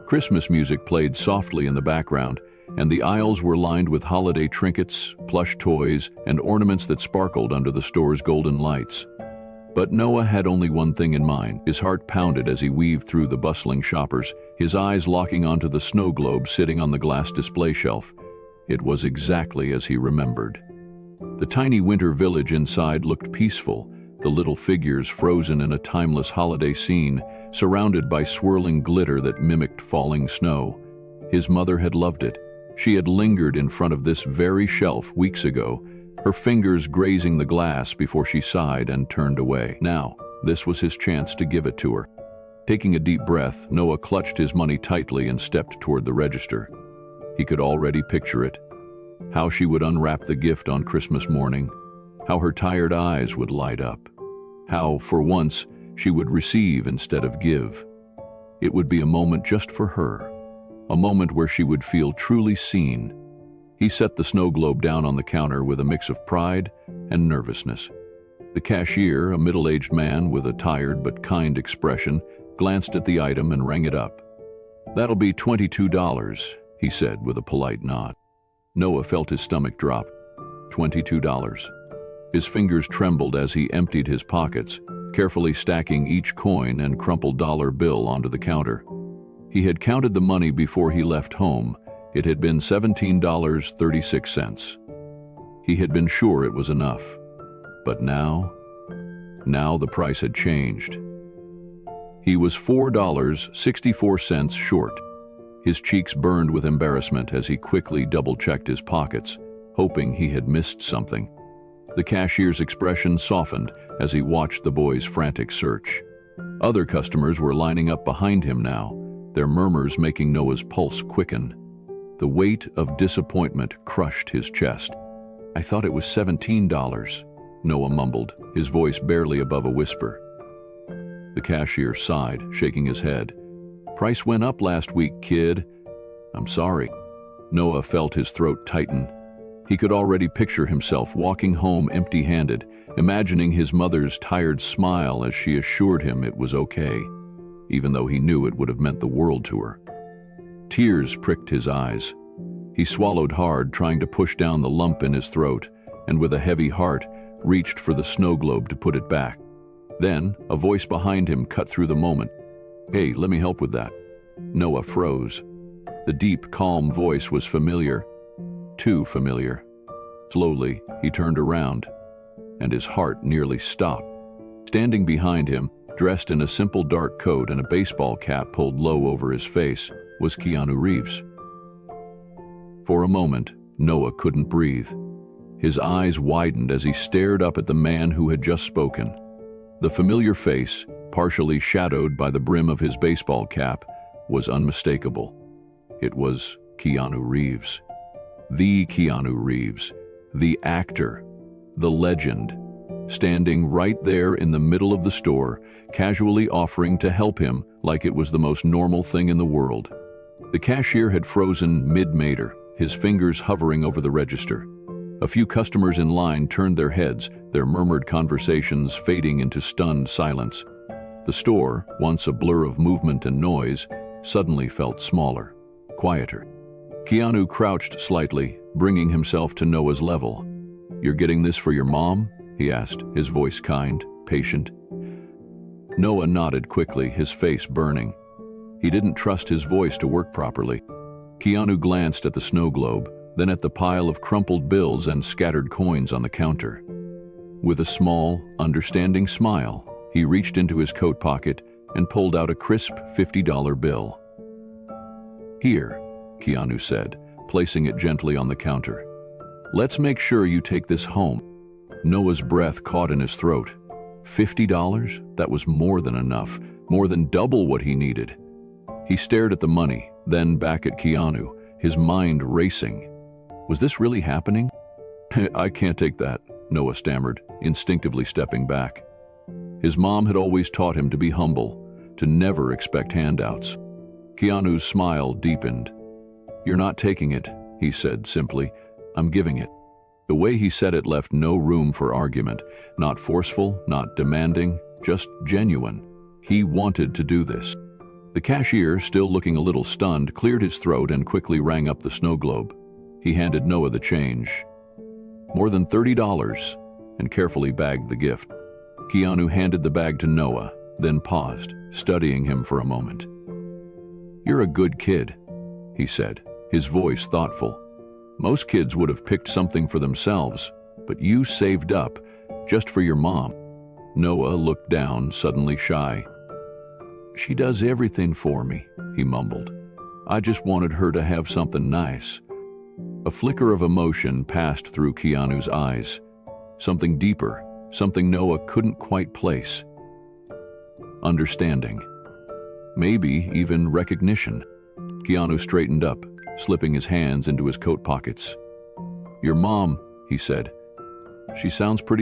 Speaker 1: Christmas music played softly in the background, and the aisles were lined with holiday trinkets, plush toys, and ornaments that sparkled under the store's golden lights. But Noah had only one thing in mind. His heart pounded as he weaved through the bustling shoppers, his eyes locking onto the snow globe sitting on the glass display shelf. It was exactly as he remembered. The tiny winter village inside looked peaceful, the little figures frozen in a timeless holiday scene, surrounded by swirling glitter that mimicked falling snow. His mother had loved it. She had lingered in front of this very shelf weeks ago, her fingers grazing the glass before she sighed and turned away. Now, this was his chance to give it to her. Taking a deep breath, Noah clutched his money tightly and stepped toward the register. He could already picture it. How she would unwrap the gift on Christmas morning. How her tired eyes would light up. How, for once, she would receive instead of give. It would be a moment just for her. A moment where she would feel truly seen. He set the snow globe down on the counter with a mix of pride and nervousness. The cashier, a middle-aged man with a tired but kind expression, glanced at the item and rang it up. "That'll be $22, he said with a polite nod. Noah felt his stomach drop. $22. His fingers trembled as he emptied his pockets, carefully stacking each coin and crumpled dollar bill onto the counter. He had counted the money before he left home. It had been $17.36. He had been sure it was enough. But now the price had changed. He was $4.64 short. His cheeks burned with embarrassment as he quickly double-checked his pockets, hoping he had missed something. The cashier's expression softened as he watched the boy's frantic search. Other customers were lining up behind him now, their murmurs making Noah's pulse quicken. The weight of disappointment crushed his chest. "I thought it was $17, Noah mumbled, his voice barely above a whisper. The cashier sighed, shaking his head. "Price went up last week, kid." "I'm sorry." Noah felt his throat tighten. He could already picture himself walking home empty-handed, imagining his mother's tired smile as she assured him it was okay, even though he knew it would have meant the world to her. Tears pricked his eyes. He swallowed hard, trying to push down the lump in his throat, and with a heavy heart, reached for the snow globe to put it back. Then, a voice behind him cut through the moment. "Hey, let me help with that." Noah froze. The deep, calm voice was familiar. Too familiar. Slowly, he turned around, and his heart nearly stopped. Standing behind him, dressed in a simple dark coat and a baseball cap pulled low over his face, was Keanu Reeves. For a moment, Noah couldn't breathe. His eyes widened as he stared up at the man who had just spoken. The familiar face, partially shadowed by the brim of his baseball cap, was unmistakable. It was Keanu Reeves. The Keanu Reeves, the actor, the legend, standing right there in the middle of the store, casually offering to help him like it was the most normal thing in the world. The cashier had frozen mid-mater, his fingers hovering over the register. A few customers in line turned their heads, their murmured conversations fading into stunned silence. The store, once a blur of movement and noise, suddenly felt smaller, quieter. Keanu crouched slightly, bringing himself to Noah's level. "You're getting this for your mom?" he asked, his voice kind, patient. Noah nodded quickly, his face burning. He didn't trust his voice to work properly. Keanu glanced at the snow globe, then at the pile of crumpled bills and scattered coins on the counter. With a small, understanding smile, he reached into his coat pocket and pulled out a crisp $50 bill. "Here," Keanu said, placing it gently on the counter. "Let's make sure you take this home." Noah's breath caught in his throat. $50? That was more than enough, more than double what he needed. He stared at the money, then back at Keanu, his mind racing. Was this really happening? "I can't take that," Noah stammered, instinctively stepping back. His mom had always taught him to be humble, to never expect handouts. Keanu's smile deepened. "You're not taking it," he said simply. "I'm giving it." The way he said it left no room for argument, not forceful, not demanding, just genuine. He wanted to do this. The cashier, still looking a little stunned, cleared his throat and quickly rang up the snow globe. He handed Noah the change. More than $30, and carefully bagged the gift. Keanu handed the bag to Noah, then paused, studying him for a moment. "You're a good kid," he said, his voice thoughtful. "Most kids would have picked something for themselves, but you saved up just for your mom." Noah looked down, suddenly shy. "She does everything for me," he mumbled. "I just wanted her to have something nice." A flicker of emotion passed through Keanu's eyes. Something deeper, something Noah couldn't quite place. Understanding. maybe even recognition. Keanu straightened up, slipping his hands into his coat pockets. "Your mom," he said. "She sounds pretty